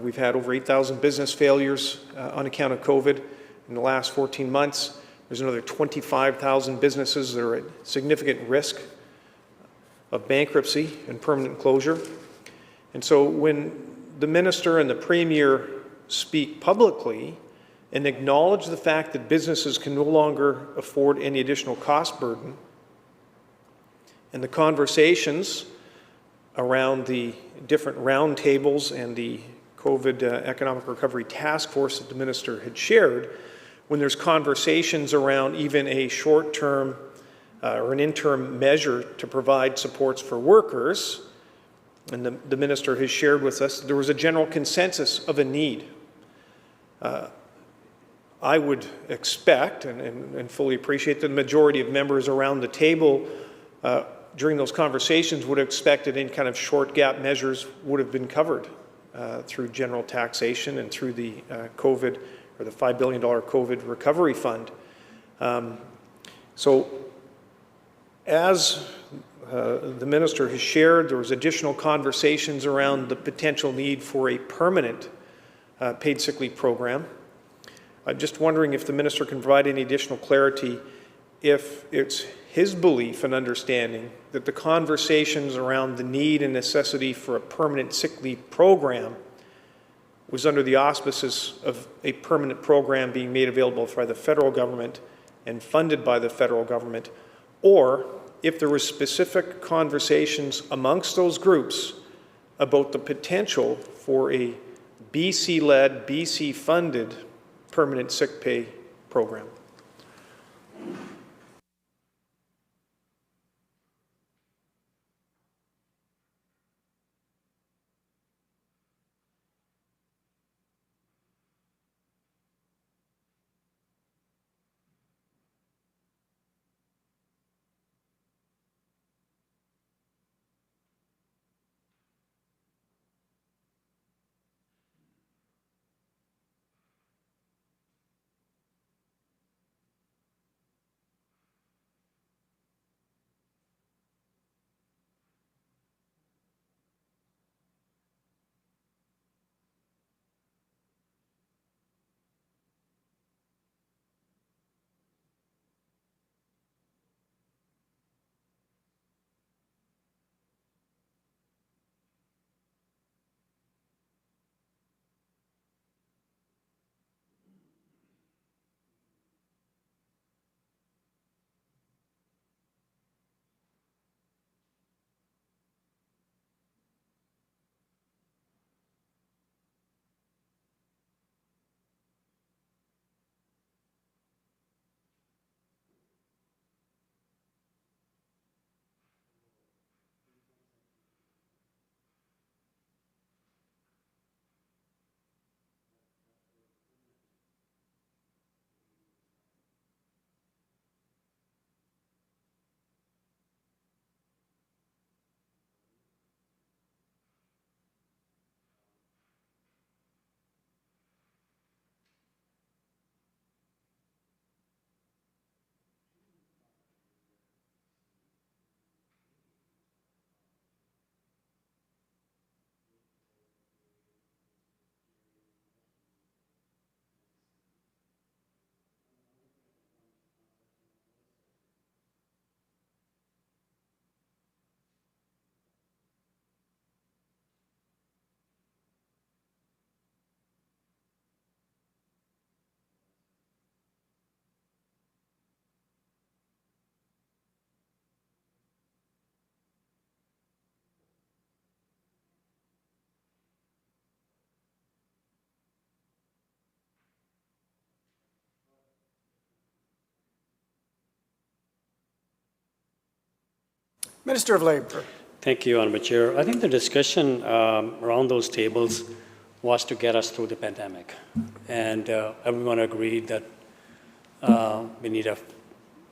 we've had over 8,000 business failures on account of COVID in the last 14 months. There's another 25,000 businesses that are at significant risk of bankruptcy and permanent closure. And so when the Minister and the Premier speak publicly and acknowledge the fact that businesses can no longer afford any additional cost burden, and the conversations around the different roundtables and the COVID Economic Recovery Task Force that the Minister had shared, when there's conversations around even a short-term or an interim measure to provide supports for workers, and the Minister has shared with us, there was a general consensus of a need. I would expect and fully appreciate that the majority of members around the table during those conversations would have expected any kind of short gap measures would have been covered through general taxation and through the COVID or the $5 billion COVID recovery fund. So as the Minister has shared, there was additional conversations around the potential need for a permanent paid sick leave program. I'm just wondering if the Minister can provide any additional clarity if it's his belief and understanding that the conversations around the need and necessity for a permanent sick leave program was under the auspices of a permanent program being made available by the federal government and funded by the federal government, or if there were specific conversations amongst those groups about the potential for a BC-led, BC-funded permanent sick pay program. Minister of Labour. Thank you, Honourable Chair. I think the discussion around those tables was to get us through the pandemic. And everyone agreed that we need a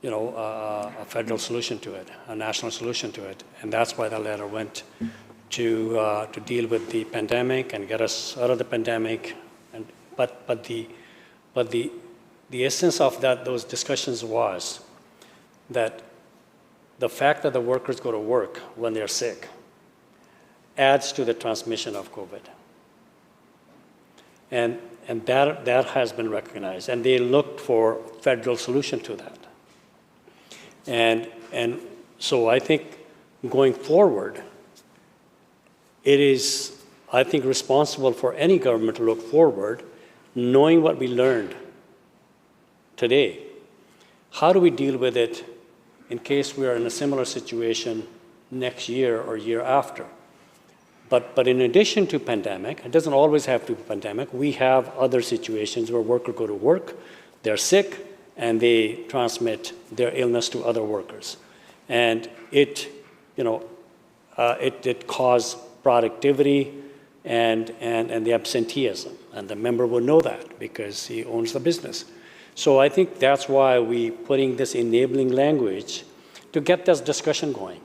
a federal solution to it, a national solution to it. And that's why the letter went to deal with the pandemic and get us out of the pandemic. But the essence of those discussions was that the fact that the workers go to work when they're sick adds to the transmission of COVID. And that has been recognized, and they looked for federal solution to that. And so I think going forward, it is, I think, responsible for any government to look forward, knowing what we learned today. How do we deal with it in case we are in a similar situation next year or year after? But in addition to pandemic, it doesn't always have to be pandemic, we have other situations where workers go to work, they're sick, and they transmit their illness to other workers. And it caused productivity and the absenteeism. And the member will know that because he owns the business. So I think that's why we putting this enabling language to get this discussion going.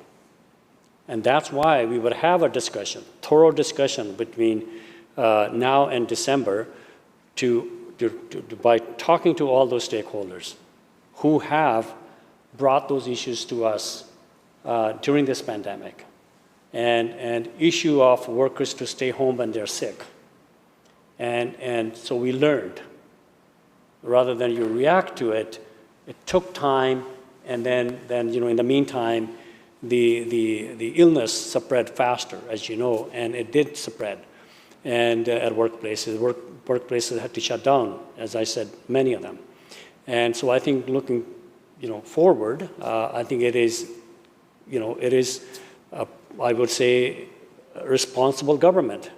And that's why we would have a discussion, thorough discussion between now and December by talking to all those stakeholders who have brought those issues to us during this pandemic. And issue of workers to stay home when they're sick. And so we learned, rather than you react to it, it took time, and then in the meantime, the illness spread faster, as you know, and it did spread. And at workplaces, workplaces had to shut down, as I said, many of them. And so I think looking, forward, I think it is, I would say, responsible government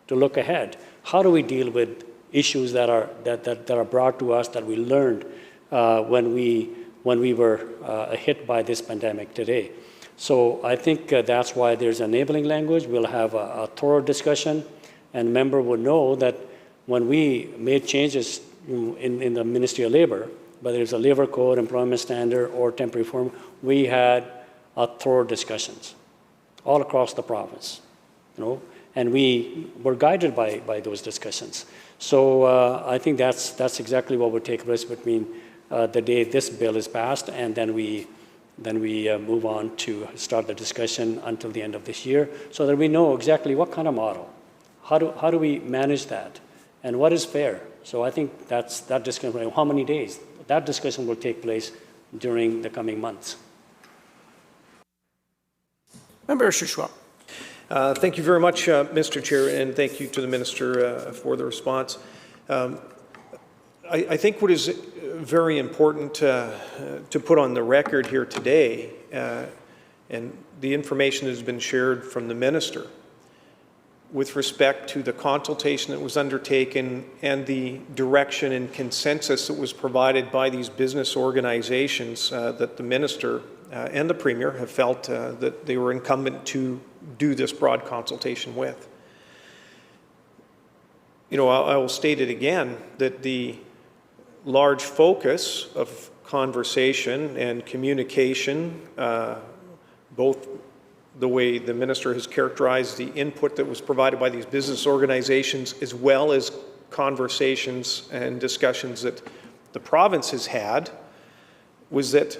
to look ahead. How do we deal with issues that are brought to us that we learned when we were hit by this pandemic today? So I think that's why there's enabling language. We'll have a thorough discussion, and member would know that when we made changes in the Ministry of Labor, whether it's a labor code, employment standard, or temporary form, we had thorough discussions all across the province, and we were guided by those discussions. So I think that's exactly what would take place between the day this bill is passed, and then we move on to start the discussion until the end of this year, so that we know exactly what kind of model, how do we manage that, and what is fair. So I think that discussion, how many days, that discussion will take place during the coming months. Member Shuswap. Thank you very much, Mr. Chair, and thank you to the Minister for the response. I think what is very important to put on the record here today, and the information has been shared from the Minister with respect to the consultation that was undertaken and the direction and consensus that was provided by these business organizations that the Minister and the Premier have felt that they were incumbent to do this broad consultation with. I will state it again, that the large focus of conversation and communication, both the way the Minister has characterized the input that was provided by these business organizations, as well as conversations and discussions that the province has had, was that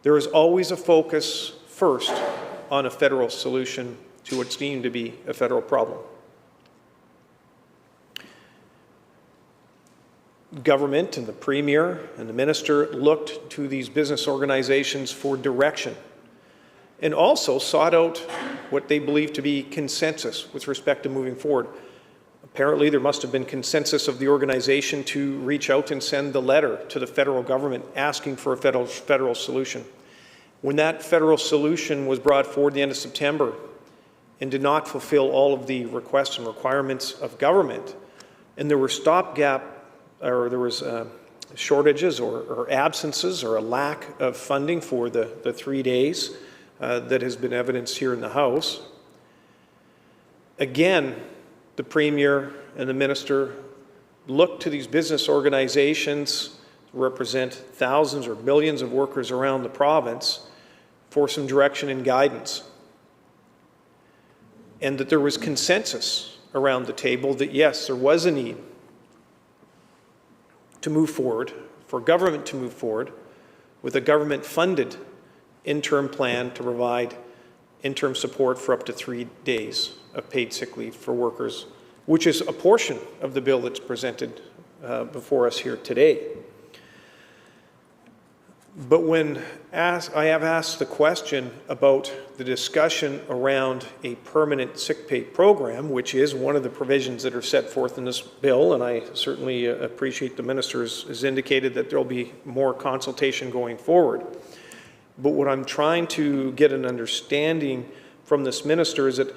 there is always a focus first on a federal solution to what's deemed to be a federal problem. Government and the Premier and the Minister looked to these business organizations for direction, and also sought out what they believe to be consensus with respect to moving forward. Apparently, there must have been consensus of the organization to reach out and send the letter to the federal government asking for a federal solution. When that federal solution was brought forward at the end of September and did not fulfill all of the requests and requirements of government, and there were shortages or absences or a lack of funding for the 3 days that has been evidenced here in the House, again, the Premier and the Minister looked to these business organizations represent thousands or millions of workers around the province for some direction and guidance. And that there was consensus around the table that yes, there was a need to move forward, for government to move forward with a government-funded interim plan to provide interim support for up to 3 days of paid sick leave for workers, which is a portion of the bill that's presented before us here today. But when I have asked the question about the discussion around a permanent sick pay program, which is one of the provisions that are set forth in this bill, and I certainly appreciate the minister has indicated that there will be more consultation going forward. But what I'm trying to get an understanding from this minister is that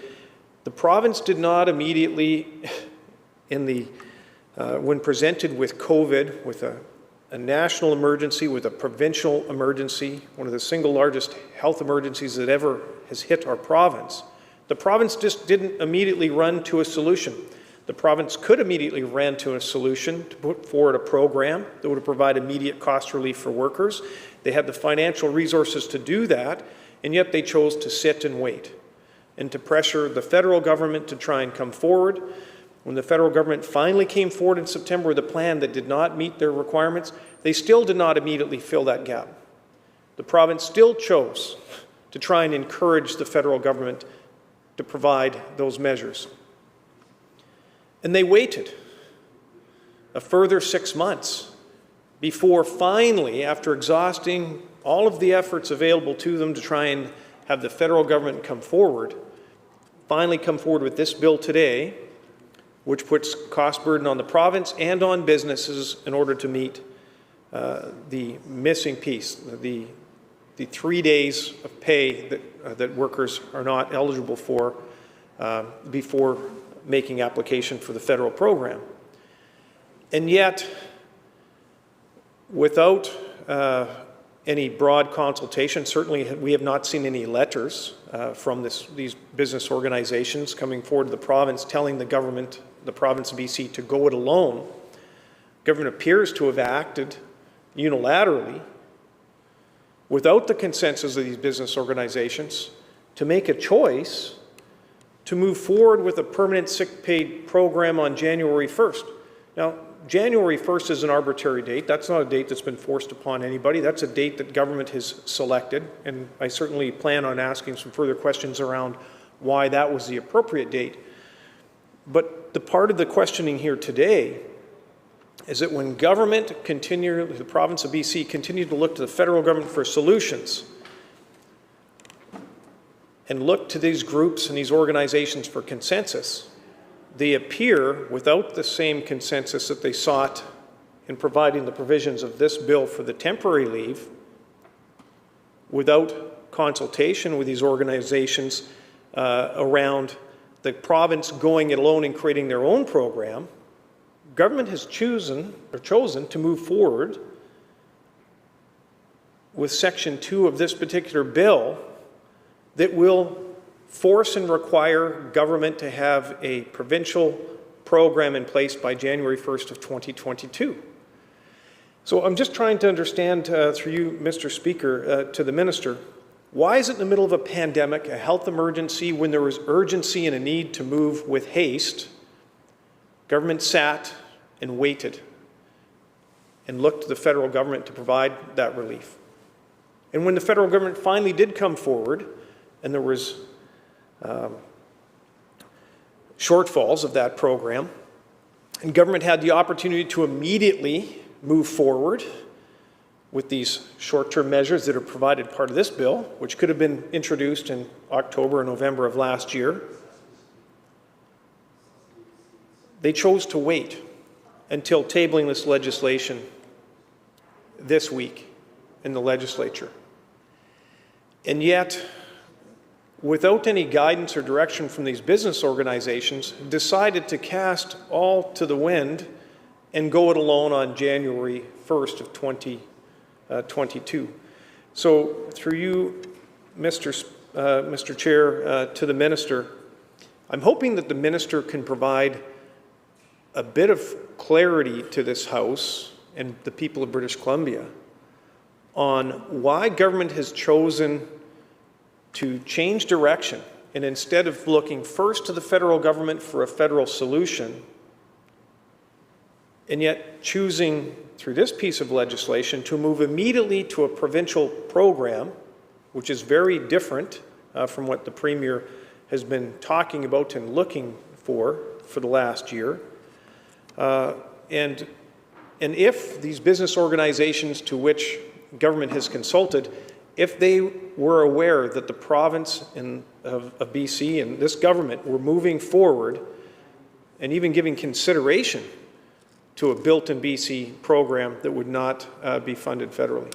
the province did not immediately, when presented with COVID, with a national emergency, with a provincial emergency, one of the single largest health emergencies that ever has hit our province, the province just didn't immediately run to a solution. The province could immediately run to a solution to put forward a program that would provide immediate cost relief for workers. They had the financial resources to do that, and yet they chose to sit and wait and to pressure the federal government to try and come forward. When the federal government finally came forward in September with a plan that did not meet their requirements, they still did not immediately fill that gap. The province still chose to try and encourage the federal government to provide those measures. And they waited a further 6 months before finally, after exhausting all of the efforts available to them to try and have the federal government come forward, finally come forward with this bill today, which puts cost burden on the province and on businesses in order to meet the missing piece, the 3 days of pay that workers are not eligible for before making application for the federal program. And yet, without any broad consultation, certainly we have not seen any letters from these business organizations coming forward to the province telling the government, the province of BC, to go it alone. Government appears to have acted unilaterally without the consensus of these business organizations to make a choice to move forward with a permanent sick pay program on January 1st. Now, January 1st is an arbitrary date. That's not a date that's been forced upon anybody. That's a date that government has selected, and I certainly plan on asking some further questions around why that was the appropriate date. But the part of the questioning here today is that when government the province of BC continued to look to the federal government for solutions and look to these groups and these organizations for consensus, they appear, without the same consensus that they sought in providing the provisions of this bill for the temporary leave, without consultation with these organizations around the province going it alone and creating their own program, government has chosen to move forward with Section 2 of this particular bill that will force and require government to have a provincial program in place by January 1st of 2022. So I'm just trying to understand through you, Mr. Speaker, to the Minister, why is it in the middle of a pandemic, a health emergency, when there was urgency and a need to move with haste, government sat and waited and looked to the federal government to provide that relief? And when the federal government finally did come forward and there was shortfalls of that program, and government had the opportunity to immediately move forward with these short-term measures that are provided part of this bill, which could have been introduced in October or November of last year, they chose to wait until tabling this legislation this week in the Legislature. And yet, without any guidance or direction from these business organizations, decided to cast all to the wind and go it alone on January 1st of 2022. So through you, Mr. Chair, to the Minister, I'm hoping that the Minister can provide a bit of clarity to this House and the people of British Columbia on why government has chosen to change direction, and instead of looking first to the federal government for a federal solution, and yet choosing through this piece of legislation to move immediately to a provincial program, which is very different from what the Premier has been talking about and looking for the last year. And if these business organizations to which government has consulted, if they were aware that the province of BC and this government were moving forward and even giving consideration to a Built in BC program that would not be funded federally.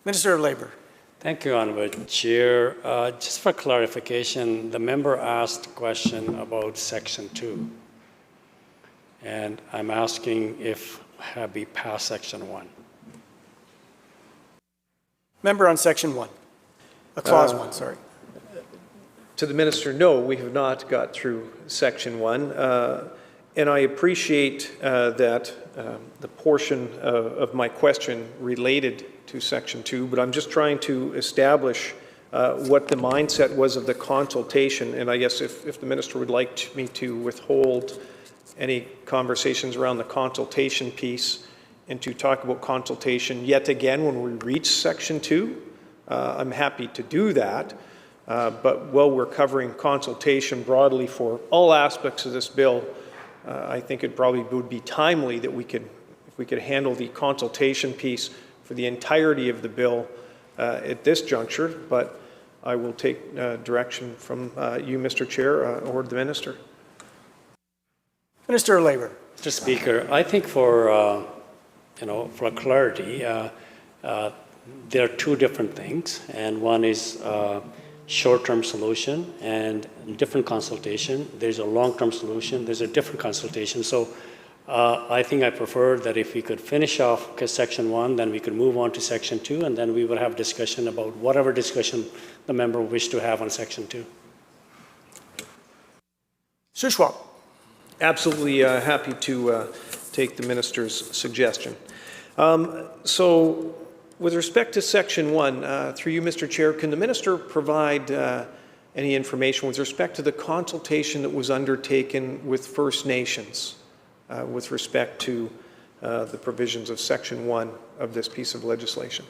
Minister of Labour. Thank you, Honourable Chair. Just for clarification, the member asked a question about Section 2. And I'm asking if have we passed Section 1? Member on Section 1. Clause 1, sorry. To the Minister, no, we have not got through Section 1. And I appreciate that the portion of my question related to Section 2, but I'm just trying to establish what the mindset was of the consultation. And I guess if the Minister would like me to withhold any conversations around the consultation piece and to talk about consultation yet again when we reach Section 2, I'm happy to do that. But while we're covering consultation broadly for all aspects of this bill, I think it probably would be timely that if we could handle the consultation piece for the entirety of the bill at this juncture, but I will take direction from you, Mr. Chair, or the Minister. Minister of Labour. Mr. Speaker, I think for clarity, there are two different things, and one is short-term solution and different consultation. There's a long-term solution. There's a different consultation. So I think I prefer that if we could finish off Section 1, then we could move on to Section 2, and then we would have discussion about whatever discussion the member wished to have on Section 2. Sir Schwab. Absolutely happy to take the Minister's suggestion. So with respect to Section 1, through you, Mr. Chair, can the Minister provide any information with respect to the consultation that was undertaken with First Nations with respect to the provisions of Section 1 of this piece of legislation?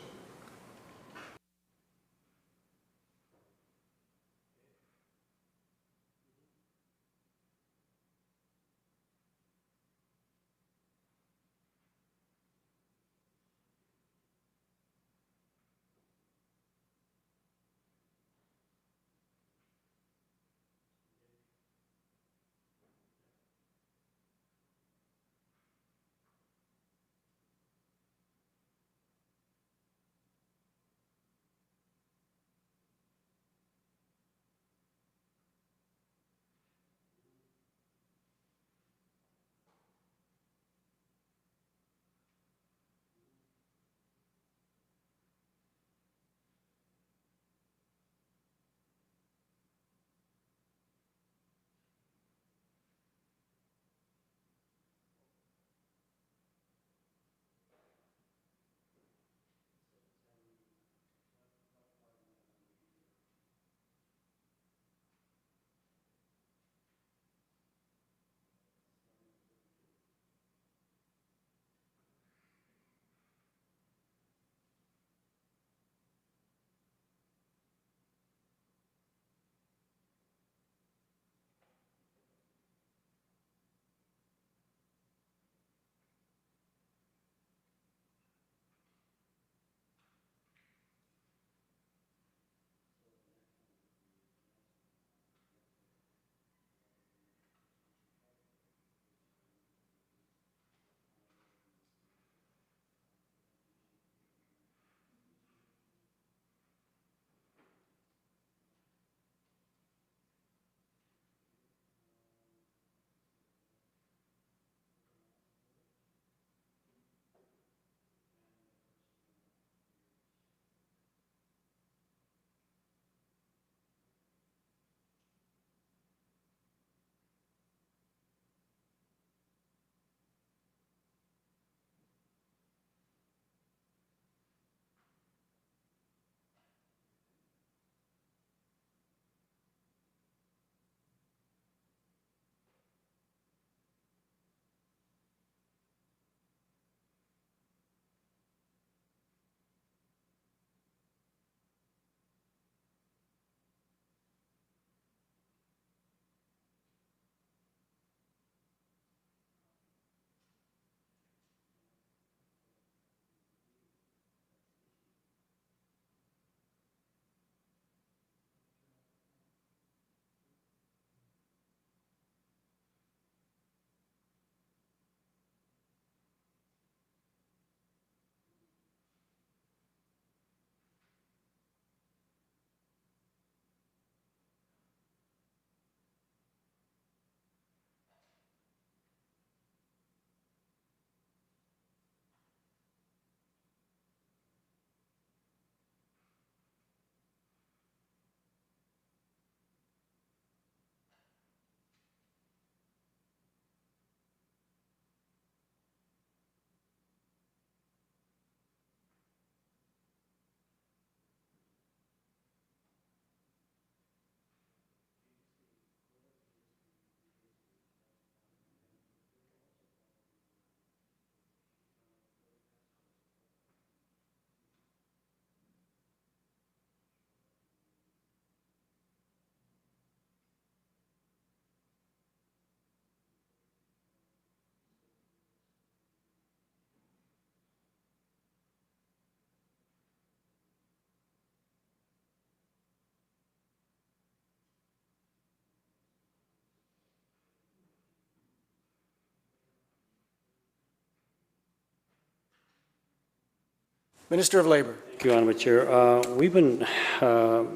Minister of Labour. Thank you, Honourable Chair. We've been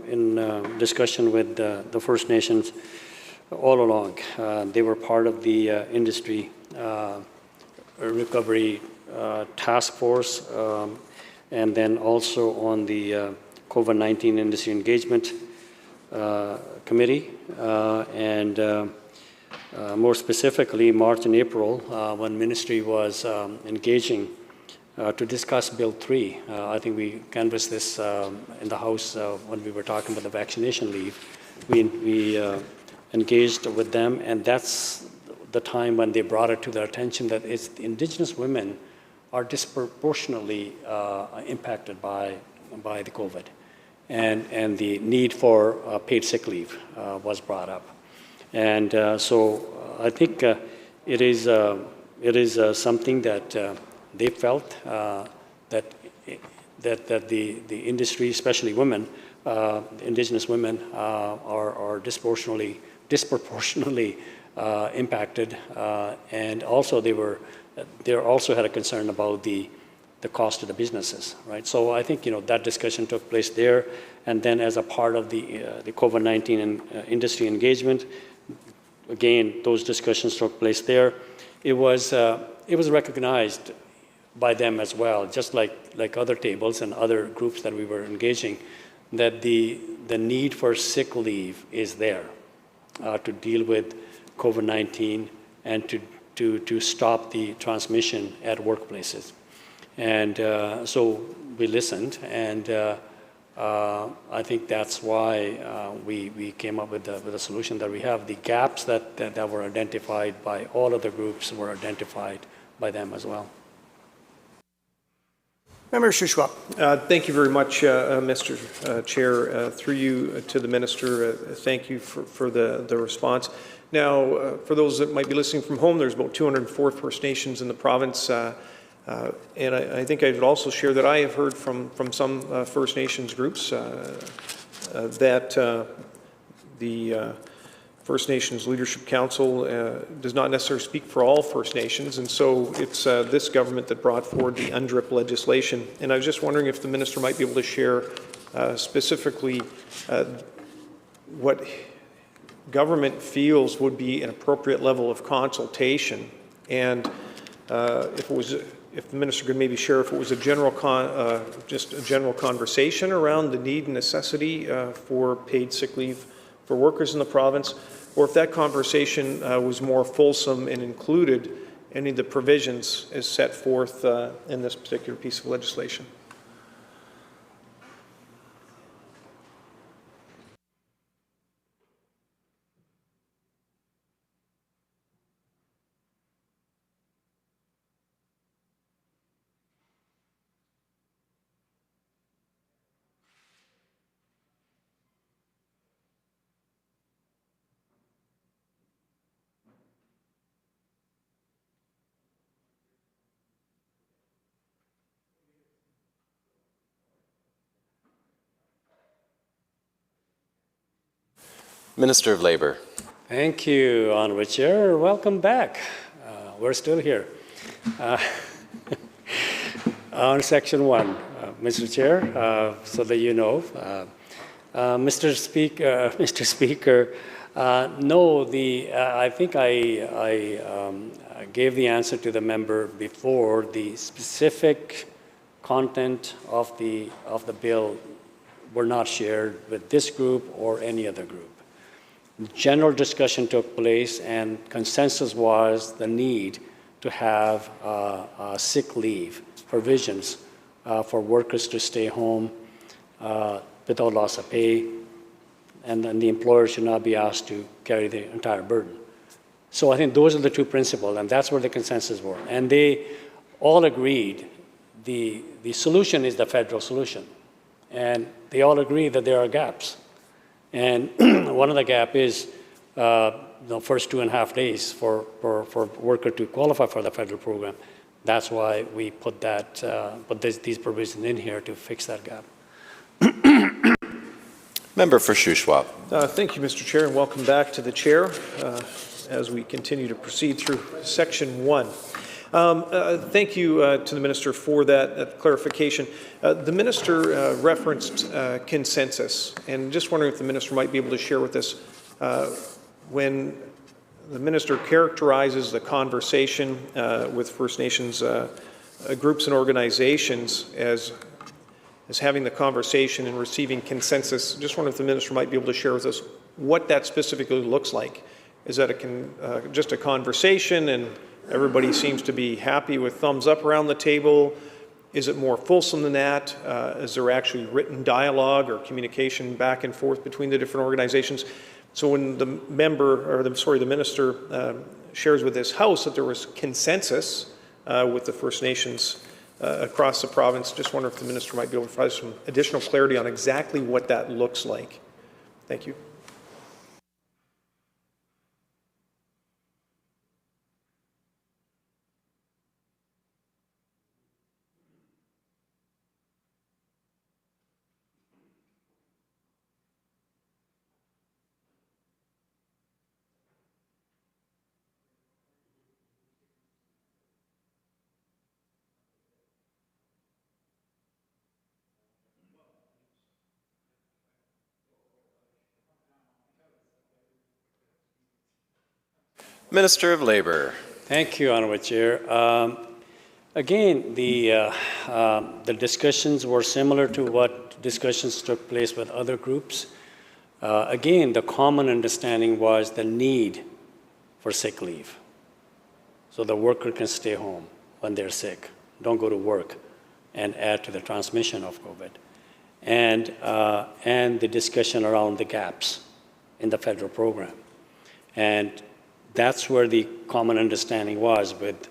in discussion with the First Nations all along. They were part of the industry recovery task force, and then also on the COVID-19 industry engagement committee, and more specifically, March and April, when Ministry was engaging to discuss Bill 3. I think we canvassed this in the House when we were talking about the vaccination leave. We engaged with them, and that's the time when they brought it to their attention that it's Indigenous women are disproportionately impacted by the COVID, and the need for paid sick leave was brought up. And so I think it is something that they felt that the industry, especially women, Indigenous women, are disproportionately impacted, and also they also had a concern about the cost to the businesses, right? So I think that discussion took place there, and then as a part of the COVID-19 and industry engagement, again those discussions took place there. It was recognized by them as well, just like other tables and other groups that we were engaging, that the need for sick leave is there to deal with COVID-19 and to stop the transmission at workplaces. And so we listened, and I think that's why we came up with a solution that we have. The gaps that were identified by all other groups were identified by them as well. Member Shuswap. Thank you very much, Mr. Chair. Through you to the Minister, thank you for the response. Now, for those that might be listening from home, there's about 204 First Nations in the province, and I think I would also share that I have heard from some First Nations groups that the First Nations Leadership Council does not necessarily speak for all First Nations, and so it's this government that brought forward the UNDRIP legislation. And I was just wondering if the Minister might be able to share specifically what government feels would be an appropriate level of consultation, and if the Minister could maybe share if it was a general just a general conversation around the need and necessity for paid sick leave for workers in the province, or if that conversation was more fulsome and included any of the provisions as set forth in this particular piece of legislation. Minister of Labour. Thank you, Honourable Chair. Welcome back. We're still here. On Section 1, Mr. Chair, so that you know, Mr. Speaker, no, I think I gave the answer to the member before. The specific content of the bill were not shared with this group or any other group. General discussion took place, and consensus was the need to have sick leave provisions for workers to stay home without loss of pay, and then the employer should not be asked to carry the entire burden. So I think those are the two principles, and that's where the consensus were. And they all agreed the solution is the federal solution, and they all agree that there are gaps. And one of the gap is the first 2.5 days for worker to qualify for the federal program. That's why we put these provisions in here to fix that gap. Member for Shuswap. Thank you, Mr. Chair, and welcome back to the Chair as we continue to proceed through Section 1. Thank you to the Minister for that clarification. The Minister referenced consensus, and just wondering if the Minister might be able to share with us when the Minister characterizes the conversation with First Nations groups and organizations as having the conversation and receiving consensus. Just wondering if the Minister might be able to share with us what that specifically looks like. Is that just a conversation and everybody seems to be happy with thumbs up around the table? Is it more fulsome than that? Is there actually written dialogue or communication back and forth between the different organizations? So when the Minister shares with this House that there was consensus with the First Nations across the province, just wonder if the Minister might be able to provide some additional clarity on exactly what that looks like. Thank you. Minister of Labour. Thank you, Honourable Chair. Again, the discussions were similar to what discussions took place with other groups. Again, the common understanding was the need for sick leave. So the worker can stay home when they're sick, don't go to work and add to the transmission of COVID. And the discussion around the gaps in the federal program. And that's where the common understanding was with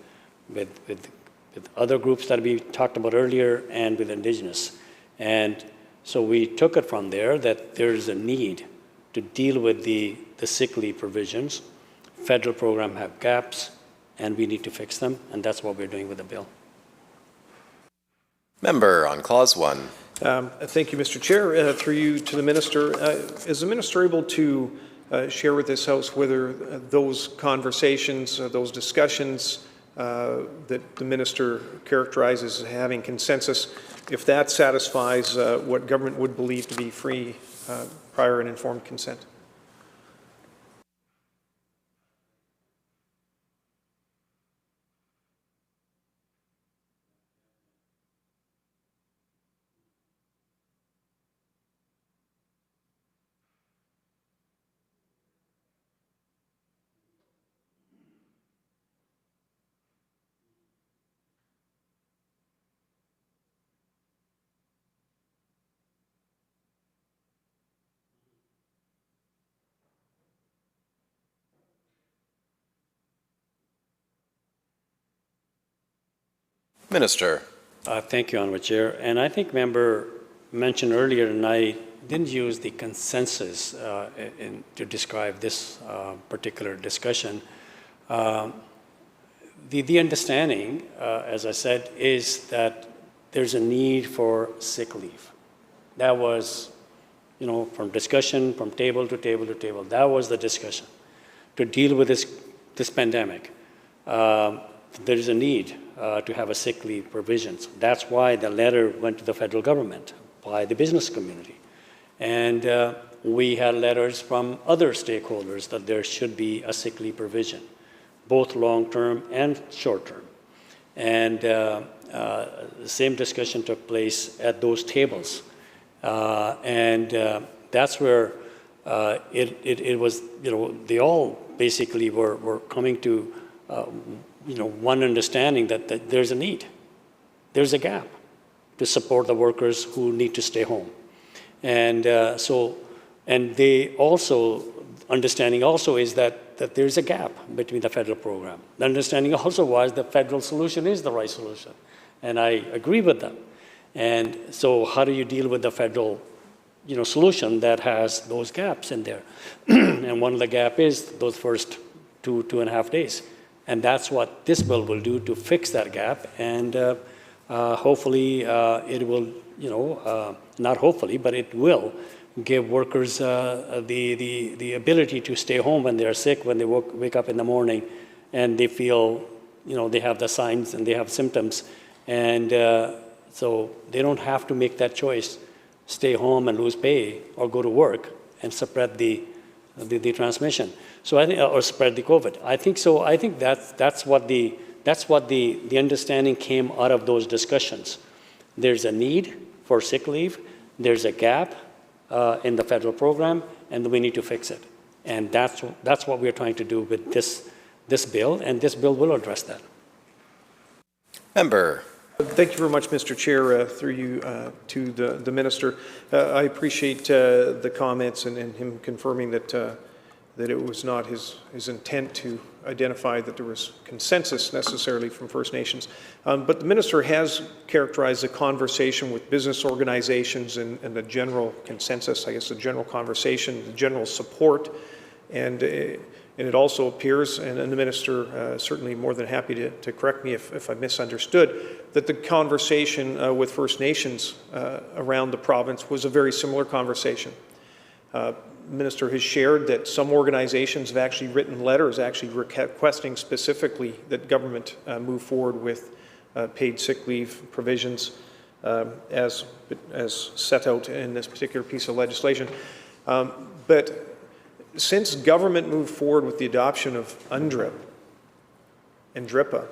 other groups that we talked about earlier and with Indigenous. And so we took it from there that there's a need to deal with the sick leave provisions. Federal program have gaps and we need to fix them, and that's what we're doing with the bill. Member on Clause 1. Thank you, Mr. Chair. Through you to the Minister. Is the Minister able to share with this House whether those conversations, those discussions that the Minister characterizes as having consensus, if that satisfies what government would believe to be free, prior and informed consent? Minister. Thank you, Honourable Chair. And I think member mentioned earlier, and I didn't use the consensus to describe this particular discussion. The understanding, as I said, is that there's a need for sick leave. That was, from discussion, from table to table to table. That was the discussion to deal with this pandemic. There is a need to have a sick leave provisions. That's why the letter went to the federal government by the business community. And we had letters from other stakeholders that there should be a sick leave provision, both long-term and short-term. And the same discussion took place at those tables. And that's where it was, they all basically were coming to one understanding that there's a need, there's a gap to support the workers who need to stay home. And and they also, understanding also is that there's a gap between the federal program. The understanding also was the federal solution is the right solution. And I agree with them. And so how do you deal with the federal solution that has those gaps in there? And one of the gap is those first 2.5 days. And that's what this bill will do to fix that gap. And hopefully it will, not hopefully, but it will give workers the ability to stay home when they're sick, when they wake up in the morning and they feel they have the signs and they have symptoms. And so they don't have to make that choice, stay home and lose pay or go to work and spread the transmission. So I think, or spread the COVID. I think so. I think that's what the understanding came out of those discussions. There's a need for sick leave. There's a gap in the federal program, and we need to fix it. And that's what we're trying to do with this bill, and this bill will address that. Member. Thank you very much, Mr. Chair, through you to the Minister. I appreciate the comments and him confirming that it was not his intent to identify that there was consensus necessarily from First Nations. But the Minister has characterized the conversation with business organizations and the general consensus, I guess the general conversation, the general support, and it also appears, and the Minister certainly more than happy to correct me if I misunderstood, that the conversation with First Nations around the province was a very similar conversation. The Minister has shared that some organizations have actually written letters actually requesting specifically that government move forward with paid sick leave provisions as set out in this particular piece of legislation. But since government moved forward with the adoption of UNDRIP and DRIPA,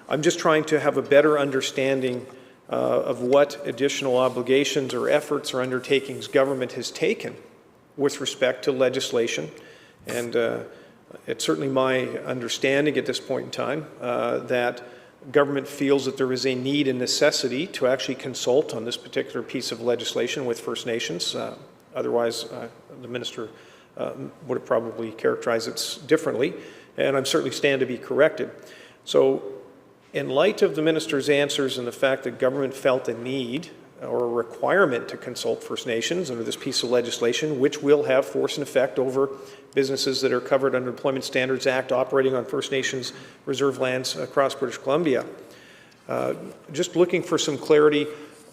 I'm just trying to have a better understanding of what additional obligations or efforts or undertakings government has taken with respect to legislation. And it's certainly my understanding at this point in time that government feels that there is a need and necessity to actually consult on this particular piece of legislation with First Nations. Otherwise, the Minister would have probably characterized it differently, and I'm certainly stand to be corrected. So in light of the Minister's answers and the fact that government felt a need or a requirement to consult First Nations under this piece of legislation, which will have force and effect over businesses that are covered under Employment Standards Act operating on First Nations reserve lands across British Columbia, just looking for some clarity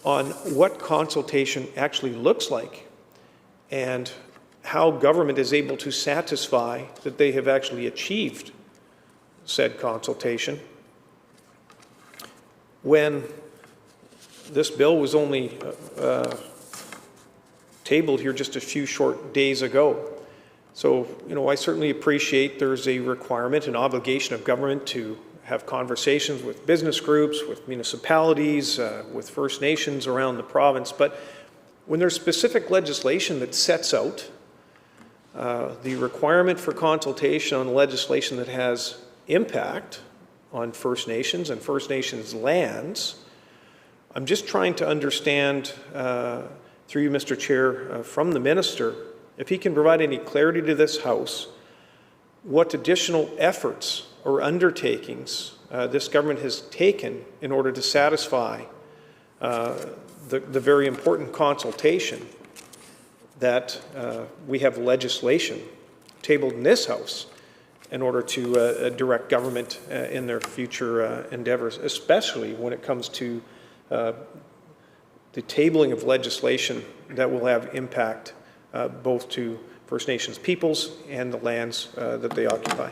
on what consultation actually looks like and how government is able to satisfy that they have actually achieved said consultation when this bill was only tabled here just a few short days ago. So, I certainly appreciate there's a requirement, an obligation of government to have conversations with business groups, with municipalities, with First Nations around the province, but when there's specific legislation that sets out the requirement for consultation on legislation that has impact on First Nations and First Nations lands, I'm just trying to understand, through you, Mr. Chair, from the Minister, if he can provide any clarity to this House, what additional efforts or undertakings this government has taken in order to satisfy the very important consultation that we have legislation tabled in this House in order to direct government in their future endeavors, especially when it comes to the tabling of legislation that will have impact both to First Nations peoples and the lands that they occupy.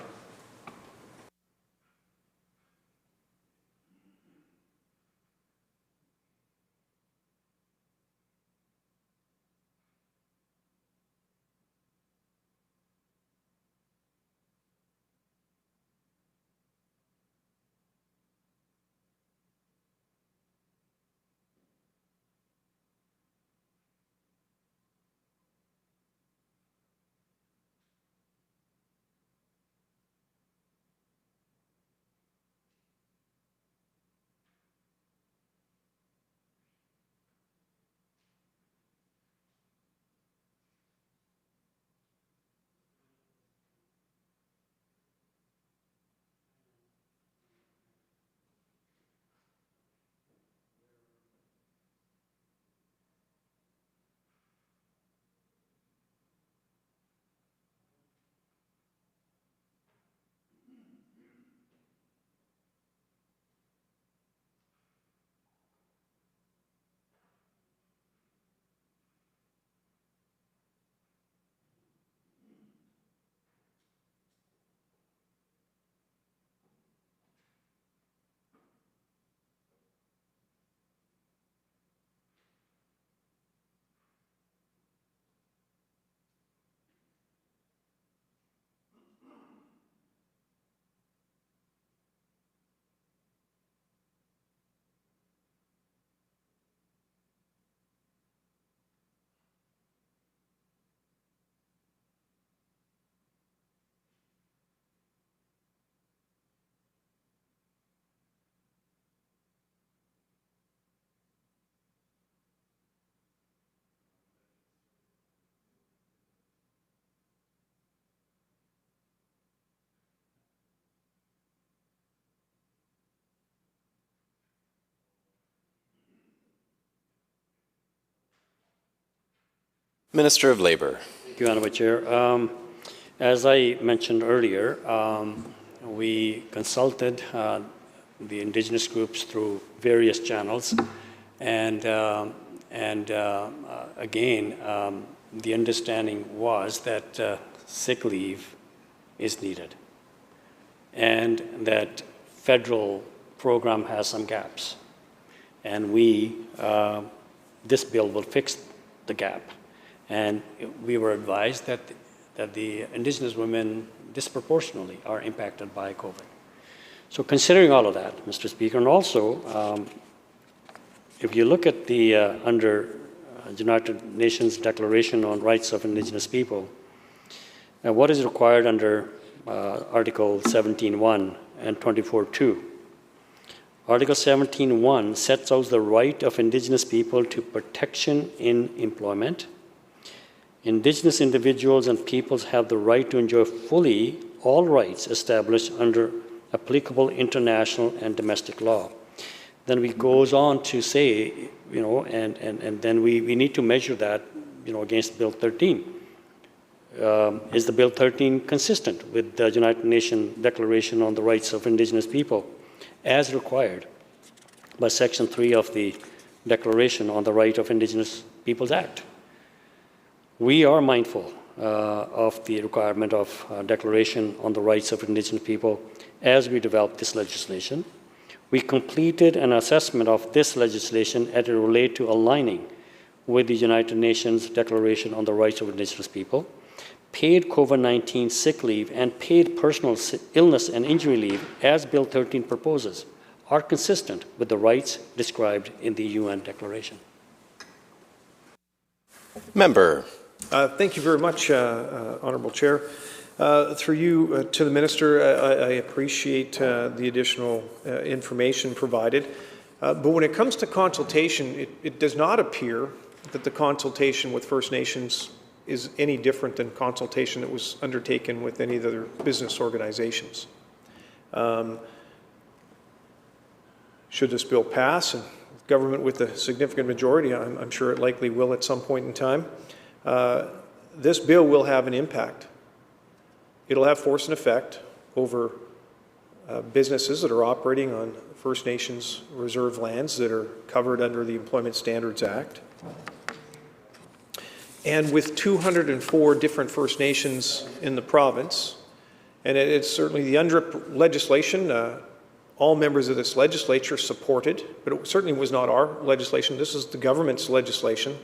Minister of Labour. Thank you, Honourable Chair. As I mentioned earlier, we consulted the Indigenous groups through various channels, and again, the understanding was that sick leave is needed, and that federal program has some gaps, and this bill will fix the gap. And we were advised that the Indigenous women disproportionately are impacted by COVID. So considering all of that, Mr. Speaker, and also if you look at the under United Nations Declaration on Rights of Indigenous People, what is required under Article 17.1 and 24.2? Article 17.1 sets out the right of Indigenous people to protection in employment. Indigenous individuals and peoples have the right to enjoy fully all rights established under applicable international and domestic law. Then it goes on to say, and then we need to measure that, against Bill 13. Is the Bill 13 consistent with the United Nations Declaration on the Rights of Indigenous People as required by Section 3 of the Declaration on the Right of Indigenous Peoples Act? We are mindful of the requirement of Declaration on the Rights of Indigenous People as we develop this legislation. We completed an assessment of this legislation as it relates to aligning with the United Nations Declaration on the Rights of Indigenous People. Paid COVID-19 sick leave and paid personal illness and injury leave, as Bill 13 proposes, are consistent with the rights described in the UN Declaration. Member. Thank you very much, Honourable Chair. Through you to the Minister, I appreciate the additional information provided. But when it comes to consultation, it does not appear that the consultation with First Nations is any different than consultation that was undertaken with any other business organizations. Should this bill pass, and government with a significant majority, I'm sure it likely will at some point in time, this bill will have an impact. It'll have force and effect over businesses that are operating on First Nations reserve lands that are covered under the Employment Standards Act. And with 204 different First Nations in the province, and it's certainly the UNDRIP legislation, all members of this legislature supported, but it certainly was not our legislation. This is the government's legislation.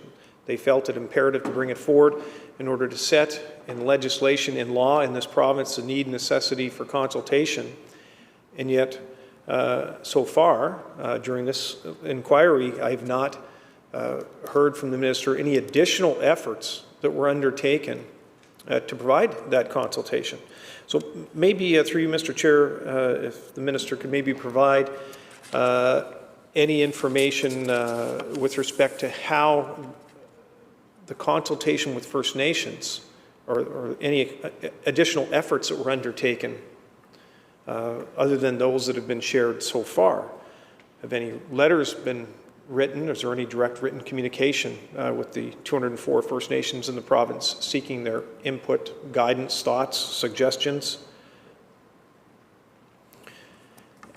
They felt it imperative to bring it forward in order to set in legislation, in law in this province, the need and necessity for consultation. And yet, so far, during this inquiry, I have not heard from the Minister any additional efforts that were undertaken to provide that consultation. So maybe through you, Mr. Chair, if the Minister could maybe provide any information with respect to how the consultation with First Nations or any additional efforts that were undertaken other than those that have been shared so far. Have any letters been written? Is there any direct written communication with the 204 First Nations in the province seeking their input, guidance, thoughts, suggestions?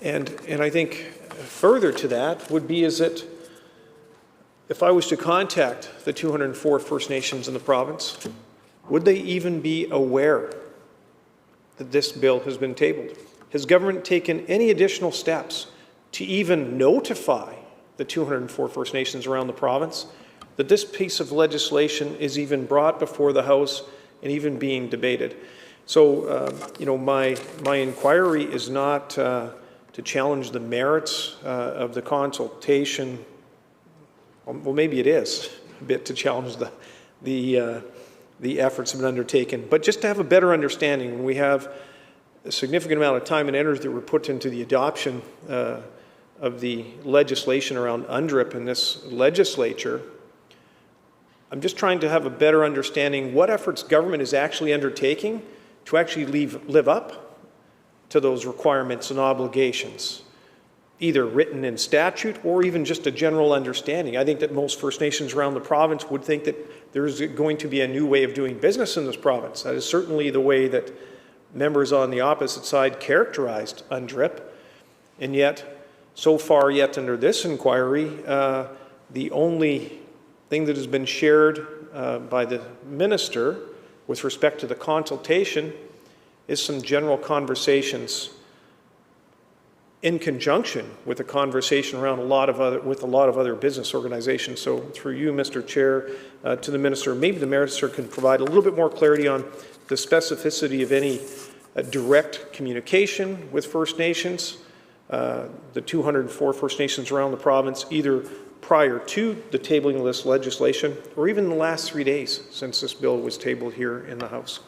And I think further to that would be is that if I was to contact the 204 First Nations in the province, would they even be aware that this bill has been tabled? Has government taken any additional steps to even notify the 204 First Nations around the province that this piece of legislation is even brought before the House and even being debated? So, my inquiry is not to challenge the merits of the consultation. Well, maybe it is a bit to challenge the efforts that have been undertaken, but just to have a better understanding. When we have a significant amount of time and energy that were put into the adoption of the legislation around UNDRIP in this legislature, I'm just trying to have a better understanding what efforts government is actually undertaking to actually live up to those requirements and obligations. either written in statute or even just a general understanding. I think that most First Nations around the province would think that there's going to be a new way of doing business in this province. That is certainly the way that members on the opposite side characterized UNDRIP. And yet, so far yet under this inquiry, the only thing that has been shared by the minister with respect to the consultation is some general conversations in conjunction with a conversation around a lot of other business organizations. So through you, Mr. Chair, to the minister, maybe the minister can provide a little bit more clarity on the specificity of any direct communication with First Nations, the 204 First Nations around the province, either prior to the tabling of this legislation or even in the last 3 days since this bill was tabled here in the House.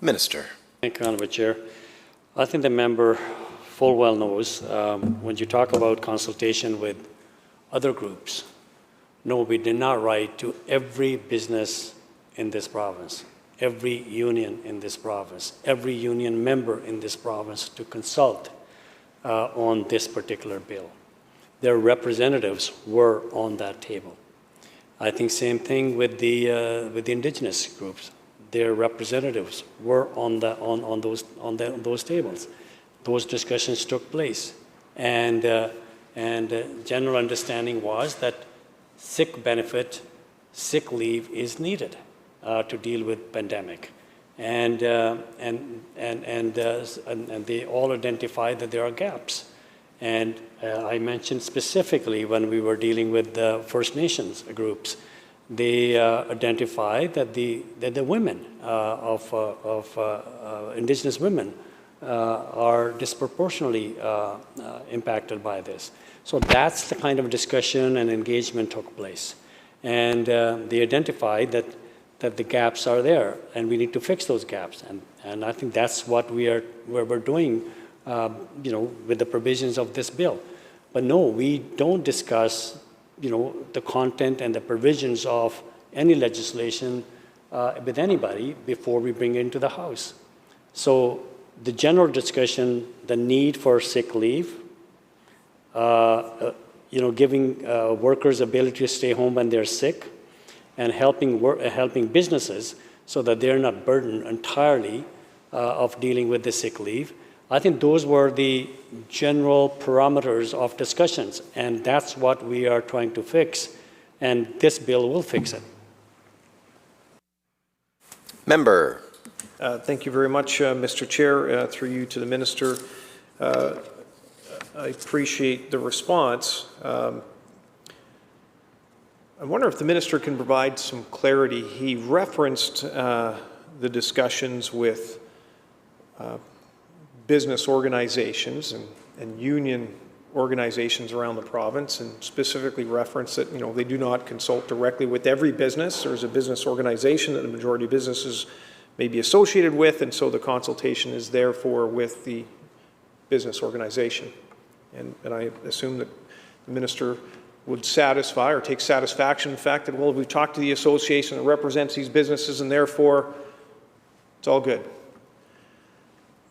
Minister. Thank you, Honourable Chair. I think the member full well knows when you talk about consultation with other groups, no, we did not write to every business in this province, every union in this province, every union member in this province to consult on this particular bill. Their representatives were on that table. I think same thing with the Indigenous groups. Their representatives were on those tables. Those discussions took place, and general understanding was that sick benefit, sick leave is needed to deal with pandemic, and they all identified that there are gaps. And I mentioned specifically when we were dealing with the First Nations groups, they identified that the women of Indigenous women are disproportionately impacted by this. So that's the kind of discussion and engagement took place. And they identified that the gaps are there and we need to fix those gaps. And I think that's what we're doing with the provisions of this bill. But no, we don't discuss the content and the provisions of any legislation with anybody before we bring it into the House. So the general discussion, the need for sick leave, giving workers ability to stay home when they're sick, and helping businesses so that they're not burdened entirely of dealing with the sick leave. I think those were the general parameters of discussions, and that's what we are trying to fix, and this bill will fix it. Member. Thank you very much, Mr. Chair. Through you to the Minister, I appreciate the response. I wonder if the Minister can provide some clarity. He referenced the discussions with business organizations and union organizations around the province, and specifically referenced that they do not consult directly with every business. There's a business organization that the majority of businesses may be associated with, and so the consultation is therefore with the business organization. And I assume that the minister would satisfy or take satisfaction in the fact that, well, we've talked to the association that represents these businesses, and therefore it's all good.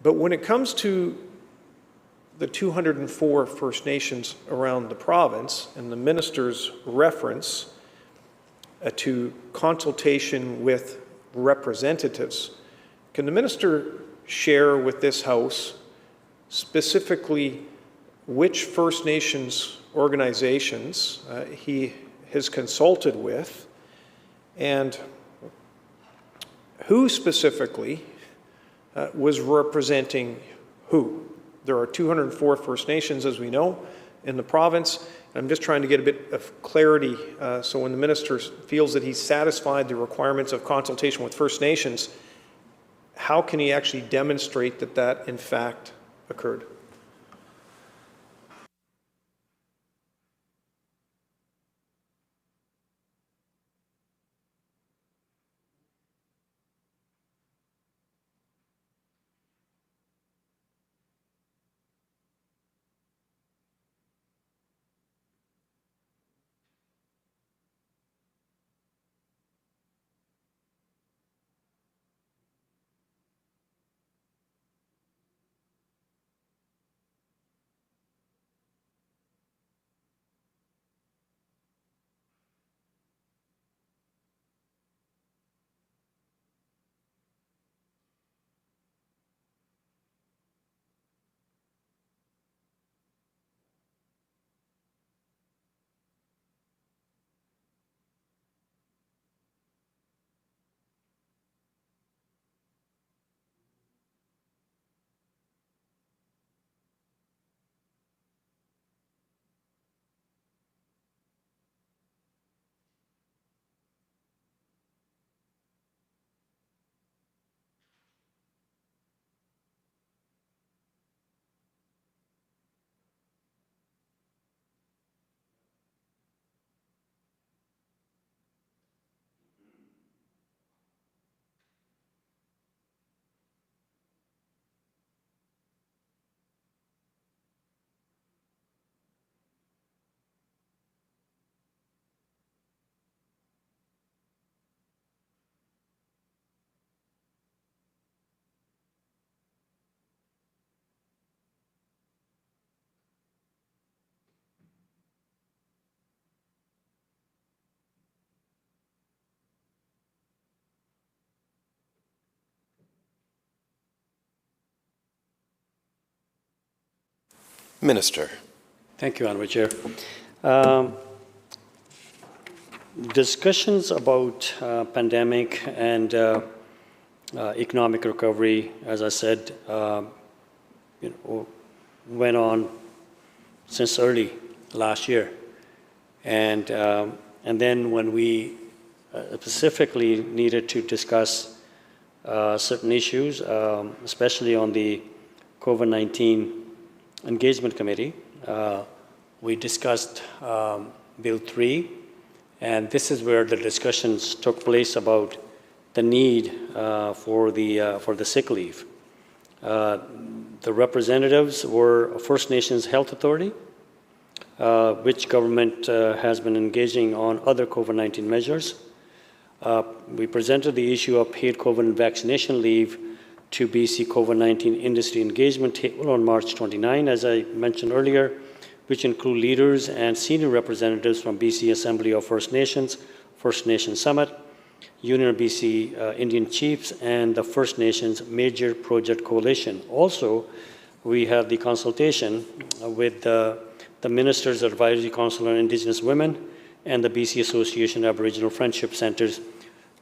But when it comes to the 204 First Nations around the province and the minister's reference to consultation with representatives, can the minister share with this House specifically which First Nations organizations he has consulted with, and who specifically was representing who? There are 204 First Nations, as we know, in the province. I'm just trying to get a bit of clarity so when the minister feels that he's satisfied the requirements of consultation with First Nations, how can he actually demonstrate that that in fact occurred? Minister. Thank you, Honourable Chair. Discussions about pandemic and economic recovery, as I said, went on since early last year, and then when we specifically needed to discuss certain issues, especially on the COVID-19 Engagement Committee, we discussed Bill 3, and this is where the discussions took place about the need for the sick leave. The representatives were First Nations Health Authority, which government has been engaging on other COVID-19 measures. We presented the issue of paid COVID vaccination leave to BC COVID-19 Industry Engagement Table on March 29, as I mentioned earlier, which include leaders and senior representatives from BC Assembly of First Nations, First Nations Summit, Union of BC Indian Chiefs, and the First Nations Major Project Coalition. Also, we had the consultation with the Minister's Advisory Council on Indigenous Women and the BC Association of Aboriginal Friendship Centres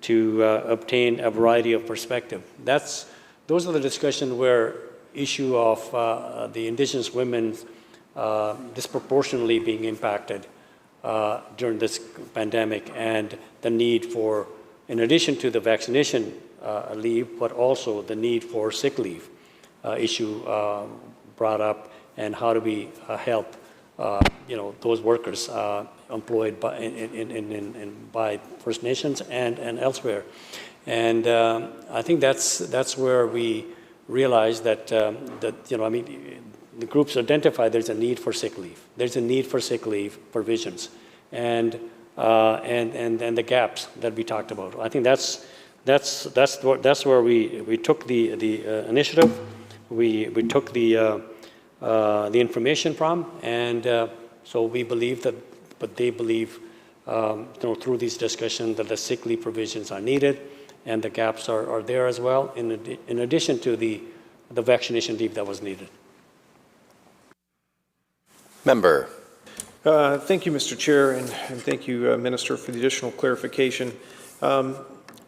to obtain a variety of perspective. Those are the discussions where issue of the Indigenous women disproportionately being impacted during this pandemic, and the need for, in addition to the vaccination leave, but also the need for sick leave issue brought up, and how do we help those workers employed by First Nations and elsewhere. And I think that's where we realized that, the groups identified there's a need for sick leave. There's a need for sick leave provisions and the gaps that we talked about. I think that's where we took the initiative. We took the information from, and so we believe that, but they believe, through these discussions that the sick leave provisions are needed, and the gaps are there as well, in addition to the vaccination leave that was needed. Member. Thank you, Mr. Chair, and thank you, Minister, for the additional clarification.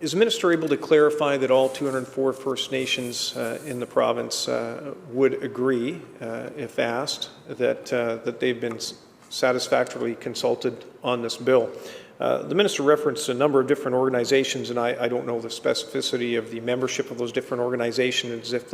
Is the Minister able to clarify that all 204 First Nations in the province would agree, if asked, that they've been satisfactorily consulted on this bill? The Minister referenced a number of different organizations, and I don't know the specificity of the membership of those different organizations, as if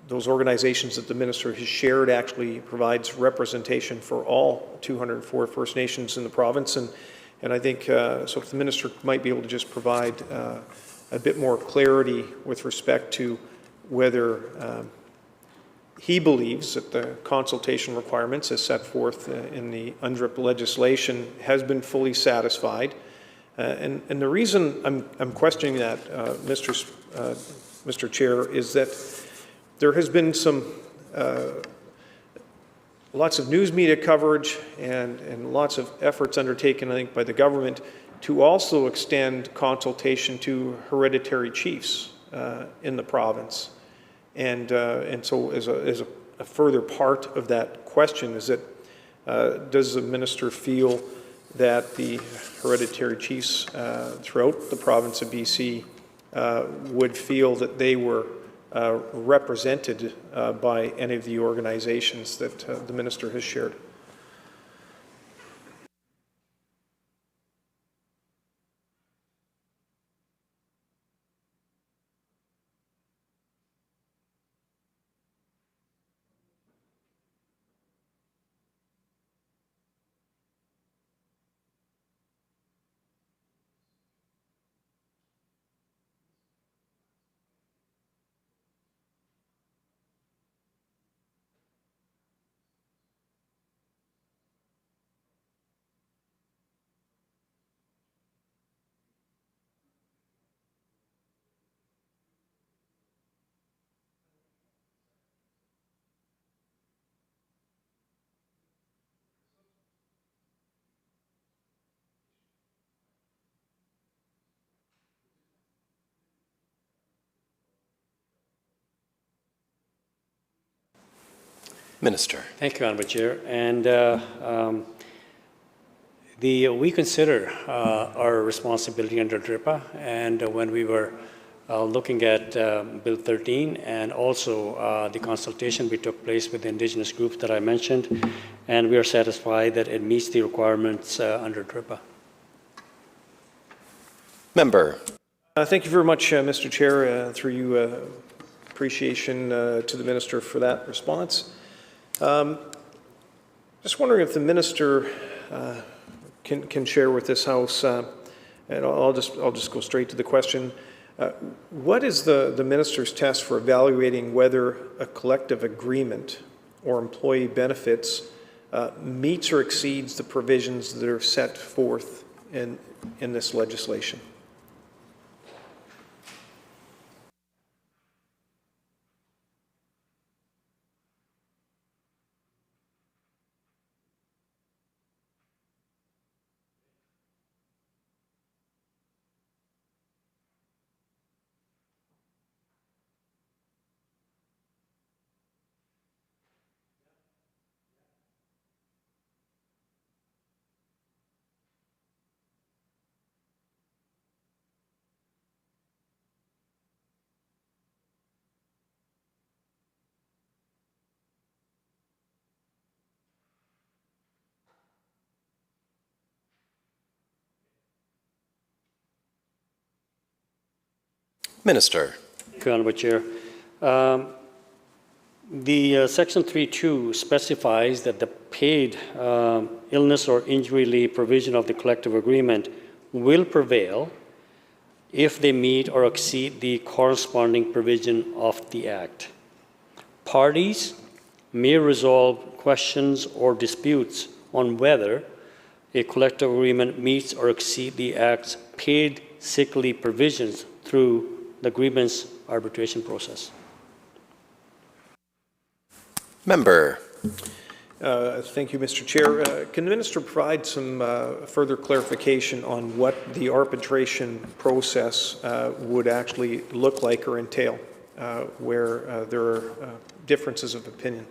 those organizations that the Minister has shared actually provides representation for all 204 First Nations in the province. And I think, so if the Minister might be able to just provide a bit more clarity with respect to whether he believes that the consultation requirements as set forth in the UNDRIP legislation has been fully satisfied. And the reason I'm questioning that, Mr. Chair, is that there has been some lots of news media coverage and lots of efforts undertaken, I think, by the government to also extend consultation to hereditary chiefs in the province. And so as a further part of that question is that does the Minister feel that the hereditary chiefs throughout the province of BC would feel that they were represented by any of the organizations that the Minister has shared? Minister. Thank you, Honourable Chair. And we consider our responsibility under DRIPA, and when we were looking at Bill 13 and also the consultation we took place with the Indigenous groups that I mentioned, and we are satisfied that it meets the requirements under DRIPA. Member. Thank you very much, Mr. Chair. Through you, appreciation to the Minister for that response. Just wondering if the Minister can share with this House, and I'll just go straight to the question. What is the Minister's test for evaluating whether a collective agreement or employee benefits meets or exceeds the provisions that are set forth in this legislation? Minister. Thank you, Honourable Chair. The Section 3.2 specifies that the paid illness or injury leave provision of the collective agreement will prevail if they meet or exceed the corresponding provision of the Act. Parties may resolve questions or disputes on whether a collective agreement meets or exceeds the Act's paid sick leave provisions through the grievance arbitration process. Member. Thank you, Mr. Chair. Can the minister provide some further clarification on what the arbitration process would actually look like or entail, where there are differences of opinion?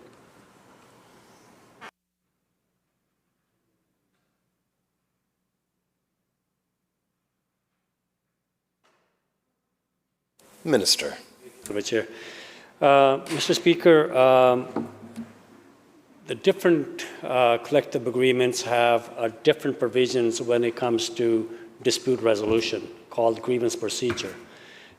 Minister. Chair. Mr. Speaker, the different collective agreements have different provisions when it comes to dispute resolution called grievance procedure.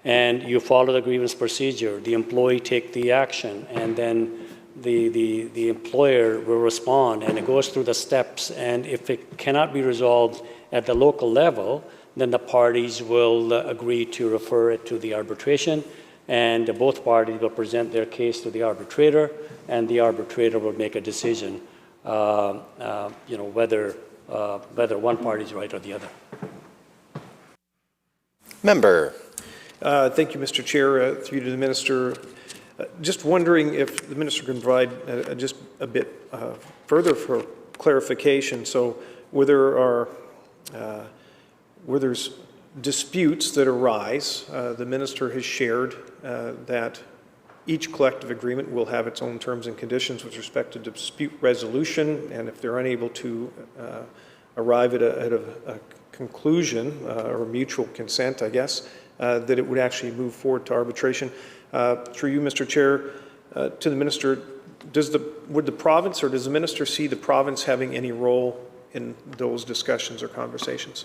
And you follow the grievance procedure, the employee take the action, and then the employer will respond, and it goes through the steps. And if it cannot be resolved at the local level, then the parties will agree to refer it to the arbitration, and both parties will present their case to the arbitrator, and the arbitrator will make a decision, whether one party is right or the other. Member. Thank you, Mr. Chair. Through you to the minister. Just wondering if the minister can provide just a bit further for clarification. So, where there are where there's disputes that arise, the minister has shared that each collective agreement will have its own terms and conditions with respect to dispute resolution, and if they're unable to arrive at a conclusion or mutual consent, I guess, that it would actually move forward to arbitration. Through you, Mr. Chair, to the minister, would the province or does the minister see the province having any role in those discussions or conversations?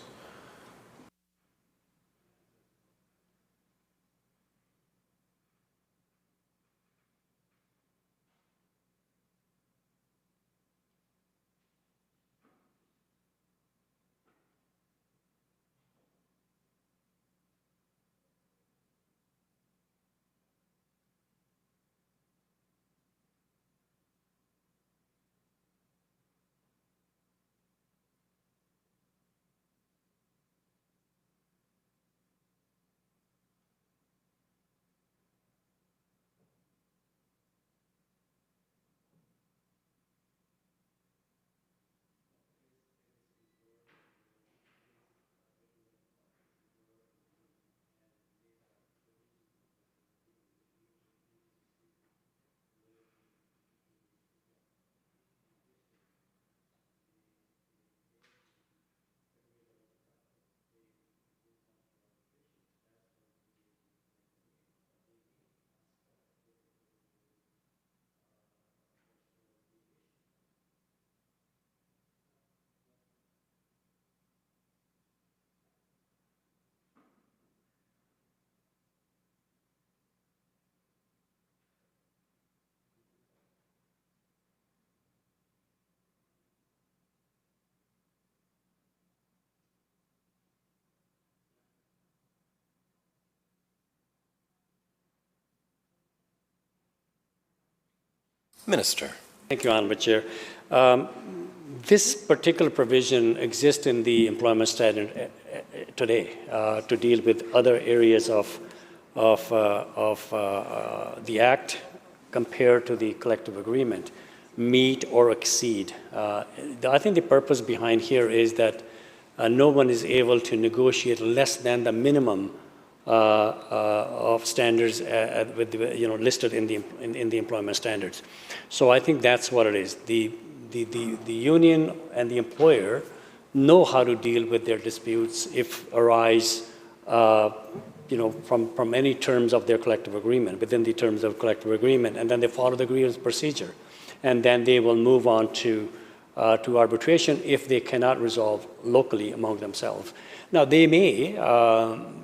Minister. Thank you, Honourable Chair. This particular provision exists in the employment standard today to deal with other areas of the Act compared to the collective agreement, meet or exceed. I think the purpose behind here is that no one is able to negotiate less than the minimum of standards listed in the employment standards. So I think that's what it is. The union and the employer know how to deal with their disputes if arise from any terms of their collective agreement, within the terms of collective agreement, and then they follow the grievance procedure. And then they will move on to arbitration if they cannot resolve locally among themselves. Now, they may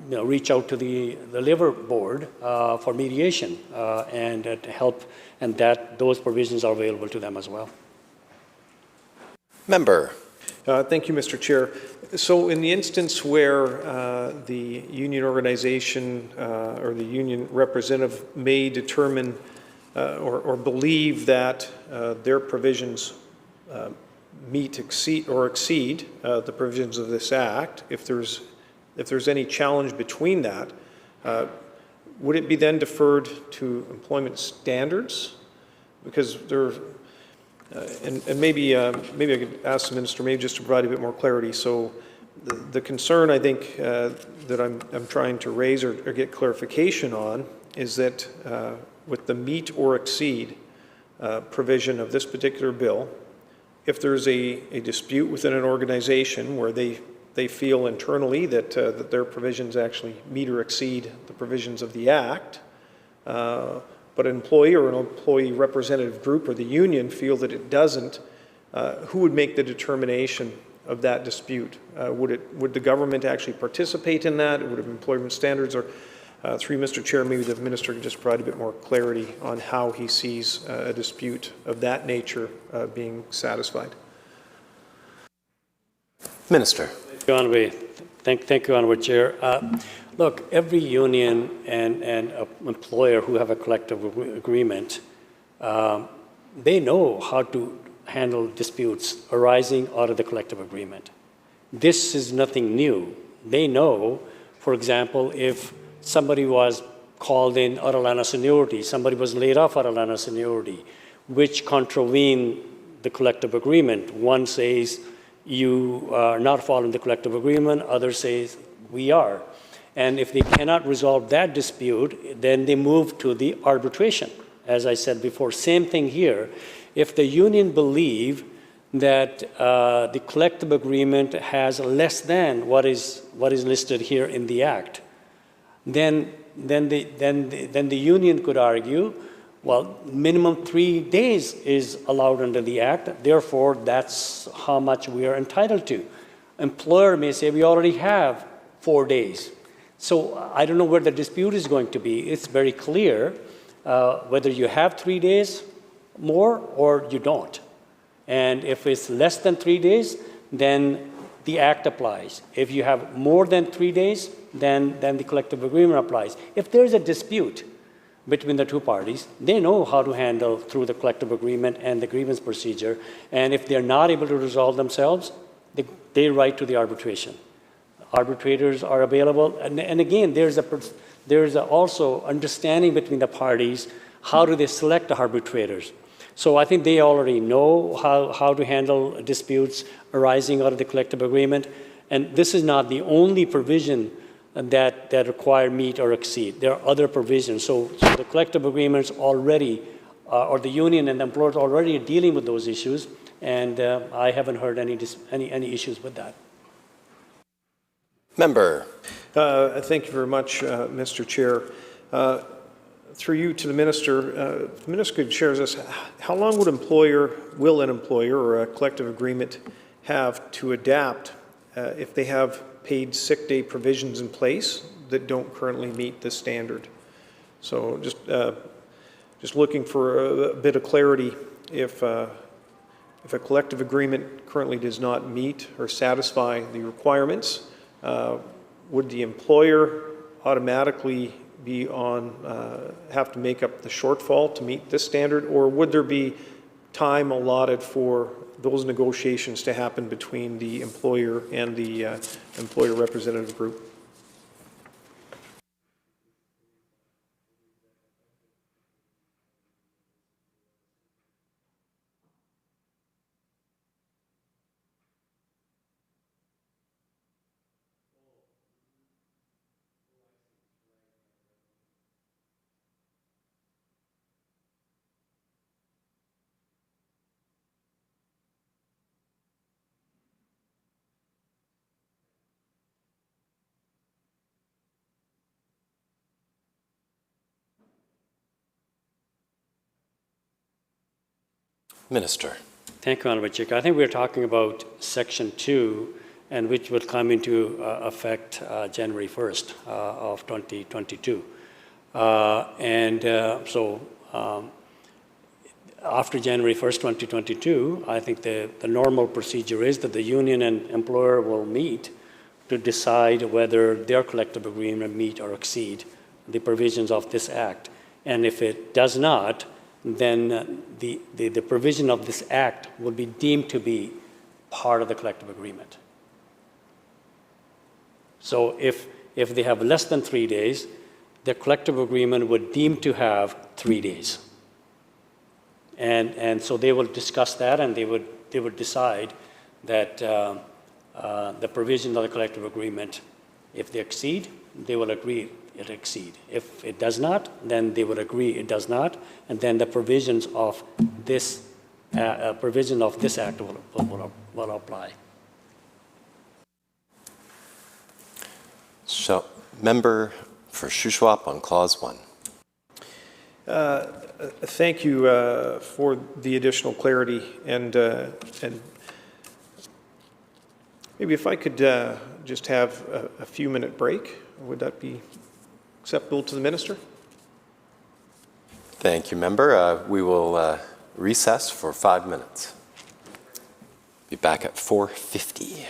reach out to the Labour Board for mediation and to help, and that those provisions are available to them as well. Member. Thank you, Mr. Chair. So in the instance where the union organization or the union representative may determine or believe that their provisions meet, exceed the provisions of this Act, if there's any challenge between that, would it be then deferred to employment standards? Because there, and maybe I could ask the minister maybe just to provide a bit more clarity. So the concern I think that I'm trying to raise or get clarification on is that with the meet or exceed provision of this particular bill, if there's a dispute within an organization where they feel internally that that their provisions actually meet or exceed the provisions of the Act, but an employee or an employee representative group or the union feel that it doesn't, who would make the determination of that dispute? Would the government actually participate in that? Would it be employment standards? Or through Mr. Chair, maybe the minister could just provide a bit more clarity on how he sees a dispute of that nature being satisfied. Minister. Thank you, Honourable Chair. Look, every union and employer who have a collective agreement, they know how to handle disputes arising out of the collective agreement. This is nothing new. They know, for example, if somebody was called in out of line of seniority, somebody was laid off out of line of seniority, which contravene the collective agreement. One says, you are not following the collective agreement, other says, we are. And if they cannot resolve that dispute, then they move to the arbitration. As I said before, same thing here. If the union believe that the collective agreement has less than what is listed here in the Act, then the union could argue, well, minimum 3 days is allowed under the Act, therefore that's how much we are entitled to. Employer may say we already have 4 days. So I don't know where the dispute is going to be. It's very clear whether you have 3 days more or you don't. And if it's less than 3 days, then the Act applies. If you have more than 3 days, then the collective agreement applies. If there's a dispute between the two parties, they know how to handle through the collective agreement and the grievance procedure. And if they're not able to resolve themselves, they write to the arbitration. Arbitrators are available. And again, there's also understanding between the parties. How do they select the arbitrators? So I think they already know how to handle disputes arising out of the collective agreement. And this is not the only provision that require meet or exceed. There are other provisions. So the collective agreements already, or the union and the employers already are dealing with those issues. And I haven't heard any issues with that. Member. Thank you very much, Mr. Chair. Through you to the minister, the minister could share with us how long will an employer or a collective agreement have to adapt if they have paid sick day provisions in place that don't currently meet the standard? So just looking for a bit of clarity, if a collective agreement currently does not meet or satisfy the requirements, would the employer automatically be have to make up the shortfall to meet this standard, or would there be time allotted for those negotiations to happen between the employer and the employer representative group? Minister. Thank you, Honourable Chair. I think we're talking about Section 2, and which will come into effect January 1st of 2022. after January 1st, 2022, I think the normal procedure is that the union and employer will meet to decide whether their collective agreement meet or exceed the provisions of this act. And if it does not, then the provision of this act will be deemed to be part of the collective agreement. So if they have less than 3 days, the collective agreement would deem to have 3 days. And so they will discuss that, and they would decide that the provision of the collective agreement, if they exceed, they will agree it exceed. If it does not, then they would agree it does not, and then the provisions of this act will apply. So, member for Shuswap on Clause 1. Thank you for the additional clarity, and maybe if I could just have a few-minute break, would that be acceptable to the minister? Thank you, member. We will recess for 5 minutes. Be back at 4:50.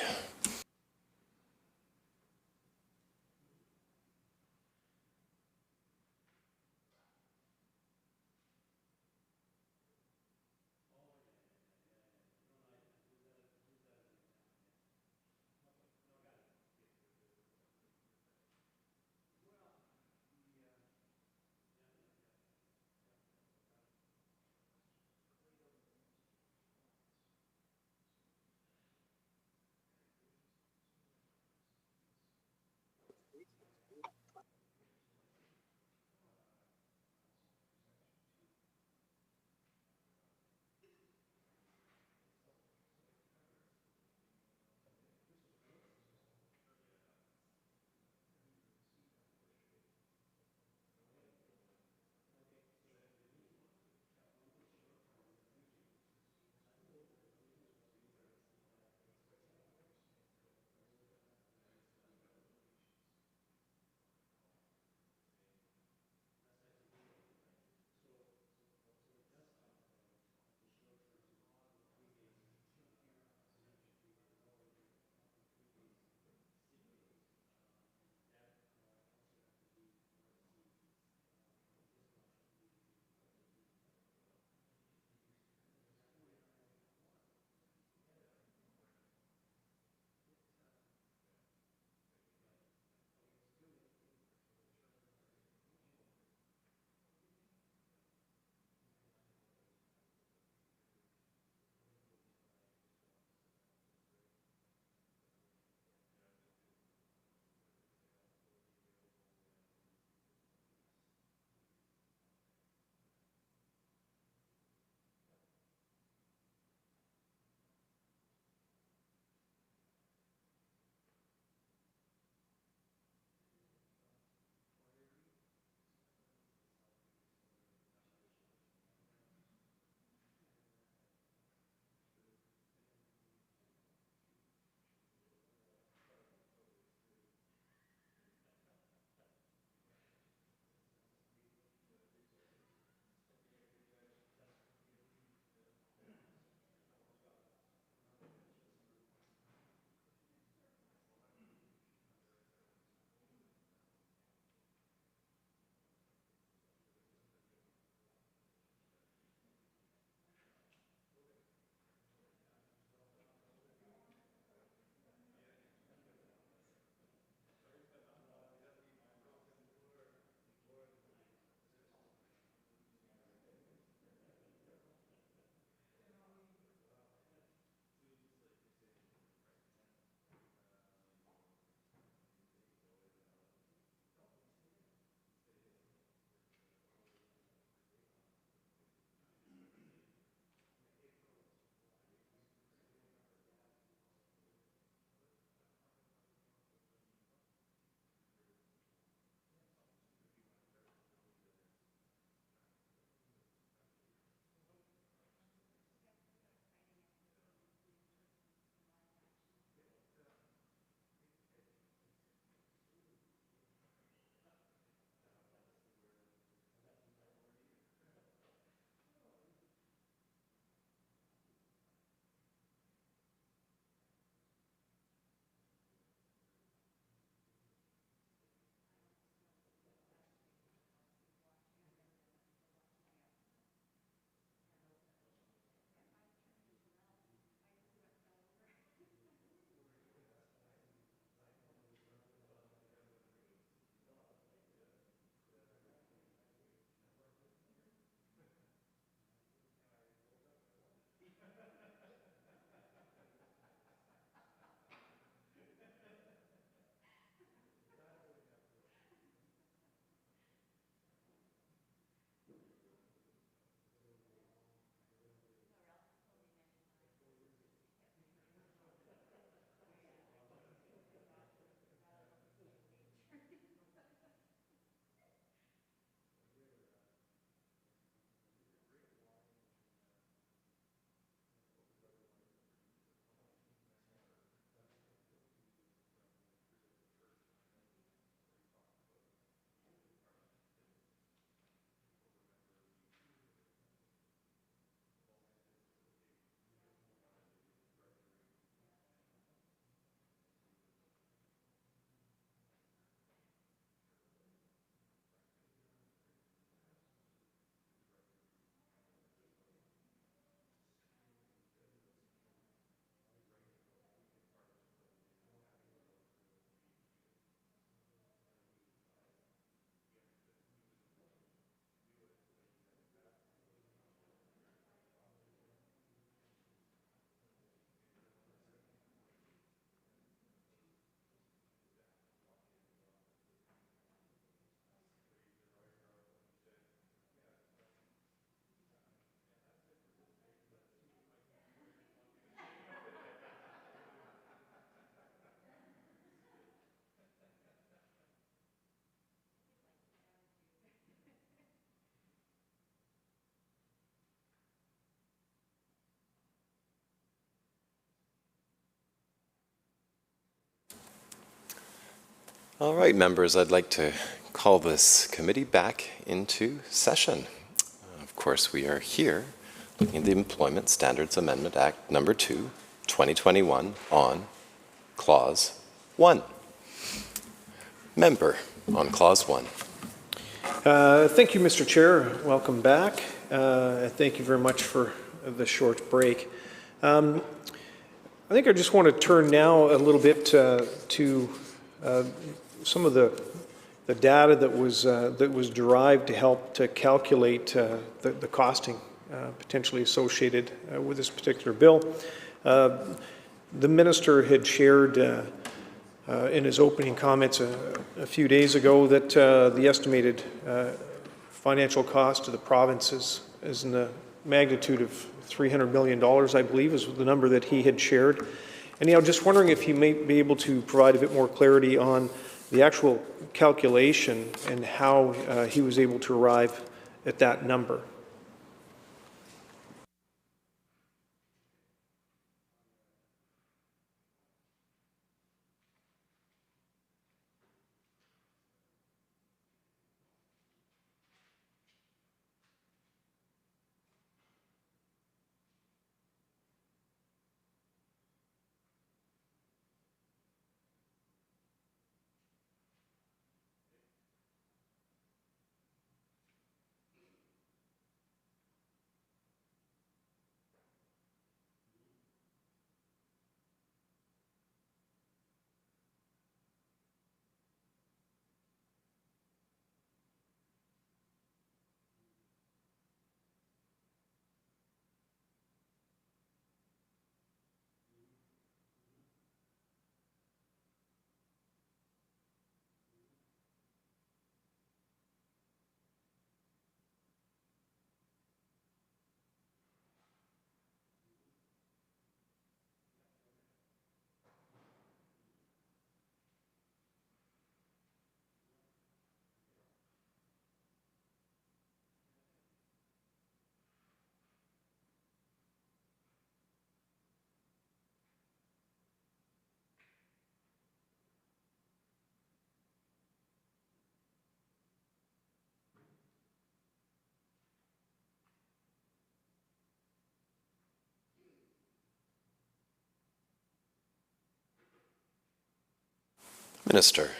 All right, members, I'd like to call this committee back into session. Of course, we are here looking at the Employment Standards Amendment Act Number 2, 2021 on Clause 1. Member on Clause 1. Thank you, Mr. Chair. Welcome back. Thank you very much for the short break. I think I just want to turn now a little bit to some of the data that was derived to help to calculate the costing potentially associated with this particular bill. The minister had shared in his opening comments a few days ago that the estimated financial cost to the provinces is in the magnitude of $300 million, I believe, is the number that he had shared. And just wondering if he may be able to provide a bit more clarity on the actual calculation and how he was able to arrive at that number. Minister.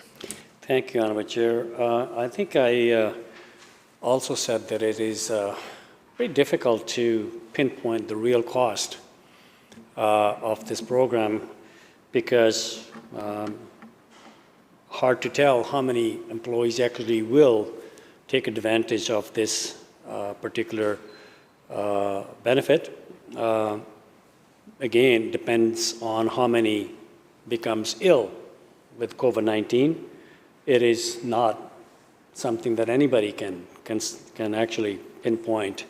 Thank you, Honourable Chair. I think I also said that it is very difficult to pinpoint the real cost of this program because hard to tell how many employees actually will take advantage of this particular benefit. Again, depends on how many becomes ill with COVID-19. It is not something that anybody can actually pinpoint.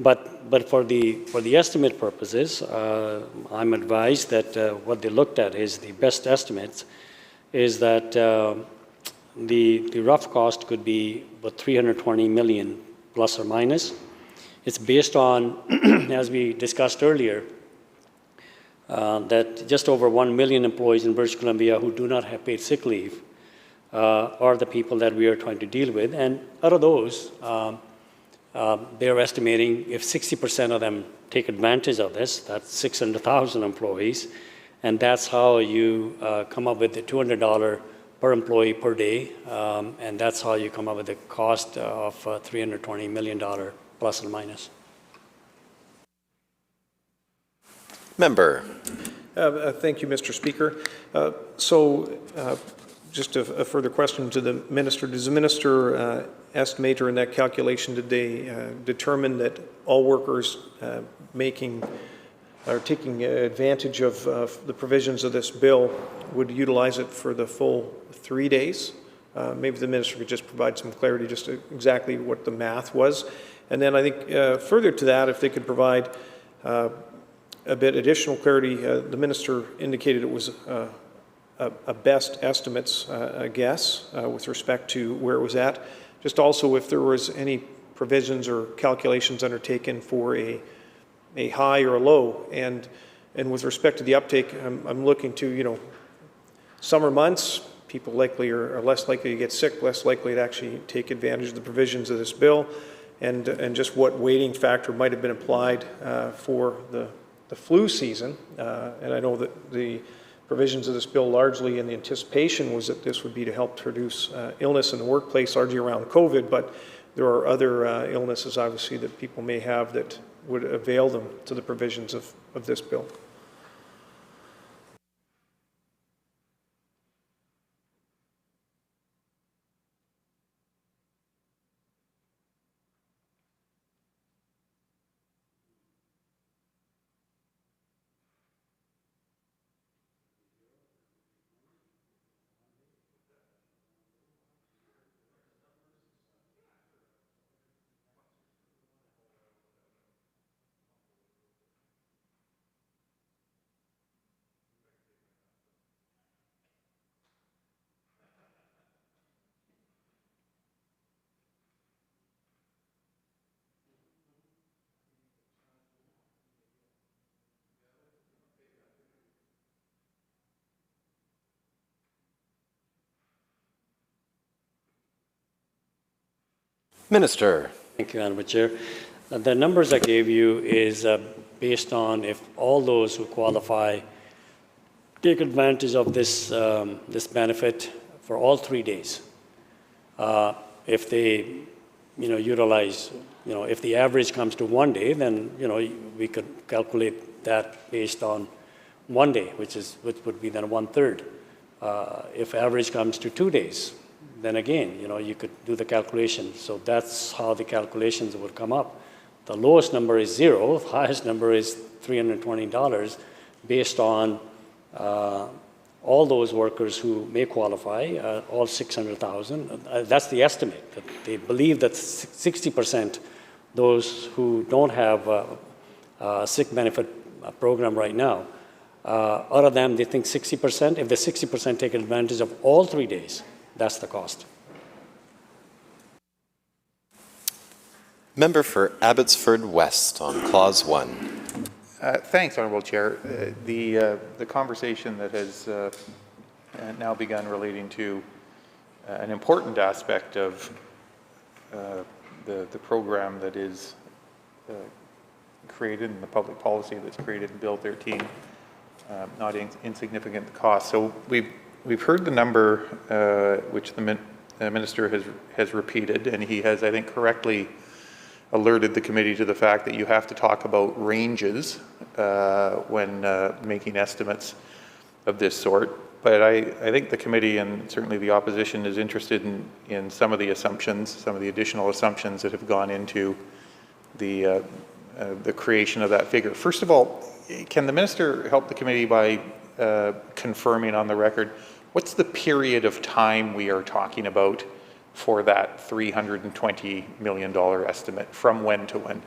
But for the estimate purposes, I'm advised that what they looked at is the best estimates is that the rough cost could be about $320 million plus or minus. It's based on, as we discussed earlier, that just over 1 million employees in British Columbia who do not have paid sick leave are the people that we are trying to deal with. And out of those, they're estimating if 60% of them take advantage of this, that's 600,000 employees. And that's how you come up with the $200 per employee per day. And that's how you come up with the cost of $320 million plus or minus. Member. Thank you, Mr. Speaker. Just a further question to the minister. Does the minister estimate, or in that calculation, did they determine that all workers taking advantage of the provisions of this bill would utilize it for the full 3 days? Maybe the minister could just provide some clarity just to exactly what the math was. And then I think further to that, if they could provide a bit additional clarity, the minister indicated it was a best estimates guess with respect to where it was at. Just also if there was any provisions or calculations undertaken for a high or a low, and with respect to the uptake, I'm looking to summer months, people likely are less likely to get sick, less likely to actually take advantage of the provisions of this bill, and just what weighting factor might have been applied for the flu season. And I know that the provisions of this bill largely in the anticipation was that this would be to help reduce illness in the workplace, largely around COVID, but there are other illnesses obviously that people may have that would avail them to the provisions of this bill. Minister. Thank you, Honourable Chair. The numbers I gave you is based on if all those who qualify take advantage of this, this benefit for all 3 days. If they, utilize, if the average comes to 1 day, then, we could calculate that based on 1 day, which would be then 1/3. If average comes to 2 days, then again, you could do the calculation. So that's how the calculations would come up. The lowest number is 0, the highest number is $320 based on all those workers who may qualify, all 600,000. That's the estimate. That they believe that 60%, those who don't have a sick benefit program right now, out of them, they think 60%. If the 60% take advantage of all 3 days, that's the cost. Member for Abbotsford West on Clause 1. Thanks, Honourable Chair. The conversation that has now begun relating to an important aspect of the program that is created and the public policy that's created in Bill 13, not insignificant the cost. So we've heard the number which the Minister has repeated, and he has, I think, correctly alerted the committee to the fact that you have to talk about ranges when making estimates of this sort. But I think the committee and certainly the opposition is interested in some of the assumptions, some of the additional assumptions that have gone into the creation of that figure. First of all, can the Minister help the committee by confirming on the record what's the period of time we are talking about for that $320 million estimate, from when to when?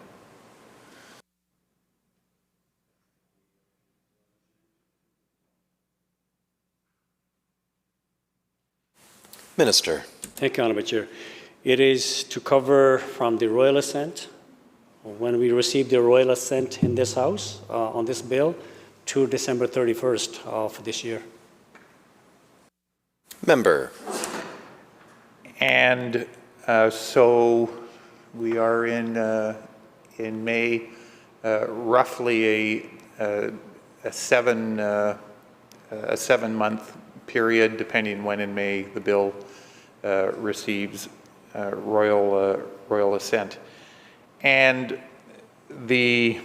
Minister. Thank you, Honourable Chair. It is to cover from the royal assent, when we received the royal assent in this House on this bill, to December 31st of this year. Member. And so we are in May, roughly a 7-month period, depending when in May the bill receives royal assent. And the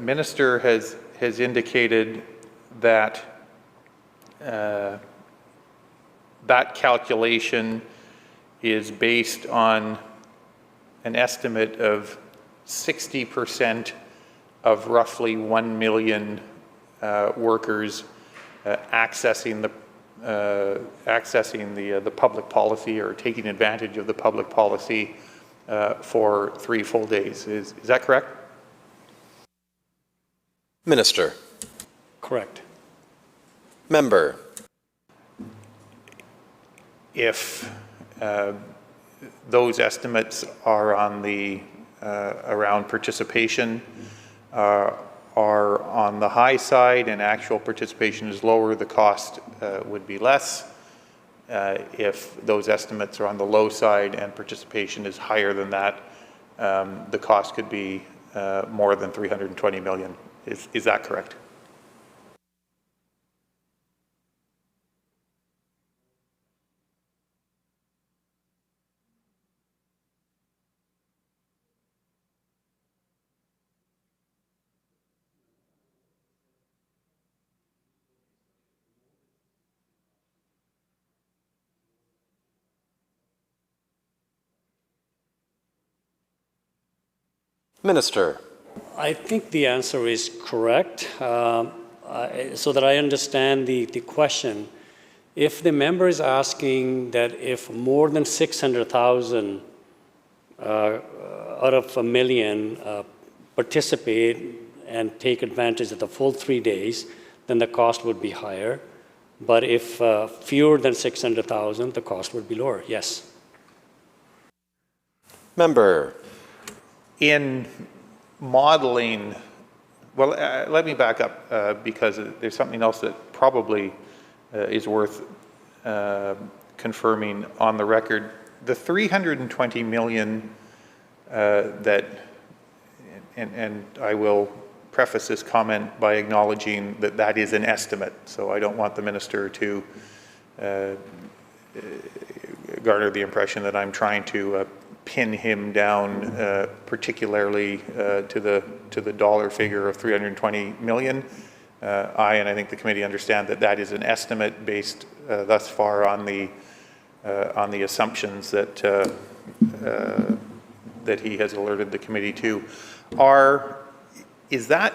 Minister has indicated that that calculation is based on an estimate of 60% of roughly 1 million workers accessing the public policy or taking advantage of the public policy for 3 full days. Is that correct? Minister. Correct. Member. If those estimates are on the around participation are on the high side and actual participation is lower, the cost would be less. if those estimates are on the low side and participation is higher than that, the cost could be more than $320 million. Is that correct? Minister. I think the answer is correct. So that I understand the question, if the member is asking that if more than 600,000 out of a million participate and take advantage of the full 3 days, then the cost would be higher. But if fewer than 600,000, the cost would be lower, yes. Member. In modeling, well, let me back up because there's something else that probably is worth confirming on the record. The $320 million that, and I will preface this comment by acknowledging that that is an estimate, so I don't want the minister to garner the impression that I'm trying to pin him down particularly to the dollar figure of $320 million. I think the committee understand that that is an estimate based thus far on the assumptions that that he has alerted the committee to. Is that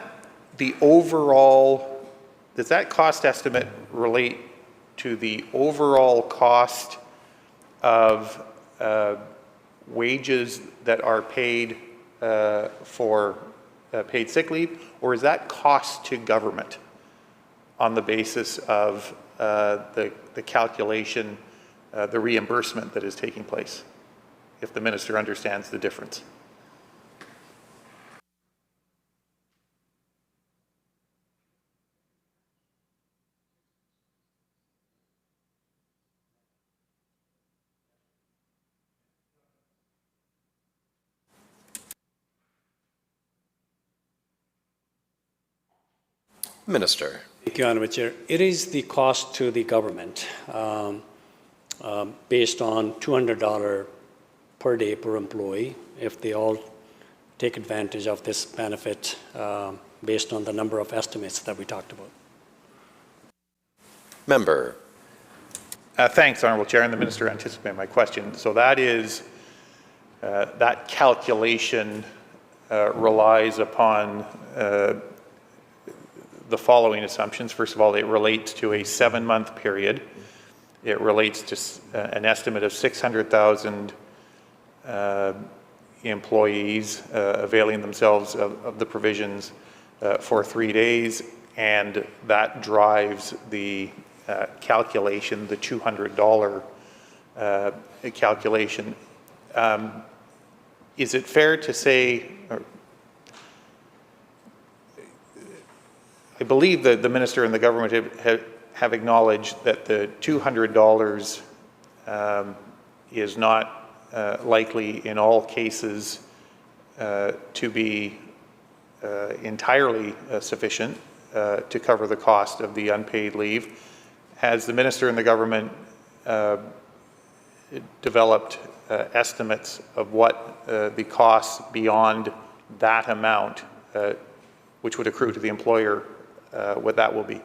the overall? Does that cost estimate relate to the overall cost of wages that are paid for paid sick leave, or is that cost to government on the basis of the calculation, the reimbursement that is taking place, if the minister understands the difference? Minister. Thank you, Honourable Chair. It is the cost to the government based on $200 per day per employee if they all take advantage of this benefit based on the number of estimates that we talked about. Member. Thanks, Honourable Chair, and the minister anticipated my question. So that is, that calculation relies upon the following assumptions. First of all, it relates to a 7-month period. It relates to an estimate of 600,000 employees availing themselves of the provisions for 3 days, and that drives the calculation, the $200 calculation. Is it fair to say, I believe that the minister and the government have acknowledged that the $200 is not likely in all cases to be entirely sufficient to cover the cost of the unpaid leave. Has the minister and the government developed estimates of what the costs beyond that amount, which would accrue to the employer, what that will be?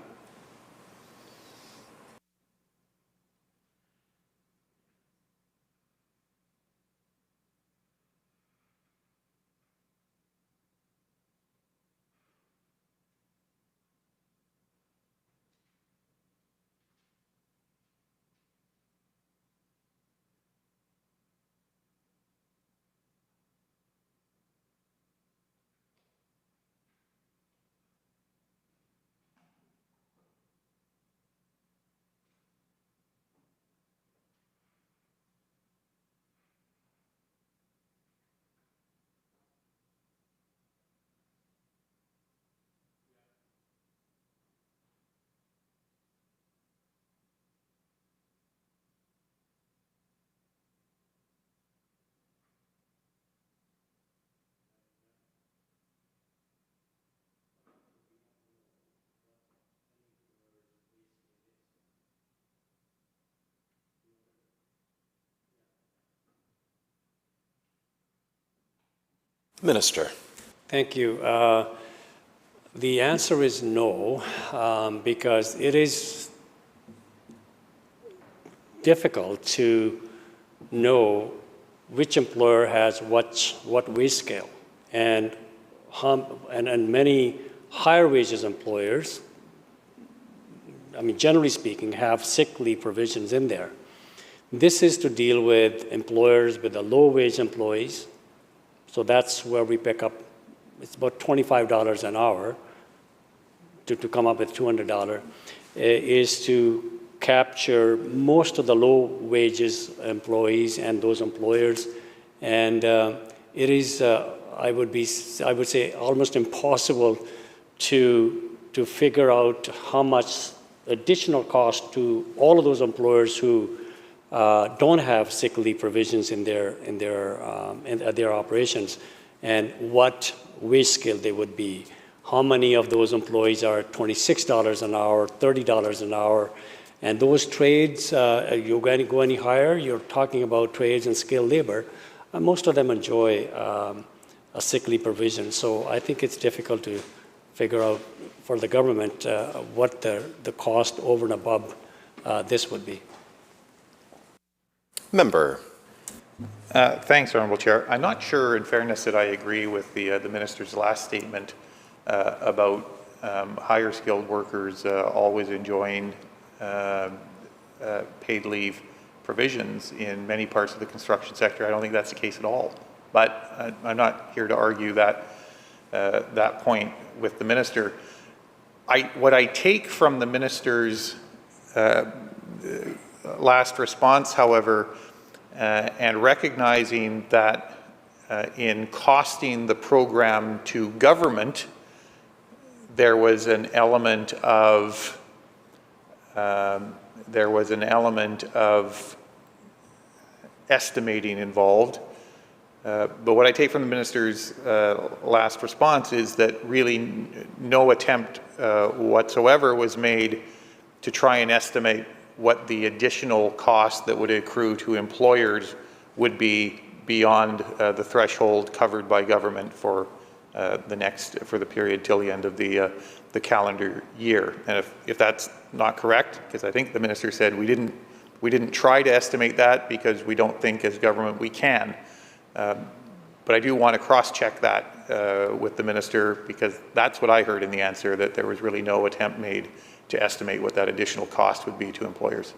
Minister. Thank you. The answer is no, because it is difficult to know which employer has what wage scale. And many higher wages employers, I mean, generally speaking, have sick leave provisions in there. This is to deal with employers with the low wage employees. So that's where we pick up, it's about $25 an hour to come up with $200, is to capture most of the low wages employees and those employers. And it is, I would say, almost impossible to figure out how much additional cost to all of those employers who don't have sick leave provisions in their operations, and what wage scale they would be. How many of those employees are $26 an hour, $30 an hour? And those trades, you're going to go any higher, you're talking about trades and skilled labor. Most of them enjoy a sick leave provision. So I think it's difficult to figure out for the government what the cost over and above this would be. Member. Thanks, Honourable Chair. I'm not sure, in fairness, that I agree with the Minister's last statement about higher skilled workers always enjoying paid leave provisions in many parts of the construction sector. I don't think that's the case at all. But I'm not here to argue that point with the Minister. What I take from the Minister's last response, however, and recognizing that in costing the program to government, there was an element of estimating involved. But what I take from the Minister's last response is that really no attempt whatsoever was made to try and estimate what the additional cost that would accrue to employers would be beyond the threshold covered by government for the period till the end of the calendar year. And if that's not correct, because I think the Minister said we didn't try to estimate that because we don't think as government we can. But I do want to cross-check that with the Minister, because that's what I heard in the answer, that there was really no attempt made to estimate what that additional cost would be to employers.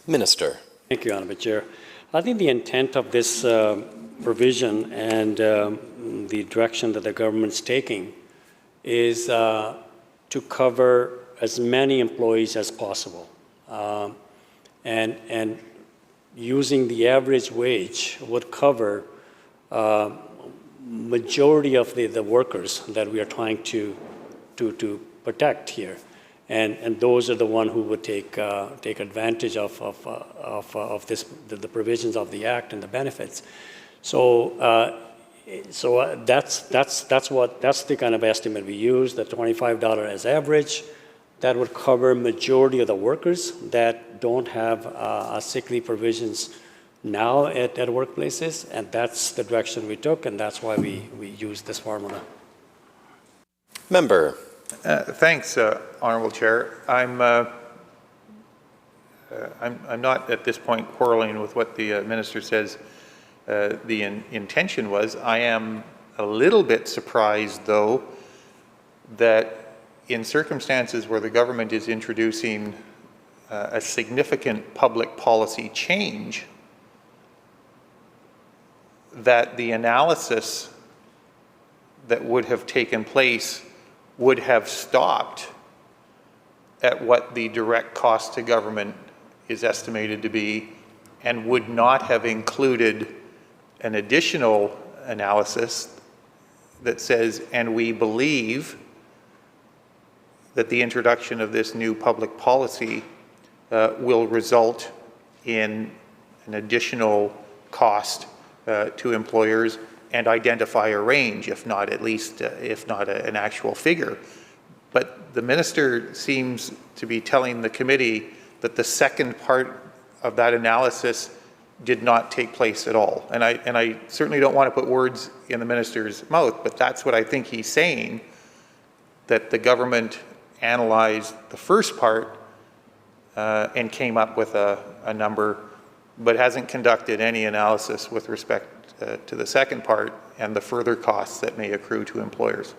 Minister. Thank you, Honorable Chair. I think the intent of this provision and the direction that the government's taking is to cover as many employees as possible. And using the average wage would cover majority of the workers that we are trying to protect here. And those are the one who would take advantage of this, the provisions of the Act and the benefits. So that's the kind of estimate we use, the $25 as average. That would cover majority of the workers that don't have sick leave provisions now at workplaces, and that's the direction we took, and that's why we use this formula. Member. Thanks, Honourable Chair. I'm not at this point quarreling with what the Minister says the intention was. I am a little bit surprised, though, that in circumstances where the government is introducing a significant public policy change, that the analysis that would have taken place would have stopped at what the direct cost to government is estimated to be and would not have included an additional analysis that says, and we believe that the introduction of this new public policy will result in an additional cost to employers and identify a range, if not at least, if not an actual figure. But the Minister seems to be telling the committee that the second part of that analysis did not take place at all. And I certainly don't want to put words in the Minister's mouth, but that's what I think he's saying, that the government analyzed the first part and came up with a number, but hasn't conducted any analysis with respect to the second part and the further costs that may accrue to employers.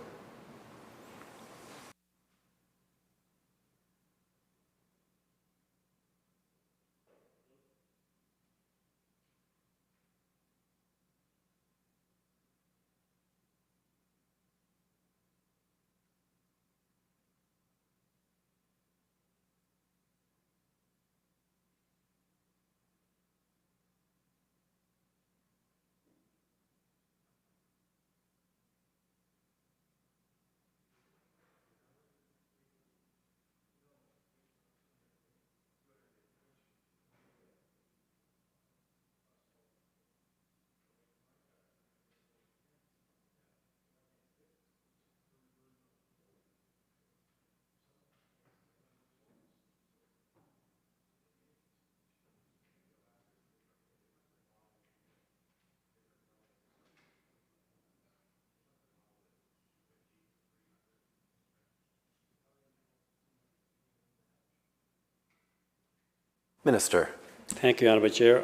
Minister. Thank you, Honourable Chair.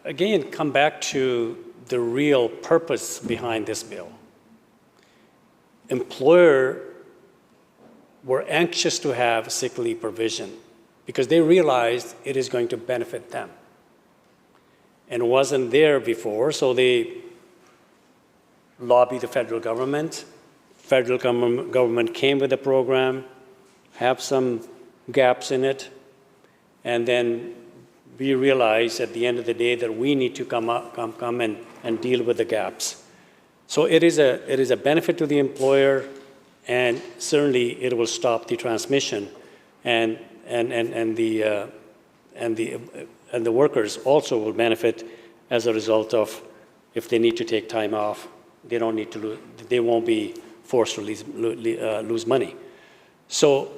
Again, come back to the real purpose behind this bill. Employer were anxious to have sick leave provision because they realized it is going to benefit them. And it wasn't there before, so they lobbied the federal government. Federal government came with a program, have some gaps in it, and then we realized at the end of the day that we need to come and deal with the gaps. So it is a benefit to the employer, and certainly it will stop the transmission, and the workers also will benefit as a result of, if they need to take time off, they don't need to they won't be forced to lose money. So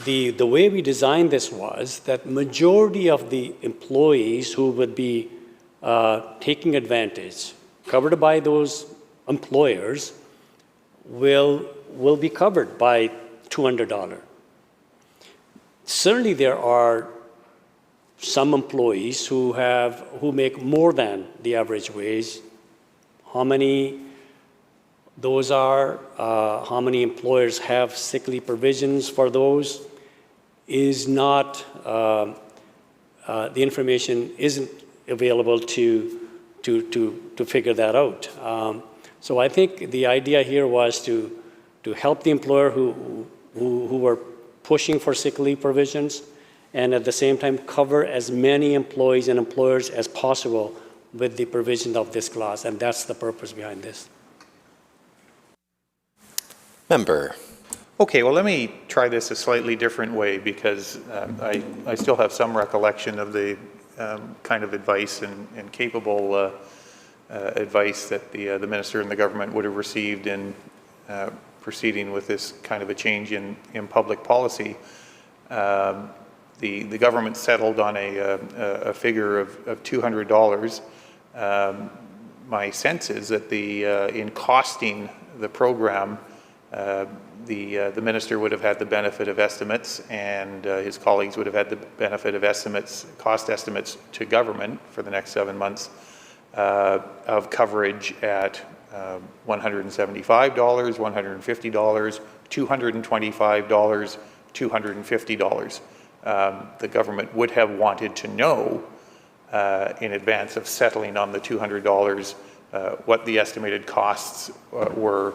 the way we designed this was that majority of the employees who would be taking advantage, covered by those employers, will be covered by $200. Certainly there are some employees who make more than the average wage. How many those are, how many employers have sick leave provisions for those is not the information isn't available to figure that out. So I think the idea here was to help the employer who were pushing for sick leave provisions, and at the same time cover as many employees and employers as possible with the provision of this clause, and that's the purpose behind this. Member. Okay, well, let me try this a slightly different way, because I still have some recollection of the kind of advice and capable advice that the minister and the government would have received in proceeding with this kind of a change in public policy. The government settled on a figure of $200. My sense is that in costing the program, the minister would have had the benefit of estimates, and his colleagues would have had the benefit of estimates, cost estimates to government for the next 7 months of coverage at $175, $150, $225, $250. The government would have wanted to know in advance of settling on the $200 what the estimated costs were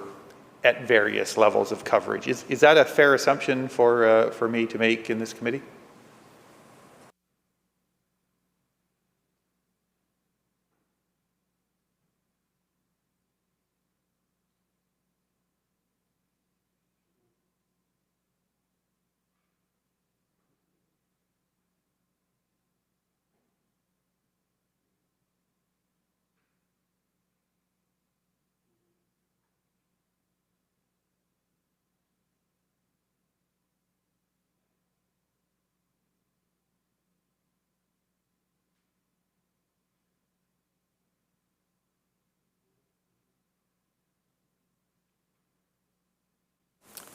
at various levels of coverage. Is that a fair assumption for me to make in this committee?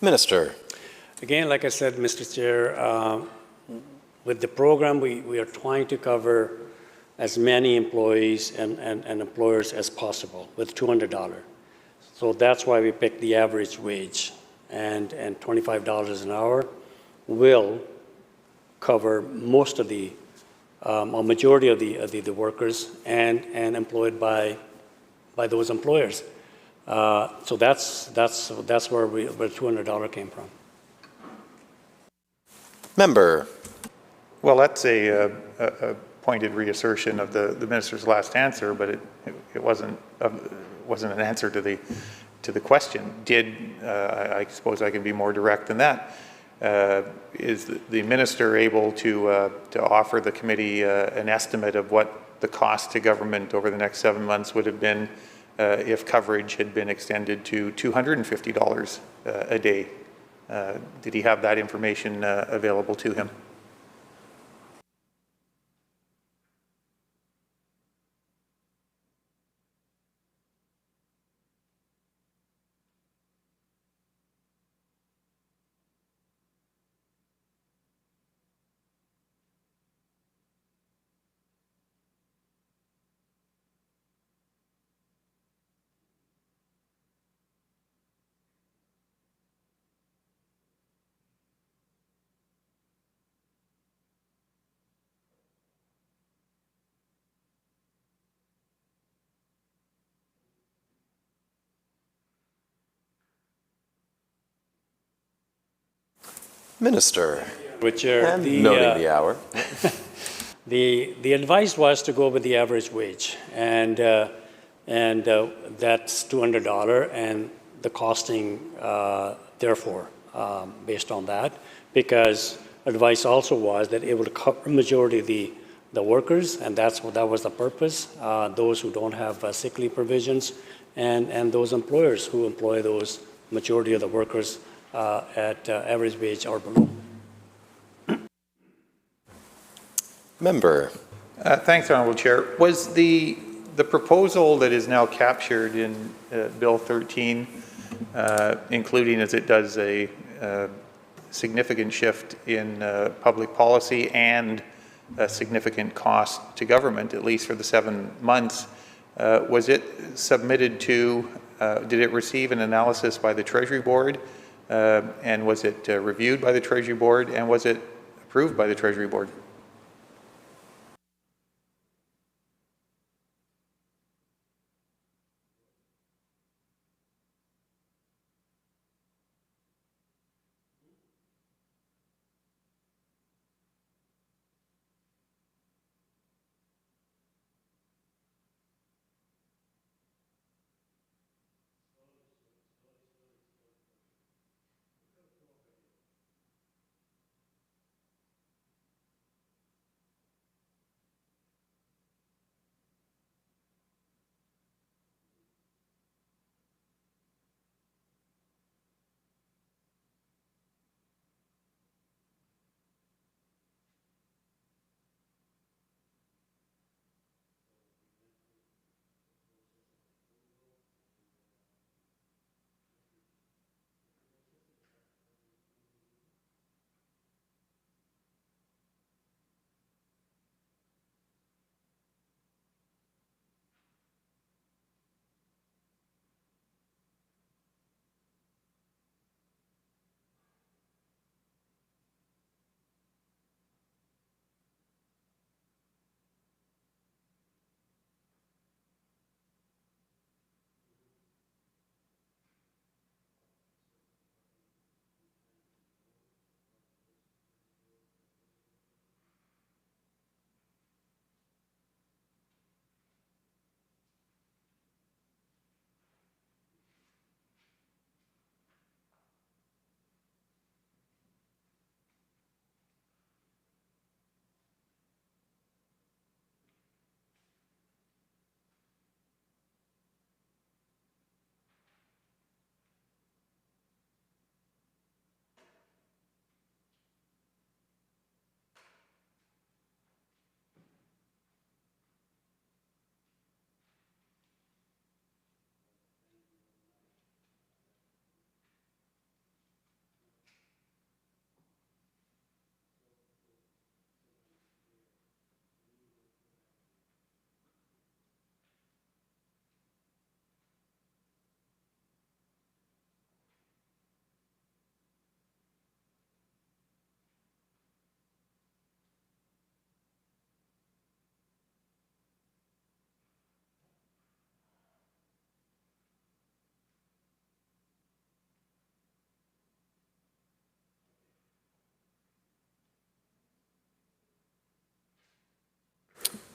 Minister. Again, like I said, Mr. Chair, with the program, we are trying to cover as many employees and employers as possible with $200. So that's why we picked the average wage, and $25 an hour will cover most of the, a majority of the workers and employed by those employers. So that's where $200 came from. Member. Well, that's a pointed reassertion of the minister's last answer, but it wasn't an answer to the question. I suppose I can be more direct than that. Is the minister able to offer the committee an estimate of what the cost to government over the next 7 months would have been if coverage had been extended to $250 a day? Did he have that information available to him? Minister. Which And noting the hour. The advice was to go with the average wage, and that's $200, and the costing therefore based on that, because advice also was that it would cover the majority of the workers, and that was the purpose. Those who don't have sick leave provisions, and those employers who employ those majority of the workers at average wage or below. Member. Thanks, Honourable Chair. Was the proposal that is now captured in Bill 13, including as it does a significant shift in public policy and a significant cost to government, at least for the 7 months, was it submitted to, did it receive an analysis by the Treasury Board? And was it reviewed by the Treasury Board, and was it approved by the Treasury Board?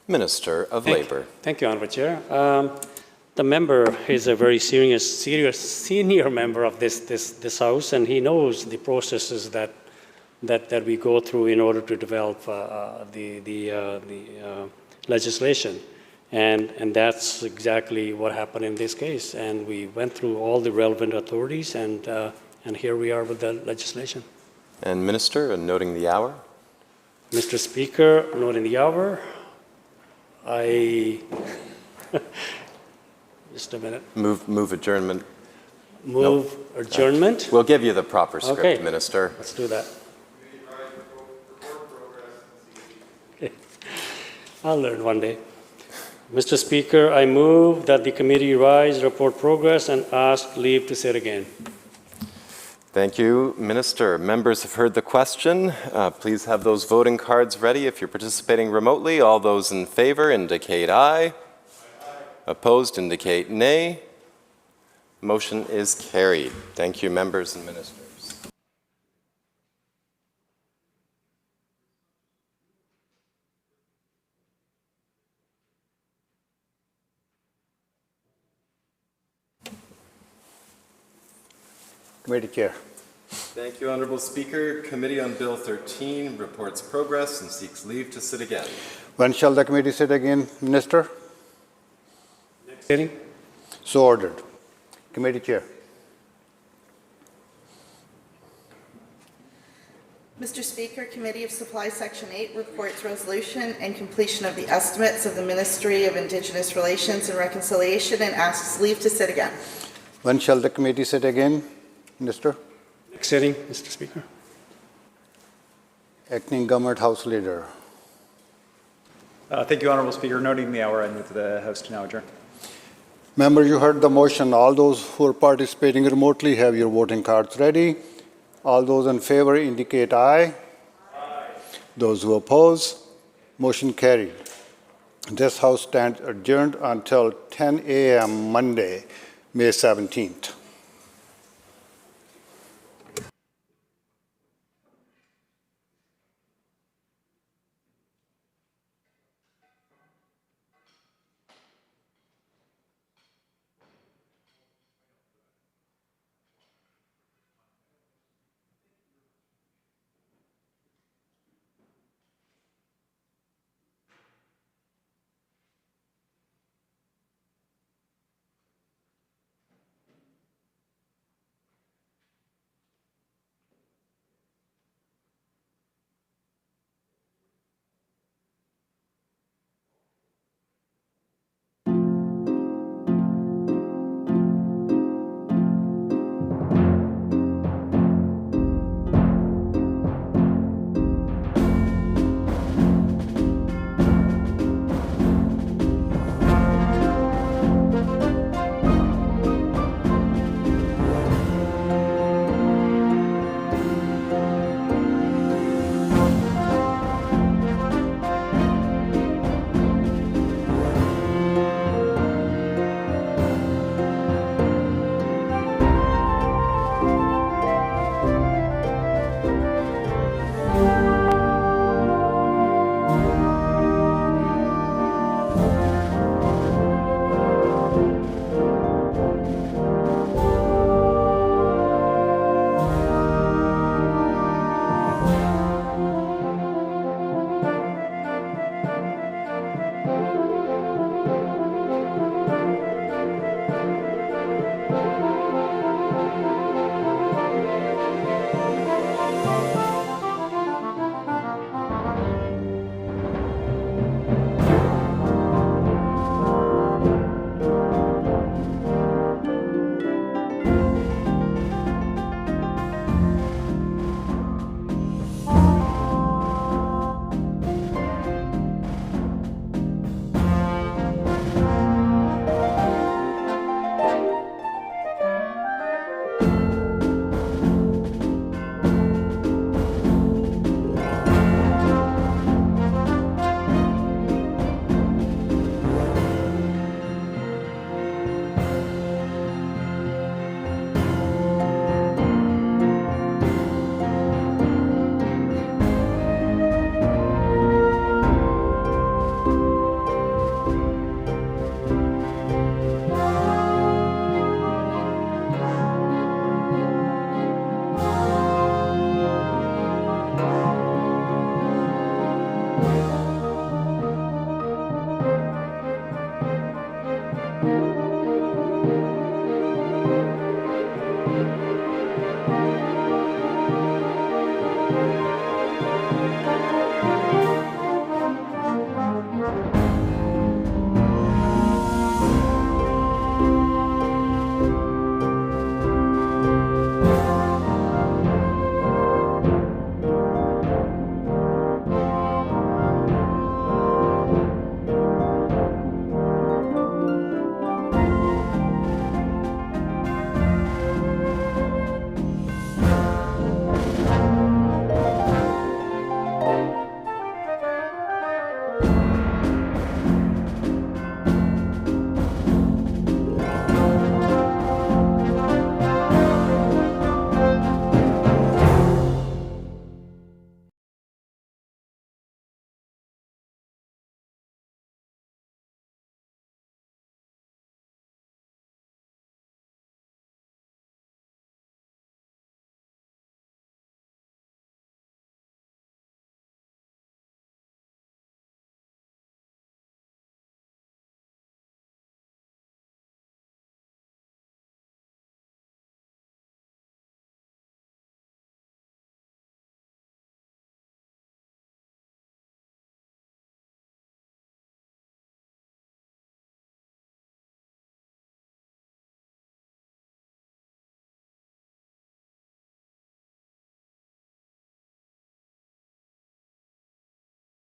Minister of Labour. Thank you, Honourable Chair. The member is a very serious senior member of this House, and he knows the processes that we go through in order to develop the legislation. And that's exactly what happened in this case. And we went through all the relevant authorities, and here we are with the legislation. And Minister, noting the hour. Mr. Speaker, noting the hour, just a minute. Move adjournment. Move adjournment. We'll give you the proper script, Okay. Minister. Let's do that. Okay. I'll learn one day. Mr. Speaker, I move that the committee rise, report progress, and ask leave to sit again. Thank you, Minister. Members have heard the question. Please have those voting cards ready if you're participating remotely. All those in favor indicate aye. Opposed indicate nay. Motion is carried. Thank you, members and ministers. Committee Chair. Thank you, Honourable Speaker. Committee on Bill 13 reports progress and seeks leave to sit again. When shall the committee sit again, Minister? Next sitting. So ordered. Committee Chair. Mr. Speaker, Committee of Supply Section 8 reports resolution and completion of the estimates of the Ministry of Indigenous Relations and Reconciliation and asks leave to sit again. When shall the committee sit again, Minister? Next sitting, Mr. Speaker. Acting Government House Leader. Thank you, Honourable Speaker. Noting the hour, I move the House to now adjourn. Members, you heard the motion. All those who are participating remotely have your voting cards ready. All those in favor indicate aye. Aye. Those who oppose, motion carried. This House stands adjourned until 10 a.m. Monday, May 17th.